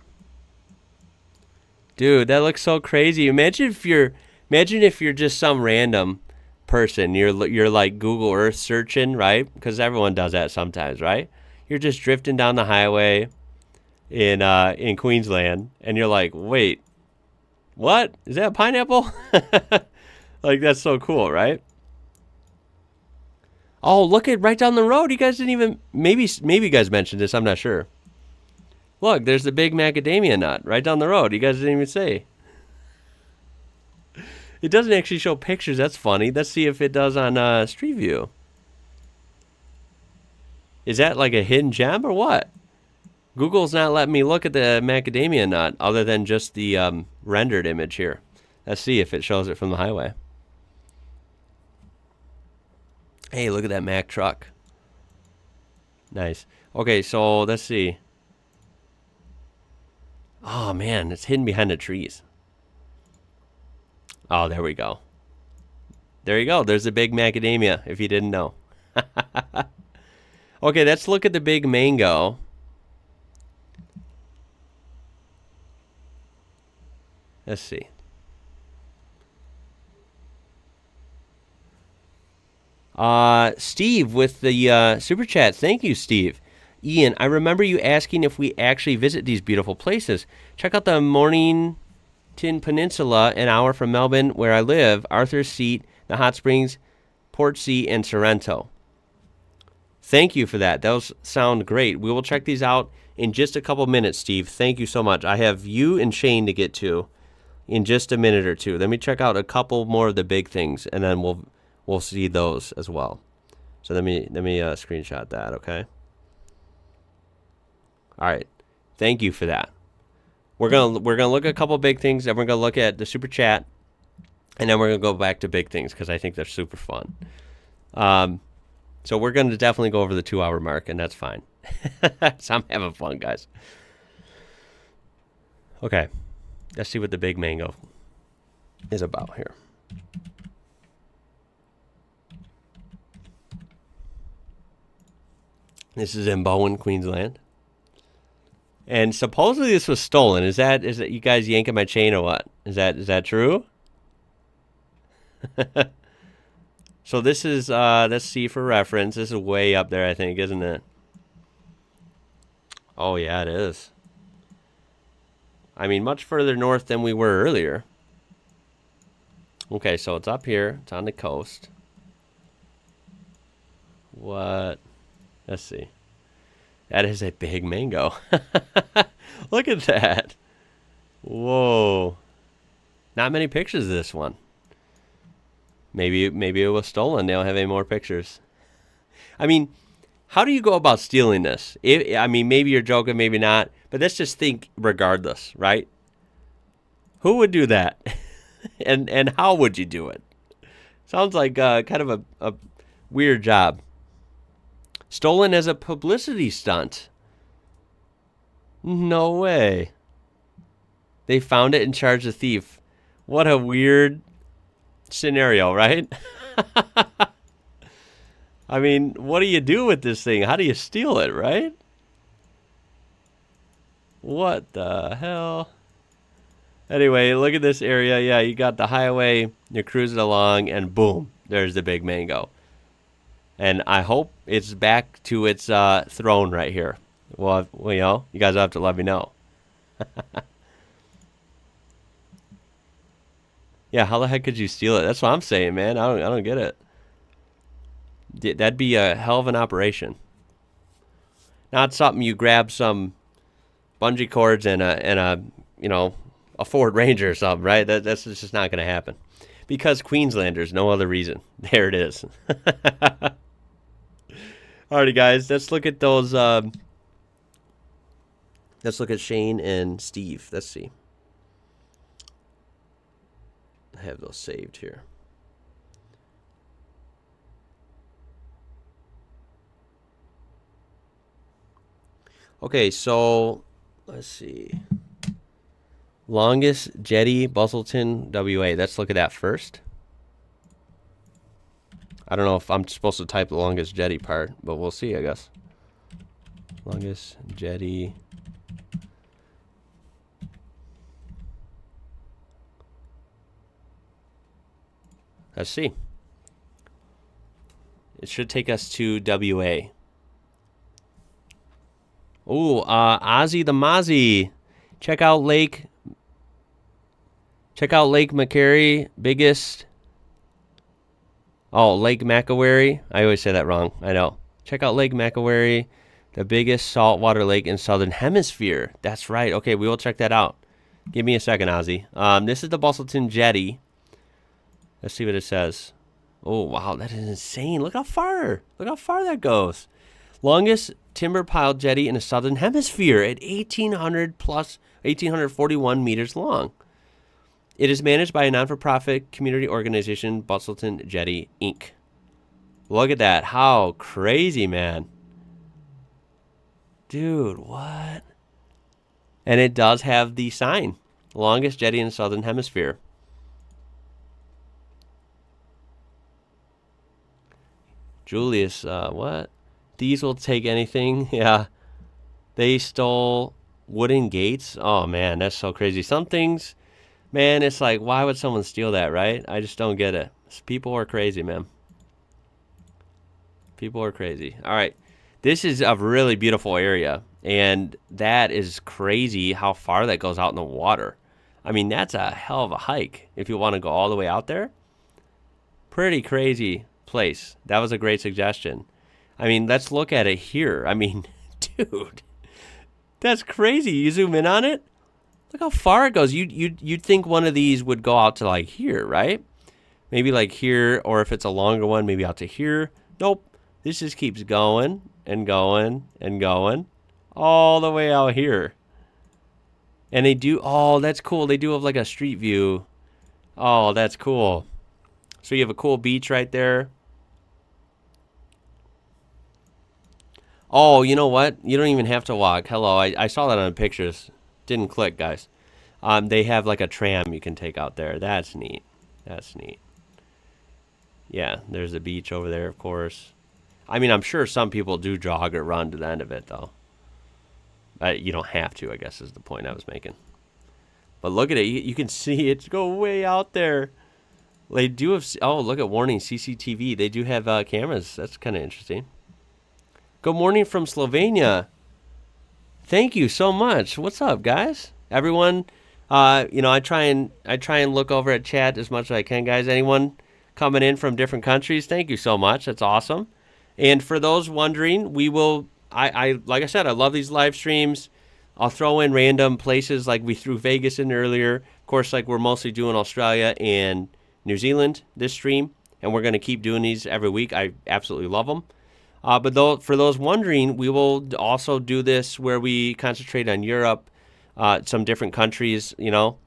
Dude, that looks so crazy. Imagine if you're just some random person. You're like Google Earth searching, right? Because everyone does that sometimes, right? You're just drifting down the highway in Queensland, and you're like, wait, what? Is that a pineapple? Like, that's so cool, right? Oh, look at right down the road. You guys didn't even, maybe you guys mentioned this. I'm not sure. Look, there's the big macadamia nut right down the road. You guys didn't even say. It doesn't actually show pictures. That's funny. Let's see if it does on Street View. Is that like a hidden gem or what? Google's not letting me look at the macadamia nut other than just the rendered image here. Let's see if it shows it from the highway. Hey, look at that Mack truck. Nice. Okay, so let's see. Oh, man, it's hidden behind the trees. Oh, there we go. There you go. There's the big macadamia, if you didn't know. Okay, let's look at the big mango. Let's see. Steve with the super chat. Thank you, Steve. Ian, I remember you asking if we actually visit these beautiful places. Check out the Mornington Peninsula, an hour from Melbourne, where I live, Arthur's Seat, the Hot Springs, Portsea, and Sorrento. Thank you for that. Those sound great. We will check these out in just a couple minutes, Steve. Thank you so much. I have you and Shane to get to in just a minute or two. Let me check out a couple more of the big things, and then we'll see those as well. So let me screenshot that, okay? All right. Thank you for that. We're gonna look at a couple big things, and we're gonna look at the super chat, and then we're gonna go back to big things because I think they're super fun. So we're gonna definitely go over the 2-hour mark, and that's fine. So I'm having fun, guys. Okay, let's see what the big mango is about here. This is in Bowen, Queensland. And supposedly this was stolen. Is that you guys yanking my chain or what? Is that true? So this is let's see for reference. This is way up there, I think, isn't it? Oh yeah, it is. I mean, much further north than we were earlier. Okay, so it's up here. It's on the coast. What? Let's see. That is a big mango. Look at that. Whoa. Not many pictures of this one. Maybe it was stolen. They don't have any more pictures. I mean, how do you go about stealing this? I mean, maybe you're joking, maybe not. But let's just think regardless, right? Who would do that? and how would you do it? Sounds like kind of a weird job. Stolen as a publicity stunt. No way. They found it and charged the thief. What a weird scenario, right? I mean, what do you do with this thing? How do you steal it, right? What the hell? Anyway, look at this area. Yeah, you got the highway. You're cruising along, and boom, there's the big mango. And I hope it's back to its throne right here. Well, you know, you guys have to let me know. Yeah, how the heck could you steal it? That's what I'm saying, man. I don't get it. That'd be a hell of an operation. Not something you grab some bungee cords and a a Ford Ranger or something, right? That's just not going to happen. Because Queenslanders, no other reason. There it is. Alrighty, guys, let's look at those. Let's look at Shane and Steve. Let's see. I have those saved here. Okay, so let's see. Longest jetty, Busselton WA. Let's look at that first. I don't know if I'm supposed to type the longest jetty part, but we'll see, I guess. Longest jetty. Let's see. It should take us to WA. Ooh, Ozzy the Mozzie. Check out Lake Macquarie, biggest. Oh, Lake Macquarie. I always say that wrong. I know. Check out Lake Macquarie, the biggest saltwater lake in Southern Hemisphere. That's right. Okay, we will check that out. Give me a second, Ozzy. This is the Busselton Jetty. Let's see what it says. Oh, wow, that is insane. Look how far. Look how far that goes. Longest timber pile jetty in the Southern Hemisphere at 1,841 meters long. It is managed by a non-for-profit community organization, Busselton Jetty, Inc. Look at that. How crazy, man. Dude, what? And it does have the sign. Longest jetty in the Southern Hemisphere. Julius, what? These will take anything. Yeah. They stole wooden gates. Oh, man, that's so crazy. Some things, man, it's like, why would someone steal that, right? I just don't get it. People are crazy, man. People are crazy. All right. This is a really beautiful area, and that is crazy how far that goes out in the water. I mean, that's a hell of a hike if you want to go all the way out there. Pretty crazy place. That was a great suggestion. I mean, let's look at it here. I mean, dude, that's crazy. You zoom in on it. Look how far it goes. You'd think one of these would go out to like here, right? Maybe like here, or if it's a longer one, maybe out to here. Nope. This just keeps going and going and going all the way out here. And they do, oh, that's cool. They do have like a street view. Oh, that's cool. So you have a cool beach right there. Oh, you know what? You don't even have to walk. Hello, I saw that on the pictures. Didn't click, guys. They have like a tram you can take out there. That's neat. That's neat. Yeah, there's a beach over there, of course. I mean, I'm sure some people do jog or run to the end of it, though. You don't have to, I guess, is the point I was making. But look at it. You can see it go way out there. They do have... Oh, look at warning, CCTV. They do have cameras. That's kind of interesting. Good morning from Slovenia. Thank you so much. What's up, guys? Everyone, I try and look over at chat as much as I can, guys. Anyone coming in from different countries, thank you so much. That's awesome. And for those wondering, we will... I like I said, I love these live streams. I'll throw in random places like we threw Vegas in earlier. Of course, like we're mostly doing Australia and New Zealand this stream, and we're going to keep doing these every week. I absolutely love them. But for those wondering, we will also do this where we concentrate on Europe, some different countries, So,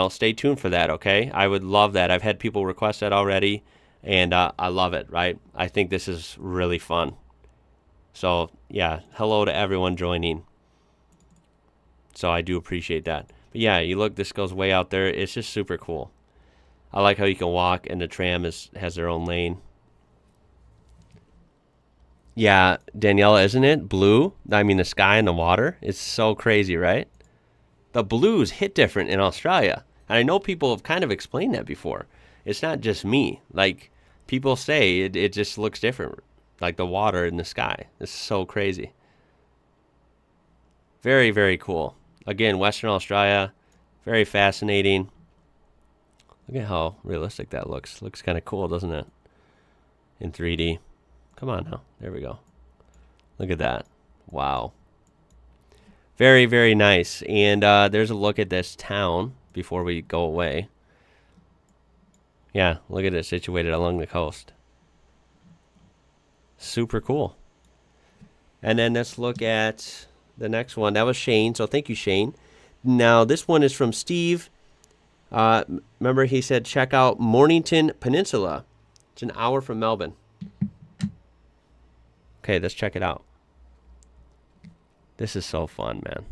stay tuned for that, okay? I would love that. I've had people request that already, and I love it, right? I think this is really fun. So, yeah, hello to everyone joining. So I do appreciate that. But, yeah, you look, this goes way out there. It's just super cool. I like how you can walk, and the tram has their own lane. Yeah, Daniela, isn't it? Blue? I mean, the sky and the water. It's so crazy, right? The blues hit different in Australia. And I know people have kind of explained that before. It's not just me. Like, people say it just looks different. Like the water in the sky. It's so crazy. Very, very cool. Again, Western Australia. Very fascinating. Look at how realistic that looks. Looks kind of cool, doesn't it? in 3D. Come on now. There we go. Look at that. Wow. Very, very nice. And there's a look at this town before we go away. Yeah, look at it situated along the coast. Super cool. And then let's look at the next one. That was Shane, so thank you, Shane. Now, this one is from Steve. Remember, he said, check out Mornington Peninsula. It's an hour from Melbourne. Okay, let's check it out. This is so fun, man.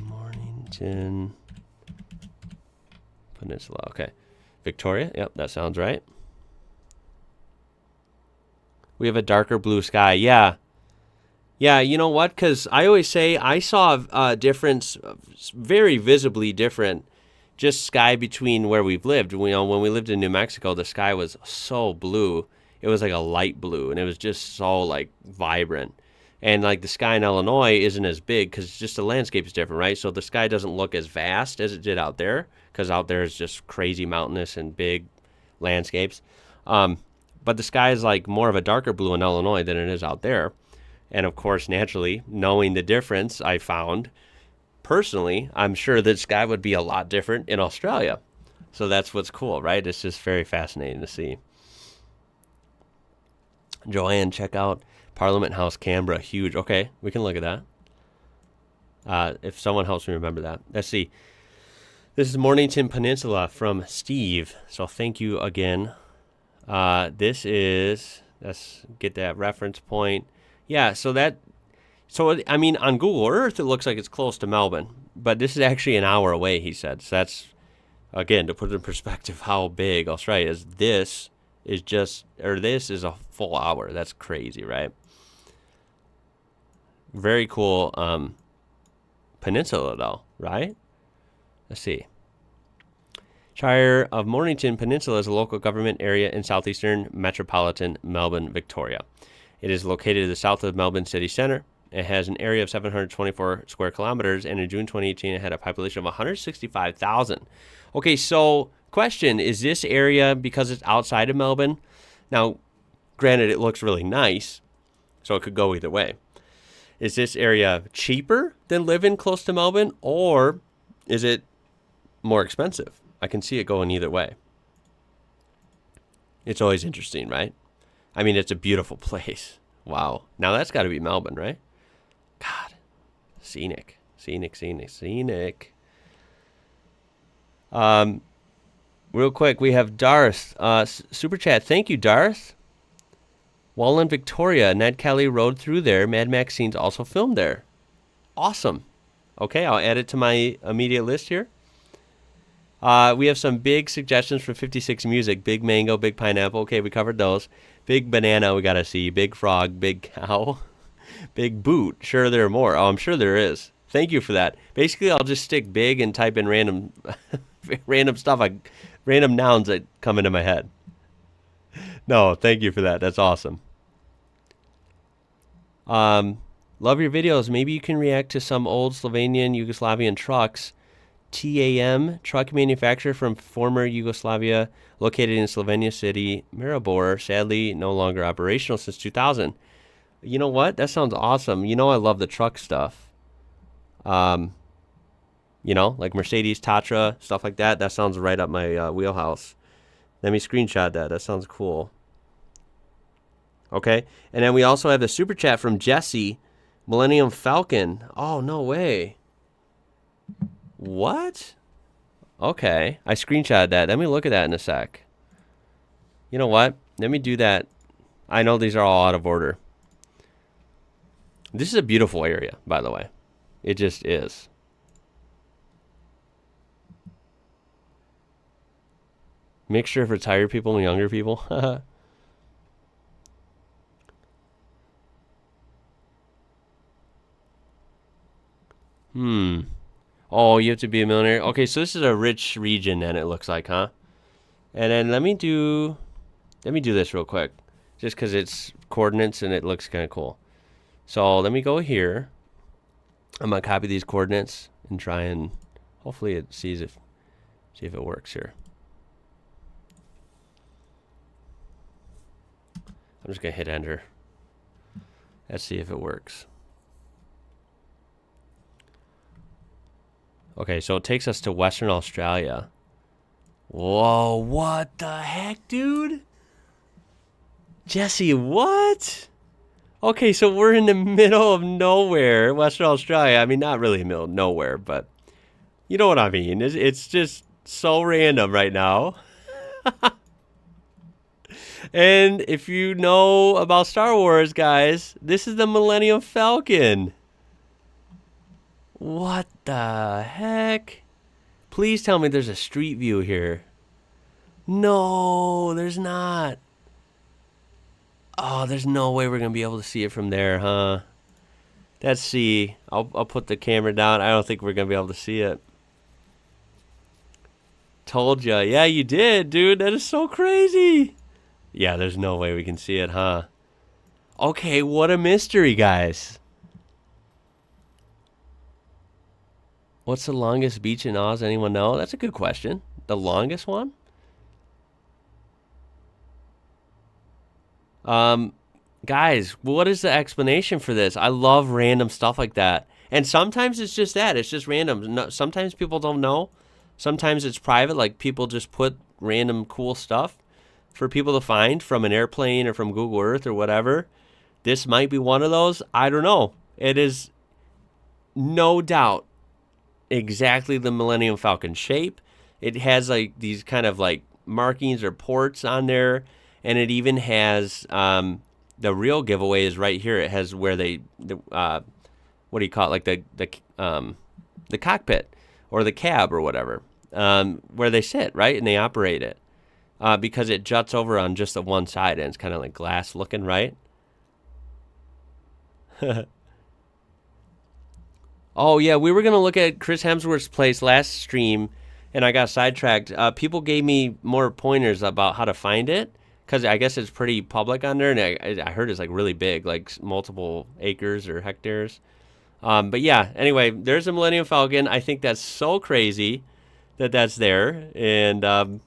Mornington Peninsula. Okay. Victoria. Yep, that sounds right. We have a darker blue sky. Yeah. Yeah, you know what? Because I always say I saw a difference, very visibly different, just sky between where we've lived. You know, when we lived in New Mexico, the sky was so blue. It was like a light blue, and it was just so, like, vibrant. And, like, the sky in Illinois isn't as big because just the landscape is different, right? So the sky doesn't look as vast as it did out there because out there is just crazy mountainous and big landscapes. But the sky is, like, more of a darker blue in Illinois than it is out there. And, of course, naturally, knowing the difference, I found, personally, I'm sure the sky would be a lot different in Australia. So that's what's cool, right? It's just very fascinating to see. Joanne, check out Parliament House, Canberra. Huge. Okay, we can look at that. If someone helps me remember that. Let's see. This is Mornington Peninsula from Steve. So thank you again. This is, let's get that reference point. Yeah, so I mean, on Google Earth, it looks like it's close to Melbourne. But this is actually an hour away, he said. So that's, again, to put it in perspective how big Australia is. This is a full hour. That's crazy, right? Very cool peninsula, though, right? Let's see. Shire of Mornington Peninsula is a local government area in southeastern metropolitan Melbourne, Victoria. It is located to the south of Melbourne city centre. It has an area of 724 square kilometers, and in June 2018, it had a population of 165,000. Okay, so question, is this area, because it's outside of Melbourne? Now, granted, it looks really nice, so it could go either way. Is this area cheaper than living close to Melbourne, or is it more expensive? I can see it going either way. It's always interesting, right? I mean, it's a beautiful place. Wow. Now that's got to be Melbourne, right? God. Scenic. Real quick, we have Darth. Super chat. Thank you, Darth. Wallan Victoria. Ned Kelly rode through there. Mad Max scenes also filmed there. Awesome. Okay, I'll add it to my immediate list here. We have some big suggestions for 56 music. Big mango, big pineapple. Okay, we covered those. Big banana, we got to see. Big frog, big cow. Big boot. Sure, there are more. Oh, I'm sure there is. Thank you for that. Basically, I'll just stick big and type in random stuff, random nouns that come into my head. No, thank you for that. That's awesome. Love your videos. Maybe you can react to some old Slovenian, Yugoslavian trucks. TAM, truck manufacturer from former Yugoslavia, located in Slovenia city, Maribor, sadly no longer operational since 2000. You know what? That sounds awesome. You know I love the truck stuff. You know, like Mercedes, Tatra, stuff like that. That sounds right up my wheelhouse. Let me screenshot that. That sounds cool. Okay. And then we also have the super chat from Jesse, Millennium Falcon. Oh, no way. What? Okay. I screenshotted that. Let me look at that in a sec. You know what? Let me do that. I know these are all out of order. This is a beautiful area, by the way. It just is. Mixture of retired people and younger people. Oh, you have to be a millionaire. Okay, so this is a rich region then, it looks like, huh? And then let me do this real quick. Just because it's coordinates and it looks kind of cool. So let me go here. I'm going to copy these coordinates and try and hopefully it see if it works here. I'm just going to hit enter. Let's see if it works. Okay, so it takes us to Western Australia. Whoa, what the heck, dude? Jesse, what? Okay, so we're in the middle of nowhere, Western Australia. I mean, not really the middle of nowhere, but you know what I mean. It's just so random right now. And if you know about Star Wars, guys, this is the Millennium Falcon. What the heck? Please tell me there's a street view here. No, there's not. Oh, there's no way we're going to be able to see it from there, huh? Let's see. I'll put the camera down. I don't think we're going to be able to see it. Told ya. Yeah, you did, dude. That is so crazy. Yeah, there's no way we can see it, huh? Okay, what a mystery, guys. What's the longest beach in Oz? Anyone know? That's a good question. The longest one? Guys, what is the explanation for this? I love random stuff like that. And sometimes it's just that. It's just random. No, sometimes people don't know. Sometimes it's private. Like, people just put random cool stuff for people to find from an airplane or from Google Earth or whatever. This might be one of those. I don't know. It is no doubt exactly the Millennium Falcon shape. It has like these kind of like markings or ports on there, and it even has the real giveaway is right here. It has where what do you call it, like the cockpit or the cab or whatever, where they sit, right, and they operate it, because it juts over on just the one side and it's kind of like glass looking, right? Oh, yeah, we were going to look at Chris Hemsworth's place last stream, and I got sidetracked. People gave me more pointers about how to find it, because I guess it's pretty public on there, and I heard it's like really big, like multiple acres or hectares. But yeah, anyway, there's a Millennium Falcon. I think that's so crazy that that's there. And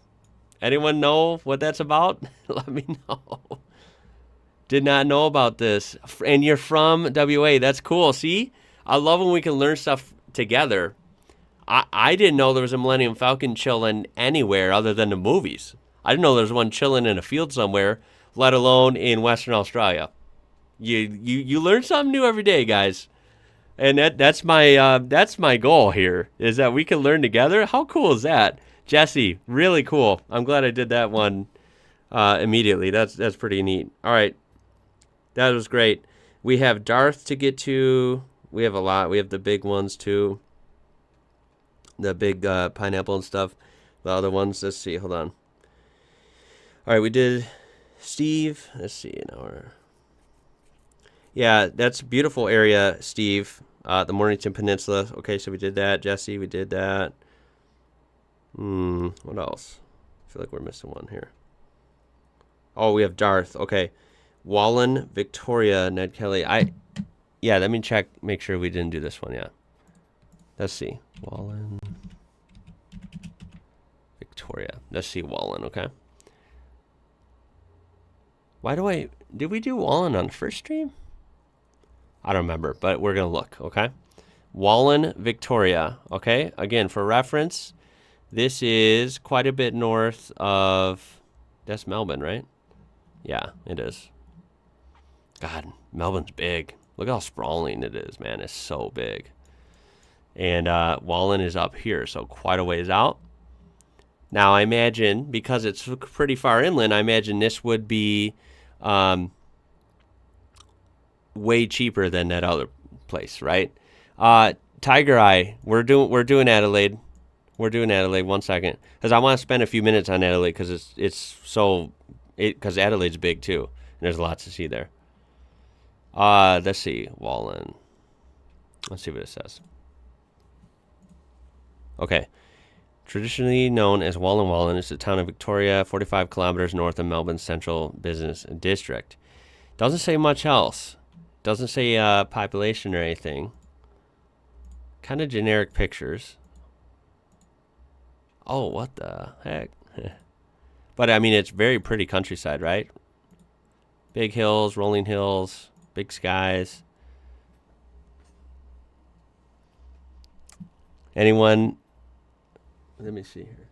anyone know what that's about? Let me know. Did not know about this. And you're from WA. That's cool. See? I love when we can learn stuff together. I didn't know there was a Millennium Falcon chilling anywhere other than the movies. I didn't know there was one chilling in a field somewhere, let alone in Western Australia. You learn something new every day, guys. And that's my goal here, is that we can learn together. How cool is that? Jesse, really cool. I'm glad I did that one immediately. That's pretty neat. All right. That was great. We have Darth to get to. We have a lot. We have the big ones too. The big pineapple and stuff. The other ones, let's see. Hold on. All right, we did Steve. Let's see. Yeah, that's a beautiful area, Steve. The Mornington Peninsula. Okay, so we did that. Jesse, we did that. What else? I feel like we're missing one here. Oh, we have Darth. Okay. Wallan Victoria, Ned Kelly. Yeah, let me check, make sure we didn't do this one yet. Let's see. Wallan Victoria. Let's see Wallan, okay? Did we do Wallan on the first stream? I don't remember, but we're going to look, okay? Wallan Victoria, okay? Again, for reference, this is quite a bit north of, that's Melbourne, right? Yeah, it is. God, Melbourne's big. Look how sprawling it is, man. It's so big. And Wallan is up here, so quite a ways out. Now, I imagine, because it's pretty far inland, I imagine this would be way cheaper than that other place, right? Tiger Eye, we're doing Adelaide. We're doing Adelaide. 1 second, because I want to spend a few minutes on Adelaide, because because Adelaide's big too, and there's lots to see there. Let's see, Wallan. Let's see what it says. Okay. Traditionally known as Wallan, it's the town of Victoria, 45 kilometers north of Melbourne's central business district. Doesn't say much else. Doesn't say population or anything. Kind of generic pictures. Oh, what the heck? But, I mean, it's very pretty countryside, right? Big hills, rolling hills, big skies. Anyone? Let me see here.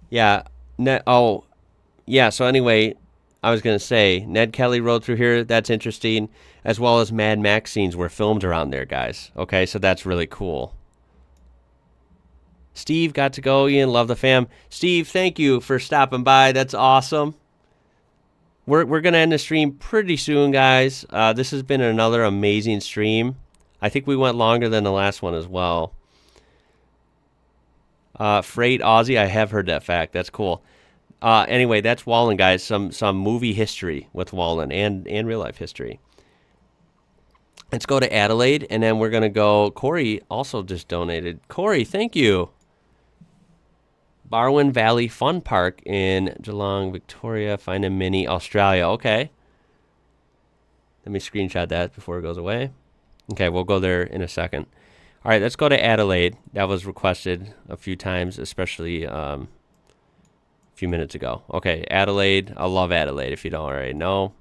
Yeah. Yeah. So anyway, I was going to say, Ned Kelly rode through here. That's interesting. As well as Mad Max scenes were filmed around there, guys. Okay, so that's really cool. Steve got to go. Ian, love the fam. Steve, thank you for stopping by. That's awesome. We're going to end the stream pretty soon, guys. This has been another amazing stream. I think we went longer than the last one as well. Freight Aussie, I have heard that fact. That's cool. Anyway, that's Wallan, guys. Some movie history with Wallan and real life history. Let's go to Adelaide, and then we're going to go. Corey also just donated. Corey, thank you. Barwon Valley Fun Park in Geelong, Victoria. Find a mini Australia. Okay. Let me screenshot that before it goes away. Okay, we'll go there in a second. All right, let's go to Adelaide. That was requested a few times, especially a few minutes ago. Okay, Adelaide. I love Adelaide, if you don't already know.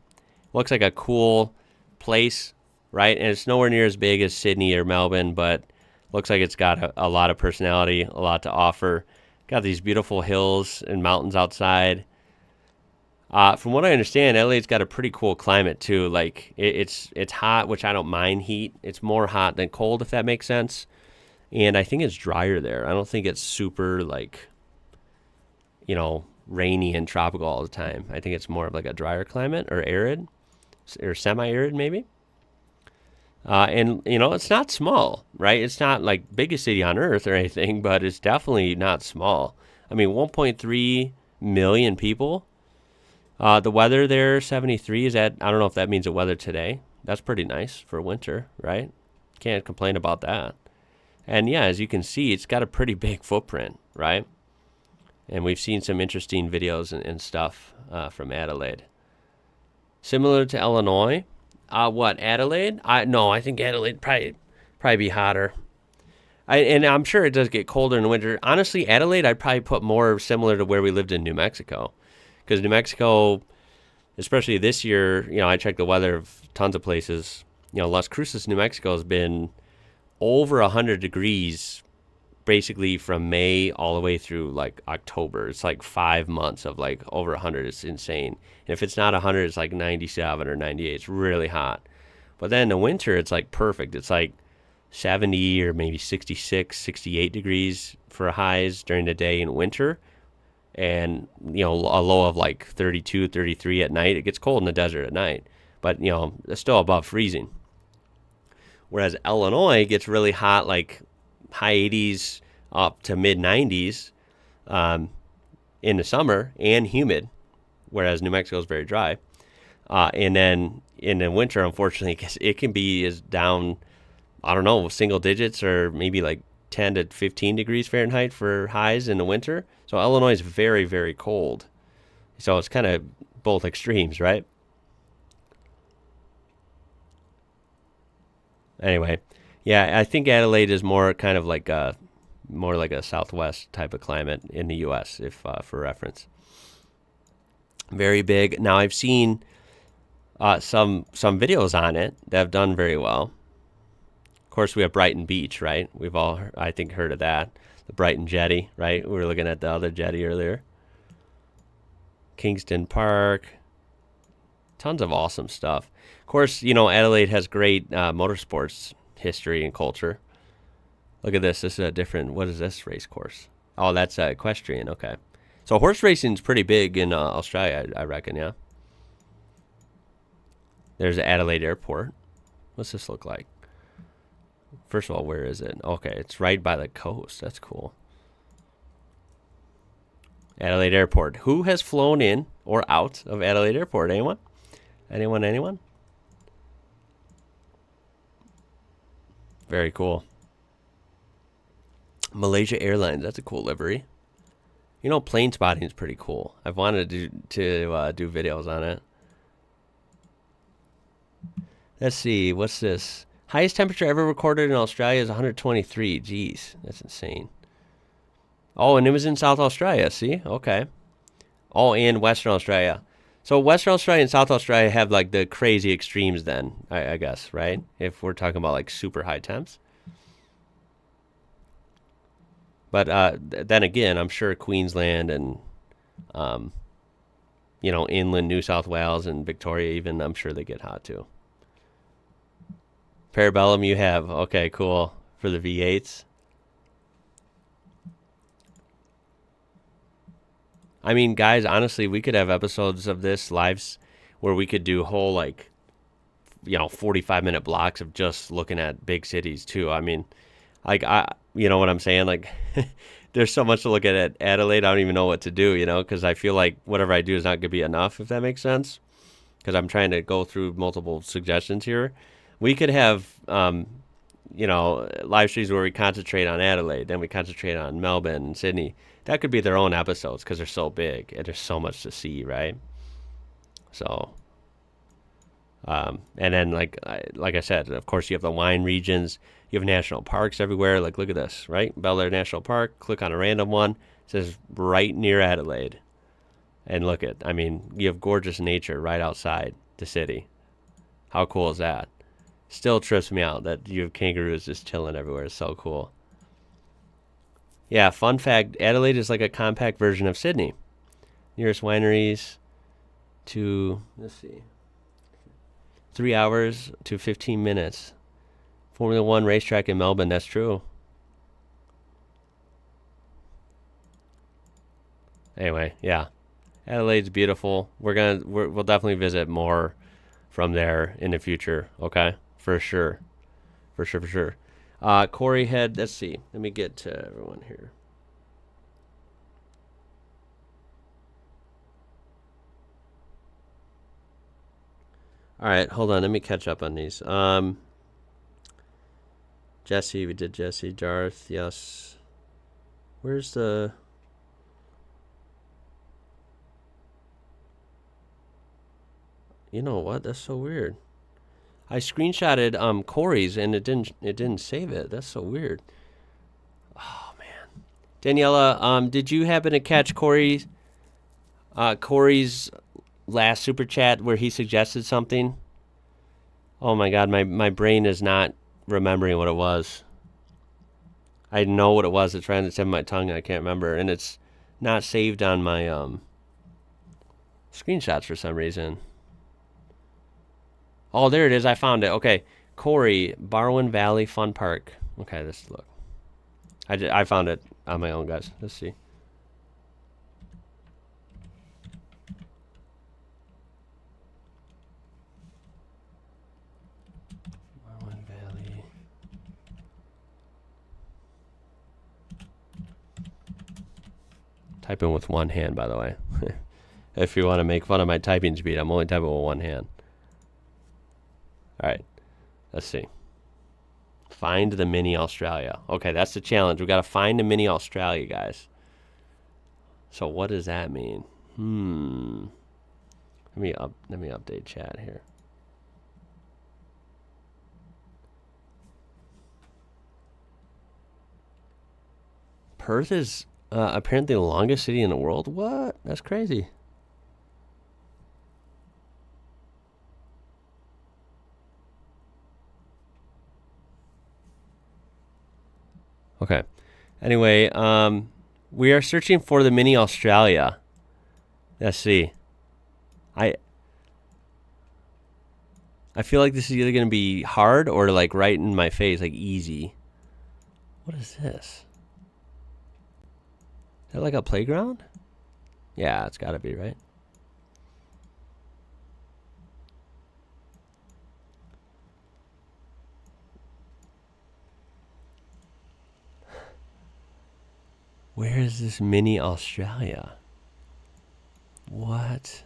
Looks like a cool place, right? And it's nowhere near as big as Sydney or Melbourne, but looks like it's got a lot of personality, a lot to offer. Got these beautiful hills and mountains outside. From what I understand, Adelaide's got a pretty cool climate too. Like it's hot, which I don't mind heat. It's more hot than cold, if that makes sense. And I think it's drier there. I don't think it's super like, rainy and tropical all the time. I think it's more of like a drier climate or arid or semi-arid maybe. And it's not small, right? It's not like biggest city on earth or anything, but it's definitely not small. I mean, 1.3 million people. The weather there, 73, I don't know if that means the weather today. That's pretty nice for winter, right? Can't complain about that. And yeah, as you can see, it's got a pretty big footprint, right? And we've seen some interesting videos and stuff from Adelaide. Similar to Illinois. What, Adelaide? I think Adelaide probably be hotter. And I'm sure it does get colder in the winter. Honestly, Adelaide, I'd probably put more similar to where we lived in New Mexico. Because New Mexico, especially this year, I checked the weather of tons of places. Las Cruces, New Mexico has been over 100 degrees basically from May all the way through like October. It's like 5 months of like over 100. It's insane. And if it's not 100, it's like 97 or 98. It's really hot. But then in the winter, it's like perfect. It's like 70 or maybe 66, 68 degrees for highs during the day in winter. And, a low of like 32, 33 at night. It gets cold in the desert at night. But, it's still above freezing. Whereas Illinois gets really hot, like high 80s up to mid 90s in the summer and humid. Whereas New Mexico is very dry. And then in the winter, unfortunately, it can be as down, I don't know, single digits or maybe like 10 to 15 degrees Fahrenheit for highs in the winter. So Illinois is very, very cold. So it's kind of both extremes, right? Anyway, yeah, I think Adelaide is more kind of like more like a Southwest type of climate in the U.S., if for reference. Very big. Now I've seen some videos on it that have done very well. Of course, we have Brighton Beach, right? We've all, I think, heard of that. The Brighton Jetty, right? We were looking at the other jetty earlier. Kingston Park. Tons of awesome stuff. Of course, Adelaide has great motorsports history and culture. Look at this. This is a different, what is this race course? Oh, that's equestrian. Okay. So horse racing is pretty big in Australia, I reckon, yeah? There's Adelaide Airport. What's this look like? First of all, where is it? Okay, it's right by the coast. That's cool. Adelaide Airport. Who has flown in or out of Adelaide Airport? Anyone? Anyone? Very cool. Malaysia Airlines. That's a cool livery. Plane spotting is pretty cool. I've wanted to do videos on it. Let's see. What's this? Highest temperature ever recorded in Australia is 123. Jeez, that's insane. Oh, and it was in South Australia. See? Okay. Oh, and Western Australia. So Western Australia and South Australia have like the crazy extremes then, I guess, right? If we're talking about like super high temps. But then again, I'm sure Queensland and, inland New South Wales and Victoria even, I'm sure they get hot too. Parabellum you have. Okay, cool. For the V8s. I mean, guys, honestly, we could have episodes of this lives where we could do whole, 45-minute blocks of just looking at big cities, too. I mean, you know what I'm saying? Like, there's so much to look at Adelaide, I don't even know what to do, because I feel like whatever I do is not going to be enough, if that makes sense. Because I'm trying to go through multiple suggestions here. We could have, live streams where we concentrate on Adelaide, then we concentrate on Melbourne and Sydney. That could be their own episodes because they're so big and there's so much to see, right? So, and then like I said, of course you have the wine regions, you have national parks everywhere. Like look at this, right? Bel Air National Park. Click on a random one. It says right near Adelaide, and look at, you have gorgeous nature right outside the city. How cool is that? Still trips me out that you have kangaroos just chilling everywhere. It's so cool. Yeah, fun fact, Adelaide is like a compact version of Sydney. Nearest wineries to, let's see, 3 hours to 15 minutes. Formula One racetrack in Melbourne, that's true. Anyway, yeah. Adelaide's beautiful. We'll definitely visit more from there in the future, okay? For sure. For sure. Corey had, let's see. Let me get to everyone here. All right, hold on. Let me catch up on these. Jesse, we did Jesse. Jarth, yes. Where's the... You know what? That's so weird. I screenshotted Corey's and it didn't save it. That's so weird. Oh man. Daniela, did you happen to catch Corey's last super chat where he suggested something? Oh my god, my brain is not remembering what it was. I know what it was. It's trying to tip of my tongue and I can't remember, and it's not saved on my screenshots for some reason. Oh, there it is. I found it. Okay. Corey, Barwon Valley Fun Park. Okay, let's look. I found it on my own, guys. Let's see. Barwon Valley. Typing with one hand, by the way. If you want to make fun of my typing speed, I'm only typing with one hand. All right, let's see. Find the mini Australia. Okay, that's the challenge. We got to find the mini Australia, guys. So what does that mean? Let me update chat here. Perth is apparently the longest city in the world. What? That's crazy. Okay. Anyway, we are searching for the mini Australia. Let's see. I feel like this is either going to be hard or like right in my face, like easy. What is this? Is that like a playground? Yeah, it's got to be, right? Where is this mini Australia? What?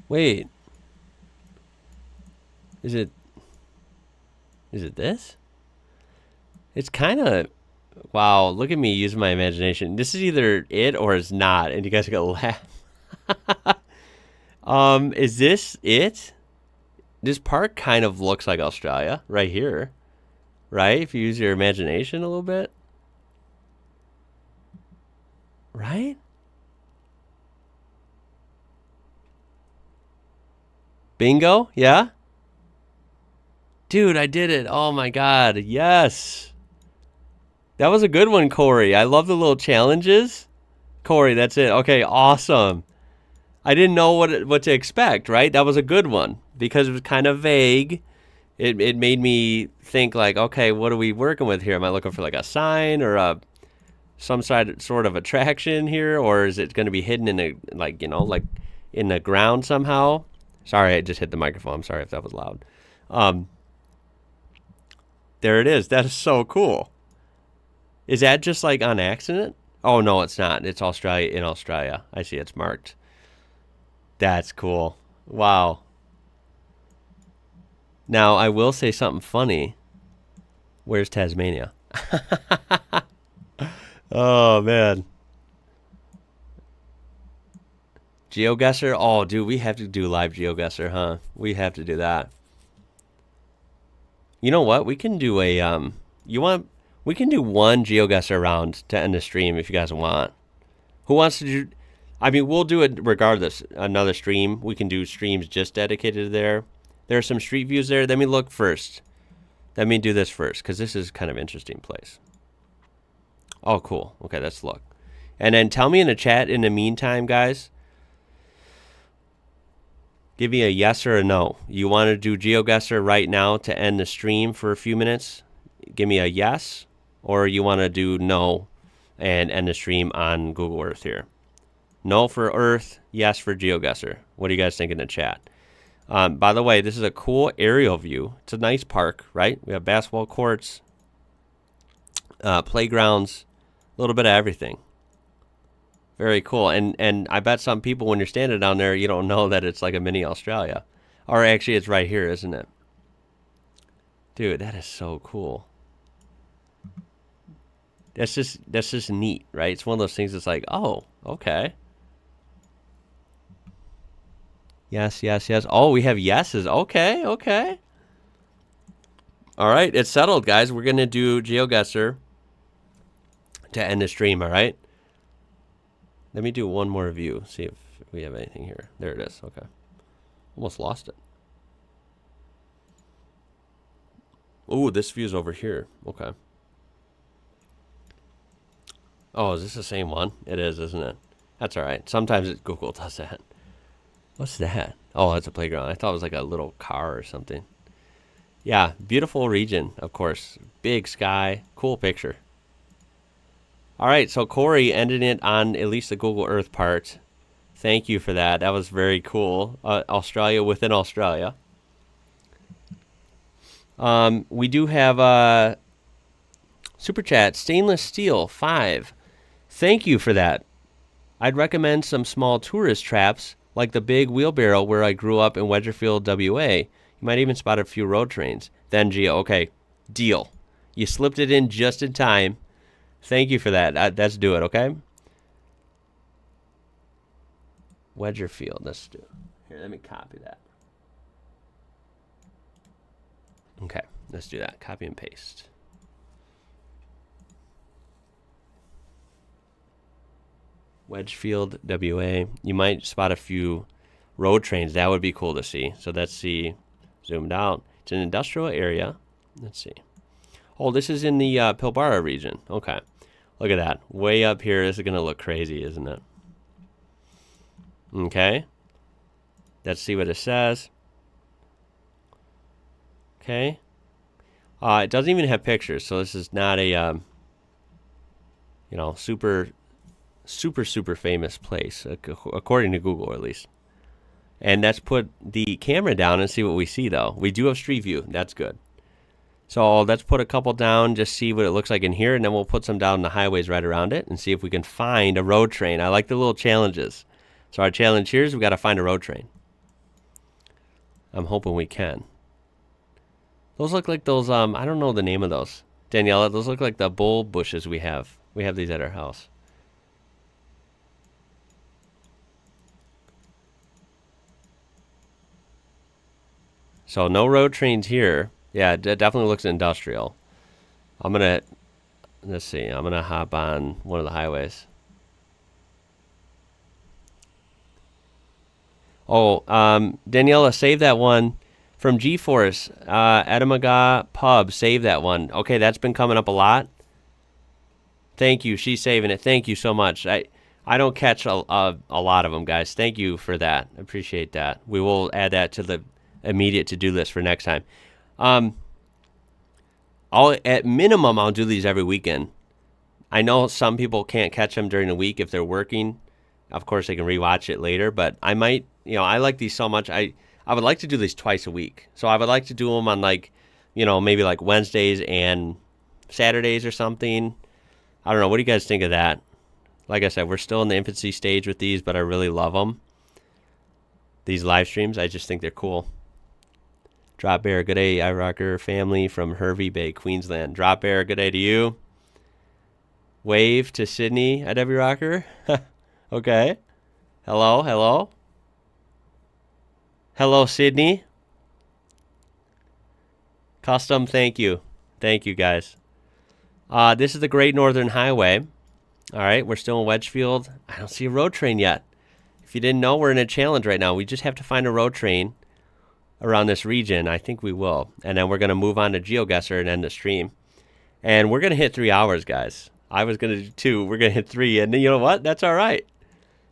Wait. Is it this? It's kind of... Wow, look at me using my imagination. This is either it or it's not, and you guys are going to laugh. Is this it? This park kind of looks like Australia right here. right? If you use your imagination a little bit. Right? Bingo? Yeah? Dude, I did it. Oh my god. Yes. That was a good one, Corey. I love the little challenges. Corey, that's it. Okay, awesome. I didn't know what to expect, right? That was a good one because it was kind of vague. It made me think like, okay, what are we working with here? Am I looking for like a sign or some sort of attraction here, or is it going to be hidden in a like in the ground somehow? Sorry, I just hit the microphone. I'm sorry if that was loud. There it is. That is so cool. Is that just like on accident? Oh no, it's not. It's Australia in Australia. I see it's marked. That's cool. Wow. Now, I will say something funny. Where's Tasmania? Oh, man. Geoguessr? Oh, dude, we have to do live Geoguessr, huh? We have to do that. You know what? We can do a, we can do one Geoguessr round to end the stream if you guys want. Who wants to do, I mean, we'll do it regardless. Another stream. We can do streams just dedicated to there. There are some street views there. Let me look first. Let me do this first, because this is kind of an interesting place. Oh, cool. Okay, let's look. And then tell me in the chat in the meantime, guys. Give me a yes or a no. You want to do Geoguessr right now to end the stream for a few minutes? Give me a yes. Or you want to do no and end the stream on Google Earth here. No for Earth, yes for Geoguessr. What do you guys think in the chat? By the way, this is a cool aerial view. It's a nice park, right? We have basketball courts, playgrounds, a little bit of everything. Very cool. And I bet some people, when you're standing down there, you don't know that it's like a mini Australia. Or actually, it's right here, isn't it? Dude, that is so cool. That's just neat, right? It's one of those things that's like, oh, okay. Yes, yes, yes. Oh, we have yeses. Okay, okay. All right, it's settled, guys. We're going to do Geoguessr to end the stream, all right? Let me do one more view, see if we have anything here. There it is, okay. Almost lost it. Ooh, this view's over here. Okay. Oh, is this the same one? It is, isn't it? That's all right. Sometimes Google does that. What's that? Oh, that's a playground. I thought it was like a little car or something. Yeah, beautiful region, of course. Big sky, cool picture. All right, so Corey ended it on at least the Google Earth part. Thank you for that. That was very cool. Australia within Australia. We do have Super Chat, Stainless Steel 5. Thank you for that. I'd recommend some small tourist traps like the big wheelbarrow where I grew up in Wedgefield, WA. You might even spot a few road trains. Then Geo, okay, deal. You slipped it in just in time. Thank you for that. Let's do it, okay? Wedgefield, let's do it. Here, let me copy that. Okay, let's do that. Copy and paste. Wedgefield, WA. You might spot a few road trains. That would be cool to see. So let's see. Zoomed out. It's an industrial area. Let's see. Oh, this is in the Pilbara region. Okay. Look at that. Way up here. This is going to look crazy, isn't it? Okay. Let's see what it says. Okay. It doesn't even have pictures, so this is not a, super famous place, according to Google at least. And let's put the camera down and see what we see, though. We do have street view. That's good. So let's put a couple down, just see what it looks like in here, and then we'll put some down the highways right around it and see if we can find a road train. I like the little challenges. So our challenge here is we got to find a road train. I'm hoping we can. Those look like those, I don't know the name of those. Daniela, those look like the bull bushes we have. We have these at our house. So no road trains here. Yeah, it definitely looks industrial. let's see. I'm gonna hop on one of the highways. Oh, Daniela, save that one from G-Force. Adamaga Pub, save that one. Okay, that's been coming up a lot. Thank you. She's saving it. Thank you so much. I don't catch a lot of them, guys. Thank you for that. I appreciate that. We will add that to the immediate to-do list for next time. At minimum, I'll do these every weekend. I know some people can't catch them during the week if they're working. Of course, they can rewatch it later, but I might, I like these so much. I would like to do these twice a week. So I would like to do them on maybe like Wednesdays and Saturdays or something. I don't know. What do you guys think of that? Like I said, we're still in the infancy stage with these, but I really love them. These live streams, I just think they're cool. Drop Bear, good day, IWrocker family from Hervey Bay, Queensland. Drop Bear, good day to you. Wave to Sydney, IWrocker. Okay. Hello. Hello, Sydney. Custom, thank you. Thank you, guys. This is the Great Northern Highway. All right, we're still in Wedgefield. I don't see a road train yet. If you didn't know, we're in a challenge right now. We just have to find a road train around this region. I think we will. And then we're going to move on to Geoguessr and end the stream. And we're going to hit 3 hours, guys. I was going to do 2. We're going to hit 3. And you know what? That's all right.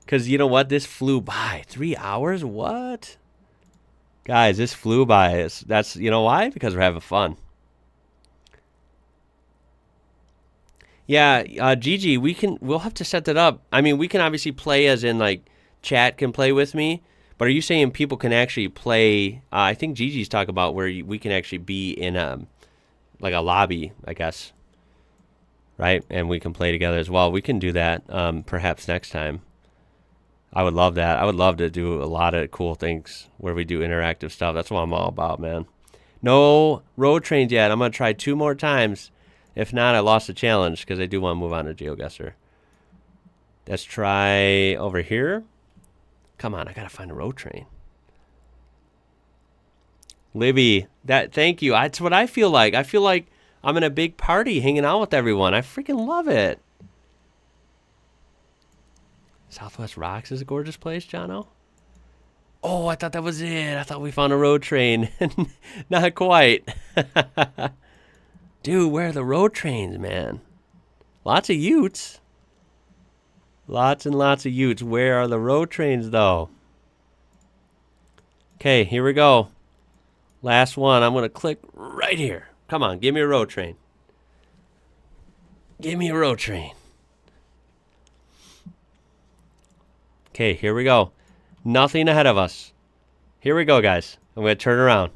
Because you know what? This flew by. 3 hours? What? Guys, this flew by. That's, you know why? Because we're having fun. Yeah, Gigi, we'll have to set that up. I mean, we can obviously play as in, like, chat can play with me. But are you saying people can actually play? I think Gigi's talking about where we can actually be in like a lobby, I guess. Right? And we can play together as well. We can do that perhaps next time. I would love that. I would love to do a lot of cool things where we do interactive stuff. That's what I'm all about, man. No road trains yet. I'm going to try 2 more times. If not, I lost the challenge because I do want to move on to Geoguessr. Let's try over here. Come on, I got to find a road train. Libby, thank you. That's what I feel like. I feel like I'm in a big party hanging out with everyone. I freaking love it. Southwest Rocks is a gorgeous place, Jono. Oh, I thought that was it. I thought we found a road train. Not quite. Dude, where are the road trains, man? Lots of utes. Lots and lots of utes. Where are the road trains, though? Okay, here we go. Last one. I'm going to click right here. Come on, give me a road train. Give me a road train. Okay, here we go. Nothing ahead of us. Here we go, guys. I'm going to turn around.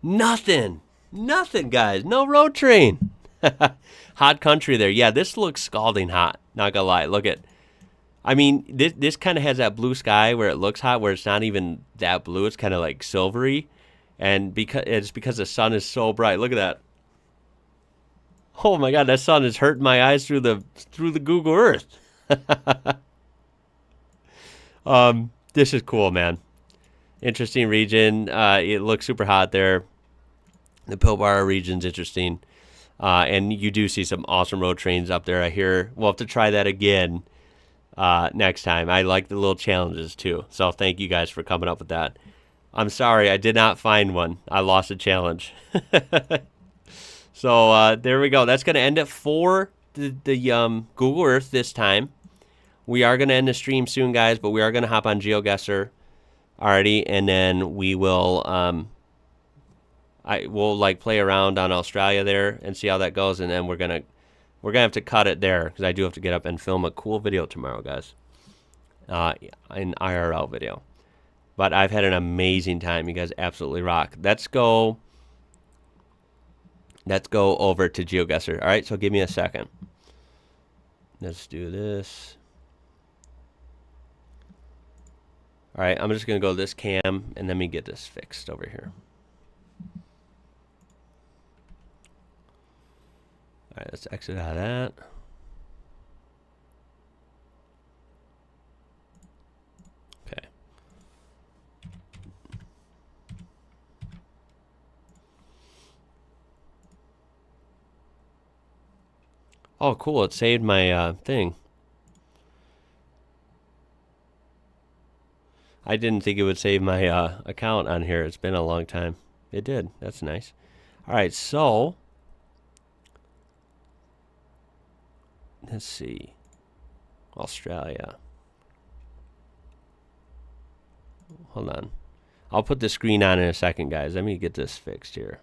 Nothing. Nothing, guys. No road train. Hot country there. Yeah, this looks scalding hot. Not going to lie. Look at. I mean, this kind of has that blue sky where it looks hot, where it's not even that blue. It's kind of like silvery. And because the sun is so bright. Look at that. Oh my God, that sun is hurting my eyes through the Google Earth. This is cool, man. Interesting region. It looks super hot there. The Pilbara region's interesting. And you do see some awesome road trains up there. I hear we'll have to try that again next time. I like the little challenges too. So thank you guys for coming up with that. I'm sorry, I did not find one. I lost a challenge. So there we go. That's going to end it for the Google Earth this time. We are going to end the stream soon, guys, but we are going to hop on Geoguessr already, and then we will we'll like play around on Australia there and see how that goes, and then we're gonna have to cut it there because I do have to get up and film a cool video tomorrow, guys. An IRL video. But I've had an amazing time. You guys absolutely rock. Let's go over to Geoguessr. All right, so give me a second. Let's do this. All right, I'm just going to go to this cam, and let me get this fixed over here. All right, let's exit out of that. Okay. Oh, cool. It saved my thing. I didn't think it would save my account on here. It's been a long time. It did. That's nice. All right, so let's see. Australia. Hold on. I'll put the screen on in a second, guys. Let me get this fixed here.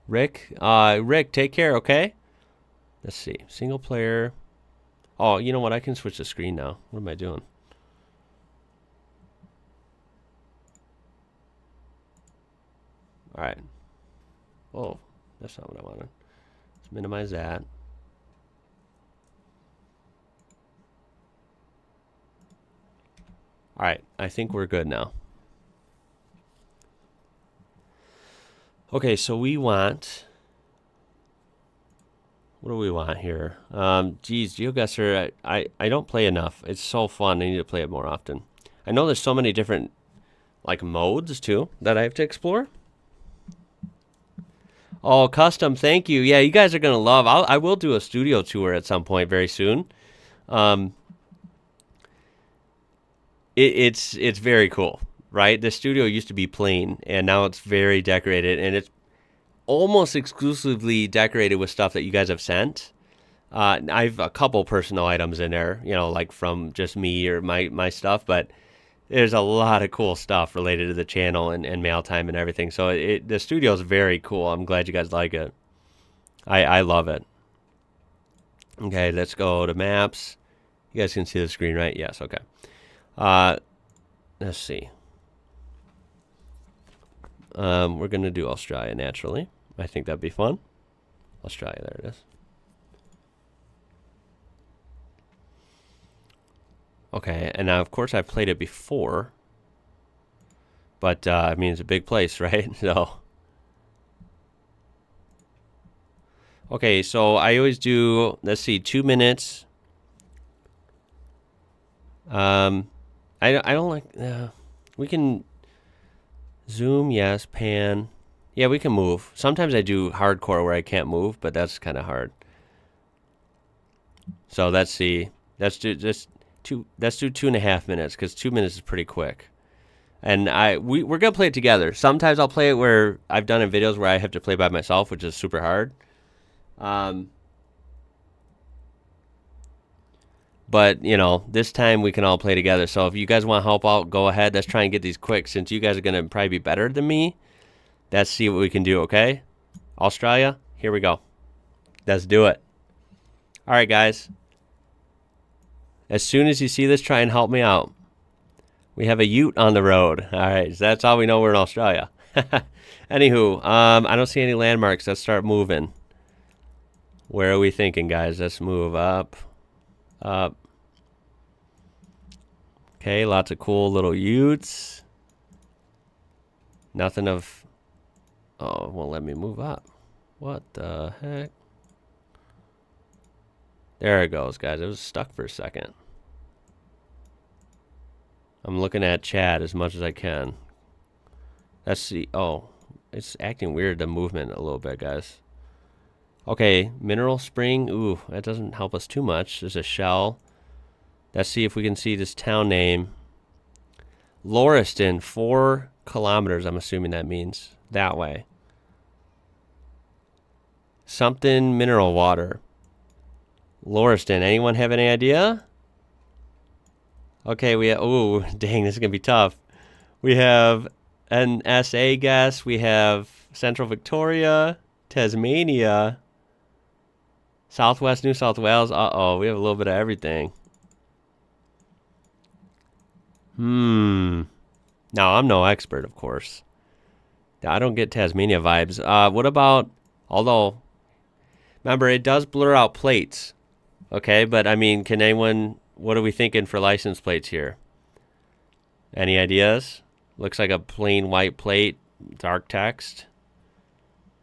Rick, take care, okay? Let's see. Single player. Oh, you know what? I can switch the screen now. What am I doing? All right. Oh, that's not what I wanted. Let's minimize that. All right. I think we're good now. Okay, so we want... What do we want here? Geez, Geoguessr, I don't play enough. It's so fun. I need to play it more often. I know there's so many different, like, modes, too, that I have to explore. Oh, custom, thank you. Yeah, you guys are going to love. I will do a studio tour at some point very soon. It's very cool, right? The studio used to be plain, and now it's very decorated, and it's almost exclusively decorated with stuff that you guys have sent. I've a couple personal items in there, you know, like from just me or my stuff, but there's a lot of cool stuff related to the channel and mail time and everything. So the studio is very cool. I'm glad you guys like it. I love it. Okay, let's go to maps. You guys can see the screen, right? Yes, okay. Let's see. We're going to do Australia naturally. I think that'd be fun. Australia, there it is. Okay, and now, of course, I've played it before. But, I mean, it's a big place, right? So. Okay, so I always do, let's see, 2 minutes. I don't like, we can zoom, yes, pan. Yeah, we can move. Sometimes I do hardcore where I can't move, but that's kind of hard. So let's see. Let's do 2.5 minutes, because 2 minutes is pretty quick. And we're gonna play it together. Sometimes I'll play it where I've done in videos where I have to play by myself, which is super hard. But you know, this time we can all play together. So if you guys want to help out, go ahead. Let's try and get these quick. Since you guys are gonna probably be better than me, let's see what we can do. Okay, Australia, here we go. Let's do it. All right, guys. As soon as you see this, try and help me out. We have a ute on the road. All right, so that's how we know we're in Australia. Anywho, I don't see any landmarks. Let's start moving. Where are we thinking, guys? Let's move up. Up. Okay, lots of cool little utes. Nothing of... Oh, it won't let me move up. What the heck? There it goes, guys. It was stuck for a second. I'm looking at chat as much as I can. Let's see. Oh, it's acting weird, the movement a little bit, guys. Okay, mineral spring. Ooh, that doesn't help us too much. There's a shell. Let's see if we can see this town name. Lauriston, 4 kilometers, I'm assuming that means. That way. Something mineral water. Lauriston, anyone have any idea? Okay, we have, ooh, dang, this is going to be tough. We have an SA guess. We have Central Victoria, Tasmania, Southwest New South Wales. Uh-oh, we have a little bit of everything. Now, I'm no expert, of course. I don't get Tasmania vibes. What about, although, remember, it does blur out plates. Okay, but I mean, can anyone, what are we thinking for license plates here? Any ideas? Looks like a plain white plate, dark text.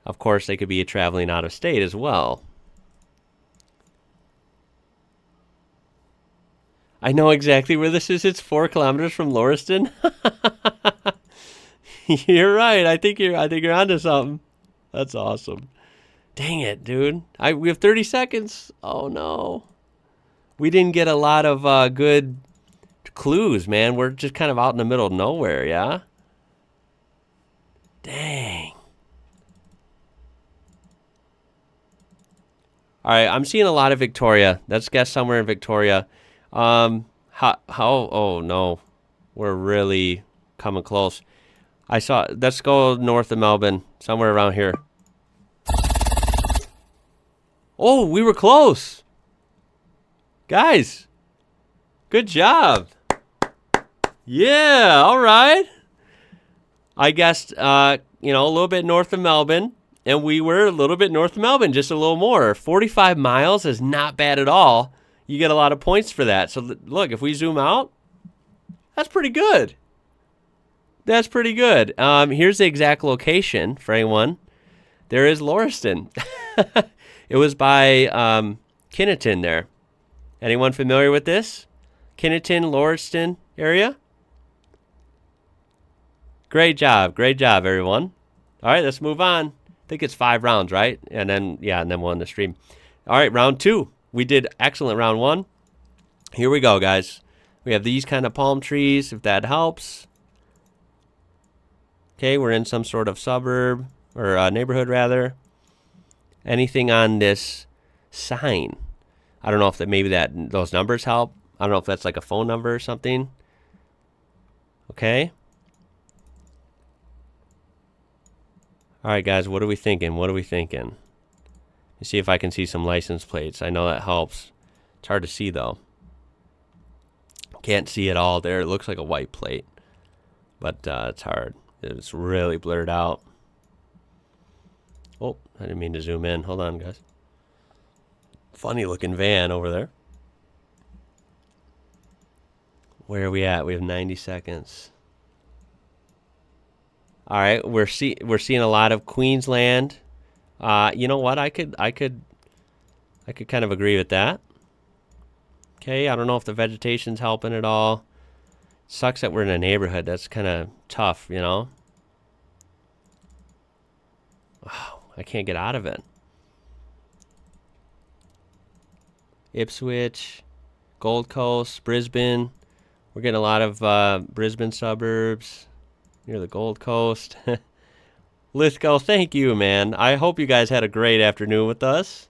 Of course, they could be traveling out of state as well. I know exactly where this is. It's 4 kilometers from Lauriston. You're right. I think you're onto something. That's awesome. Dang it, dude. We have 30 seconds. Oh no. We didn't get a lot of good clues, man. We're just kind of out in the middle of nowhere, yeah? Dang. All right, I'm seeing a lot of Victoria. Let's guess somewhere in Victoria. Oh no. We're really coming close. Let's go north of Melbourne, somewhere around here. Oh, we were close. Guys, good job. Yeah, all right. I guessed, a little bit north of Melbourne, and we were a little bit north of Melbourne, just a little more. 45 miles is not bad at all. You get a lot of points for that. So look, if we zoom out, that's pretty good. That's pretty good. Here's the exact location for anyone. There is Lauriston. It was by Kinnerton there. Anyone familiar with this? Kinnerton, Lauriston area? Great job, everyone. All right, let's move on. I think it's 5 rounds, right? And then we'll end the stream. All right, round 2. We did excellent round 1. Here we go, guys. We have these kind of palm trees, if that helps. Okay, we're in some sort of suburb, or neighborhood, rather. Anything on this sign? I don't know if those numbers help. I don't know if that's like a phone number or something. Okay. All right, guys, what are we thinking? Let's see if I can see some license plates. I know that helps. It's hard to see, though. Can't see it all there. It looks like a white plate, but it's hard. It's really blurred out. Oh, I didn't mean to zoom in. Hold on, guys. Funny looking van over there. Where are we at? We have 90 seconds. All right, we're seeing a lot of Queensland. You know what? I could kind of agree with that. Okay, I don't know if the vegetation's helping at all. Sucks that we're in a neighborhood. That's kind of tough, you know? Oh, I can't get out of it. Ipswich, Gold Coast, Brisbane. We're getting a lot of Brisbane suburbs near the Gold Coast. Lithgow, thank you, man. I hope you guys had a great afternoon with us.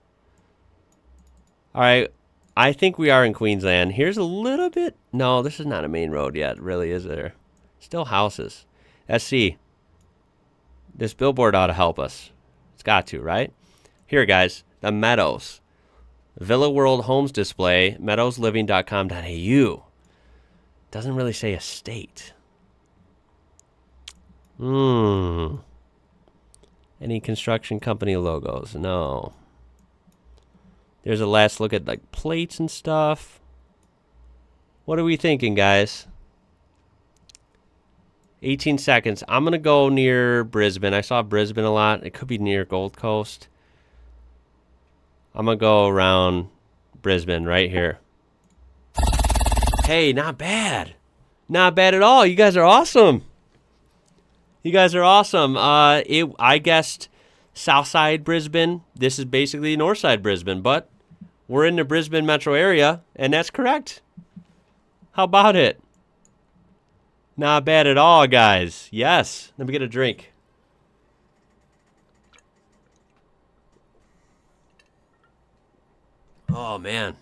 All right. I think we are in Queensland. Here's a little bit. No, this is not a main road yet, really, is there? Still houses. Let's see. This billboard ought to help us. It's got to, right? Here, guys. The Meadows. Villa World Homes Display. meadowsliving.com.au. Doesn't really say estate. Any construction company logos? No. There's a last look at like plates and stuff. What are we thinking, guys? 18 seconds. I'm going to go near Brisbane. I saw Brisbane a lot. It could be near Gold Coast. I'm going to go around Brisbane right here. Hey, not bad. Not bad at all. You guys are awesome. I guessed Southside Brisbane. This is basically Northside Brisbane, but we're in the Brisbane metro area, and that's correct. How about it? Not bad at all, guys. Yes. Let me get a drink. Oh, man.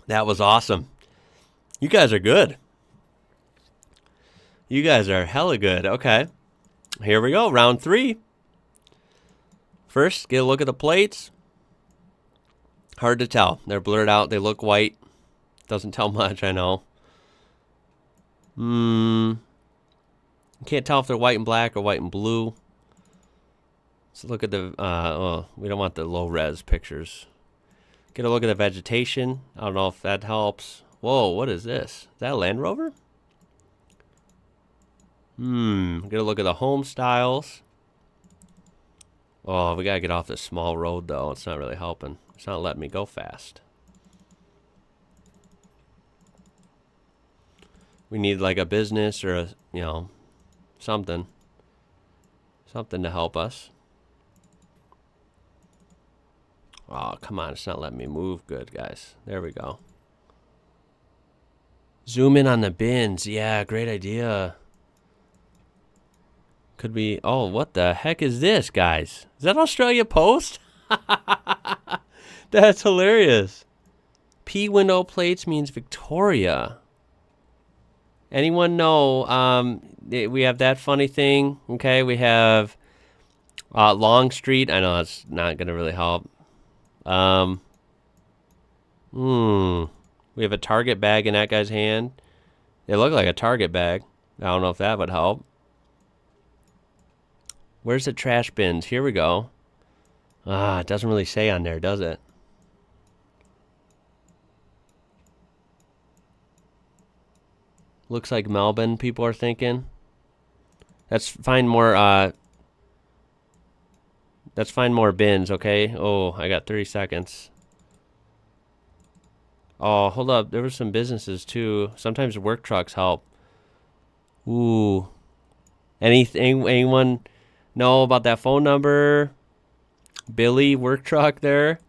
That was awesome. You guys are good. You guys are hella good. Okay. Here we go. Round 3. First, get a look at the plates. Hard to tell. They're blurred out. They look white. Doesn't tell much, I know. Can't tell if they're white and black or white and blue. Let's look at the, we don't want the low-res pictures. Get a look at the vegetation. I don't know if that helps. Whoa, what is this? Is that a Land Rover? Get a look at the home styles. Oh, we gotta get off this small road, though. It's not really helping. It's not letting me go fast. We need like a business or a, something. Something to help us. Oh, come on. It's not letting me move good, guys. There we go. Zoom in on the bins. Yeah, great idea. Could be... Oh, what the heck is this, guys? Is that Australia Post? That's hilarious. P window plates means Victoria. Anyone know? We have that funny thing. Okay, we have Long Street. I know that's not going to really help. We have a Target bag in that guy's hand. They look like a Target bag. I don't know if that would help. Where's the trash bins? Here we go. It doesn't really say on there, does it? Looks like Melbourne, people are thinking. Let's find more bins, okay? Oh, I got 30 seconds. Oh, hold up. There were some businesses too. Sometimes work trucks help. Ooh. Anyone know about that phone number? Billy work truck there.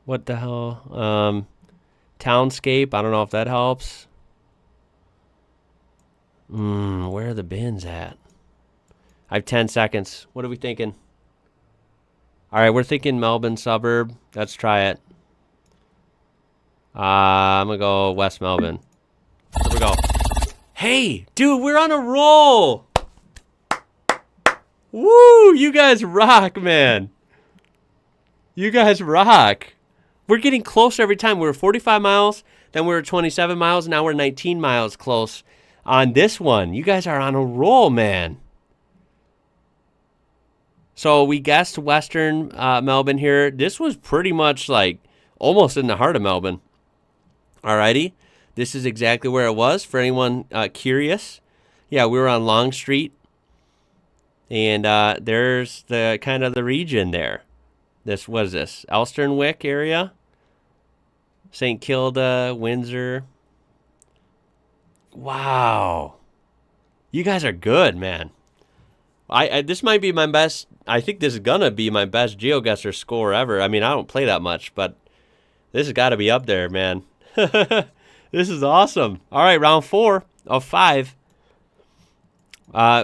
What the hell? Townscape. I don't know if that helps. Where are the bins at? I have 10 seconds. What are we thinking? All right, we're thinking Melbourne suburb. Let's try it. I'm going to go West Melbourne. Here we go. Hey, dude, we're on a roll. Woo, you guys rock, man. You guys rock. We're getting closer every time. We were 45 miles, then we were 27 miles, now we're 19 miles close on this one. You guys are on a roll, man. So we guessed Western Melbourne here. This was pretty much like almost in the heart of Melbourne. Alrighty. This is exactly where it was for anyone curious. Yeah, we were on Long Street. And there's the kind of the region there. What is this? Elsternwick area? St. Kilda, Windsor. Wow. You guys are good, man. This might be my best. I think this is going to be my best Geoguessr score ever. I mean, I don't play that much, but this has got to be up there, man. This is awesome. All right, round 4 of 5.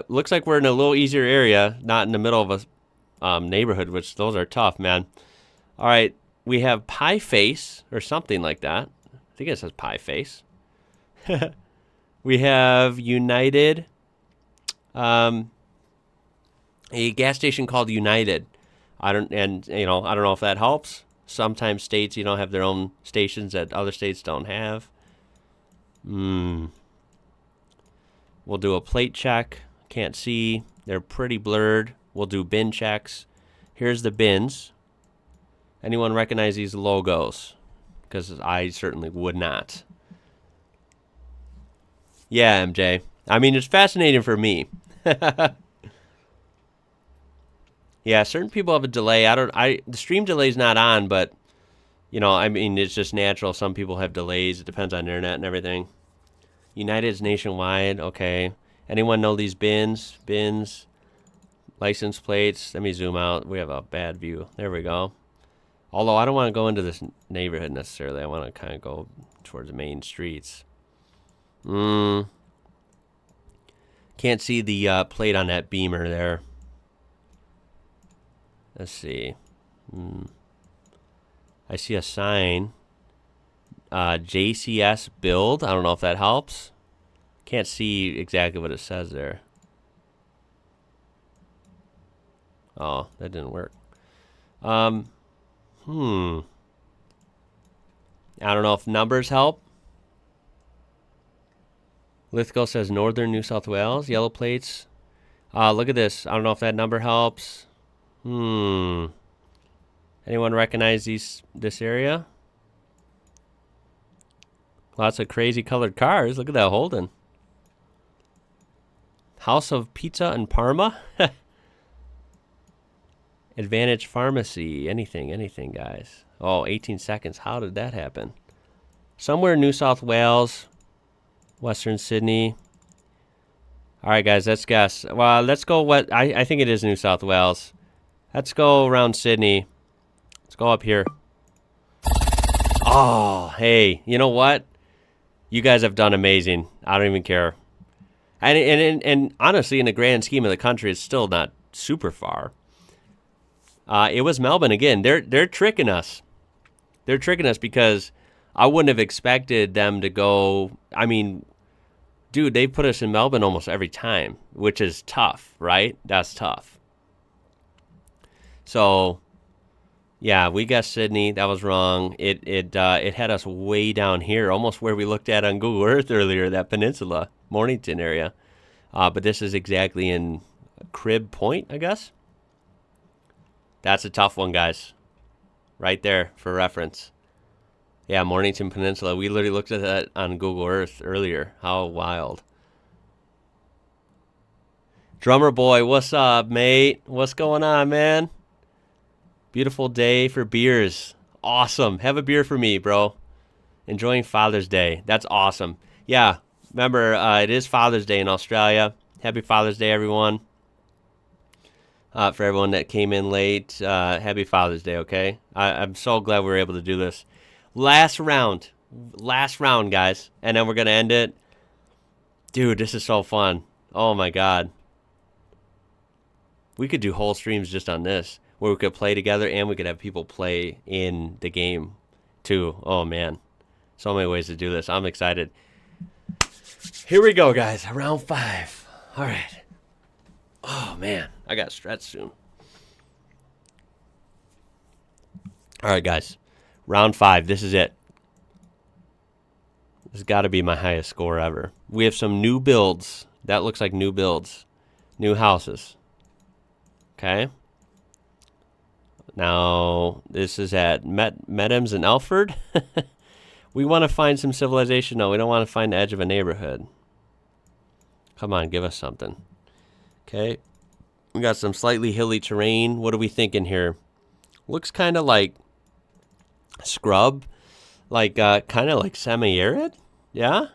Looks like we're in a little easier area, not in the middle of a neighborhood, which those are tough, man. All right, we have Pie Face or something like that. I think it says Pie Face. We have United, a gas station called United. I don't know if that helps. Sometimes states, have their own stations that other states don't have. We'll do a plate check. Can't see. They're pretty blurred. We'll do bin checks. Here's the bins. Anyone recognize these logos? Because I certainly would not. Yeah, MJ. I mean, it's fascinating for me. Yeah, certain people have a delay. The stream delay is not on, but I mean, it's just natural. Some people have delays. It depends on the internet and everything. United's nationwide. Okay. Anyone know these bins? Bins, license plates. Let me zoom out. We have a bad view. There we go. Although I don't want to go into this neighborhood necessarily. I want to kind of go towards the main streets. Can't see the plate on that Beamer there. Let's see. I see a sign. JCS build. I don't know if that helps. Can't see exactly what it says there. Oh, that didn't work. I don't know if numbers help. Lithgow says Northern New South Wales. Yellow plates. Look at this. I don't know if that number helps. Anyone recognize this area? Lots of crazy colored cars. Look at that Holden. House of Pizza in Parma. Advantage Pharmacy. Anything, guys. Oh, 18 seconds. How did that happen? Somewhere in New South Wales. Western Sydney. All right, guys, let's guess. Well, let's go what... I think it is New South Wales. Let's go around Sydney. Let's go up here. Oh, hey, you know what? You guys have done amazing. I don't even care. And honestly, in the grand scheme of the country, it's still not super far. It was Melbourne again. They're tricking us. They're tricking us because I wouldn't have expected them to go. I mean, dude, they put us in Melbourne almost every time, which is tough, right? That's tough. So, yeah, we got Sydney. That was wrong. It had us way down here, almost where we looked at on Google Earth earlier, that peninsula, Mornington area. But this is exactly in Crib Point, I guess. That's a tough one, guys. Right there for reference. Yeah, Mornington Peninsula. We literally looked at that on Google Earth earlier. How wild. Drummer Boy, what's up, mate? What's going on, man? Beautiful day for beers. Awesome. Have a beer for me, bro. Enjoying Father's Day. That's awesome. Yeah, remember, it is Father's Day in Australia. Happy Father's Day, everyone. For everyone that came in late, happy Father's Day, okay? I'm so glad we were able to do this. Last round, guys. And then we're going to end it. Dude, this is so fun. Oh, my God. We could do whole streams just on this, where we could play together and we could have people play in the game, too. Oh, man. So many ways to do this. I'm excited. Here we go, guys. Round 5. All right. Oh, man. I got to stretch soon. All right, guys. Round 5. This is it. This has got to be my highest score ever. We have some new builds. That looks like new builds. New houses. Okay. Now, this is at Medams and Elford. We want to find some civilization. No, we don't want to find the edge of a neighborhood. Come on, give us something. Okay. We got some slightly hilly terrain. What are we thinking here? Looks kind of like scrub. Like, kind of like semi-arid. Yeah?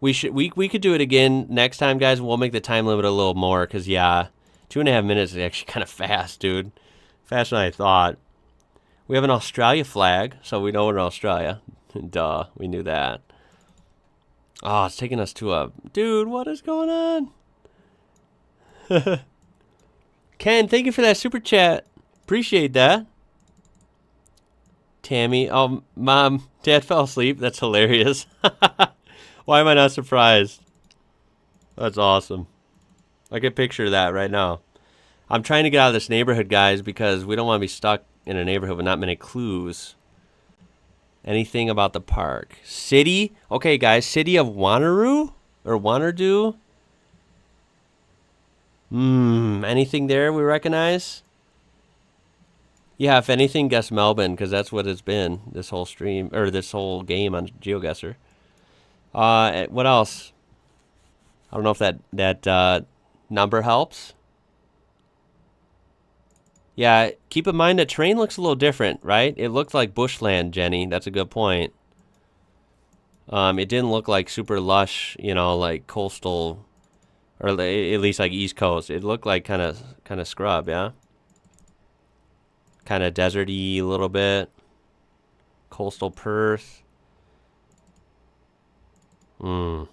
We could do it again next time, guys. We'll make the time limit a little more. Because, yeah, 2.5 minutes is actually kind of fast, dude. Faster than I thought. We have an Australia flag. So we know we're in Australia. Duh. We knew that. Oh, it's taking us to a... Dude, what is going on? Ken, thank you for that super chat. Appreciate that. Tammy, oh, Mom, Dad fell asleep. That's hilarious. Why am I not surprised? That's awesome. I can picture that right now. I'm trying to get out of this neighborhood, guys, because we don't want to be stuck in a neighborhood with not many clues. Anything about the park? City? Okay, guys, city of Wanneroo? Or Wanneroo? Anything there we recognize? Yeah, if anything, guess Melbourne, because that's what it's been this whole stream, or this whole game on Geoguessr. What else? I don't know if that number helps. Yeah, keep in mind the terrain looks a little different, right? It looked like bushland, Jenny. That's a good point. It didn't look like super lush, you know, like coastal... Or at least like East Coast. It looked like kind of scrub, yeah? Kind of deserty a little bit. Coastal Perth. All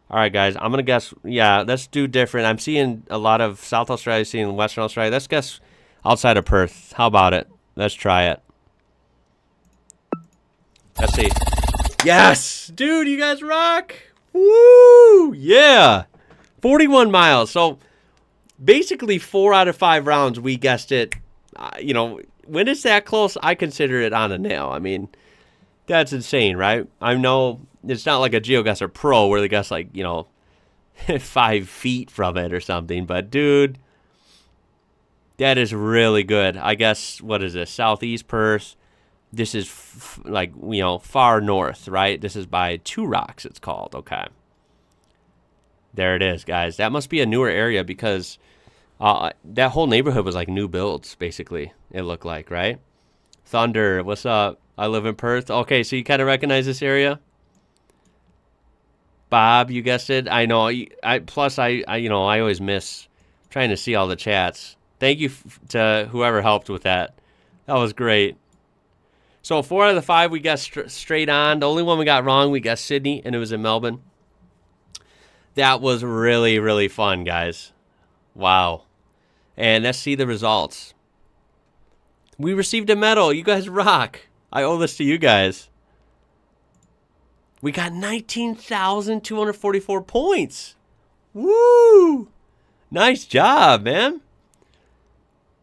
right, guys. I'm going to guess. Yeah, let's do different. I'm seeing a lot of South Australia, seeing Western Australia. Let's guess outside of Perth. How about it? Let's try it. Let's see. Yes! Dude, you guys rock! Woo! Yeah! 41 miles. So basically 4 out of 5 rounds we guessed it. You know, when it's that close, I consider it on a nail. I mean, that's insane, right? I know it's not like a Geoguessr Pro where they guess like, you know, 5 feet from it or something. But dude, that is really good. I guess, what is this? Southeast Perth. This is like, you know, far north, right? This is by Two Rocks, it's called. Okay. There it is, guys. That must be a newer area because that whole neighborhood was like new builds, basically, it looked like, right? Thunder, what's up? I live in Perth. Okay, so you kind of recognize this area? Bob, you guessed it. I know. I always miss trying to see all the chats. Thank you to whoever helped with that. That was great. So 4 out of the 5 we got straight on. The only one we got wrong, we got Sydney, and it was in Melbourne. That was really, really fun, guys. Wow. And let's see the results. We received a medal. You guys rock. I owe this to you guys. We got 19,244 points. Woo! Nice job, man.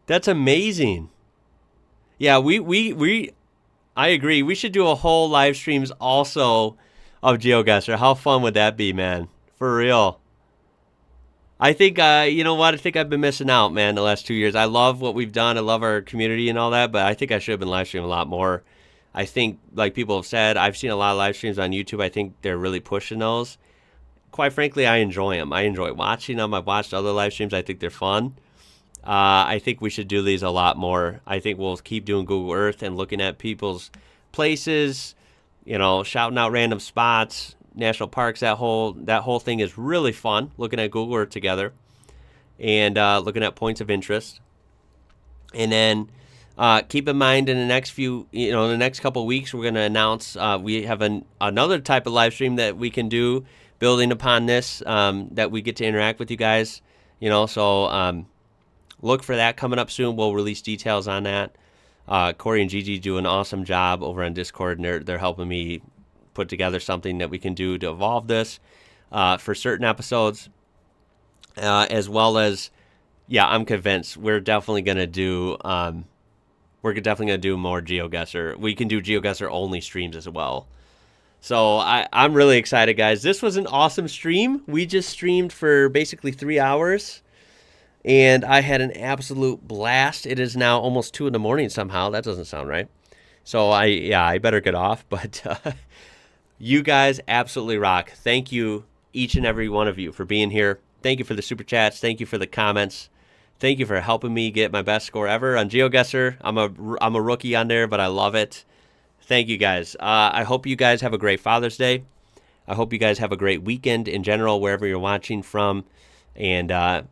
That's amazing. Yeah, I agree. We should do a whole live streams also of Geoguessr. How fun would that be, man? For real. I think, you know what? I think I've been missing out, man, the last 2 years. I love what we've done. I love our community and all that, but I think I should have been live streaming a lot more. I think, like people have said, I've seen a lot of live streams on YouTube. I think they're really pushing those. Quite frankly, I enjoy them. I enjoy watching them. I've watched other live streams. I think they're fun. I think we should do these a lot more. I think we'll keep doing Google Earth and looking at people's places, you know, shouting out random spots, national parks. That whole thing is really fun, looking at Google Earth together and looking at points of interest. And then keep in mind in the next the next couple of weeks, we're going to announce we have another type of live stream that we can do building upon this, that we get to interact with you guys, so look for that coming up soon. We'll release details on that. Corey and Gigi do an awesome job over on Discord, and they're helping me put together something that we can do to evolve this for certain episodes, as well as, I'm convinced we're definitely going to do more Geoguessr. We can do Geoguessr only streams as well. So I'm really excited, guys. This was an awesome stream. We just streamed for basically 3 hours, and I had an absolute blast. It is now almost 2 a.m. somehow. That doesn't sound right. So I better get off. But you guys absolutely rock. Thank you, each and every one of you, for being here. Thank you for the super chats. Thank you for the comments. Thank you for helping me get my best score ever on Geoguessr. I'm a rookie on there, but I love it. Thank you, guys. I hope you guys have a great Father's Day. I hope you guys have a great weekend in general, wherever you're watching from. And I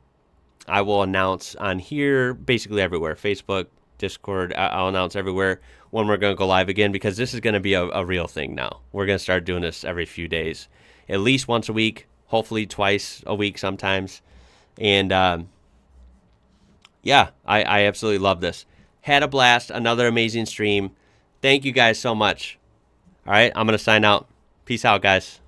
will announce on here, basically everywhere, Facebook, Discord. I'll announce everywhere when we're going to go live again, because this is going to be a real thing now. We're going to start doing this every few days, at least once a week, hopefully twice a week sometimes. And I absolutely love this. Had a blast. Another amazing stream. Thank you guys so much. All right, I'm going to sign out. Peace out, guys.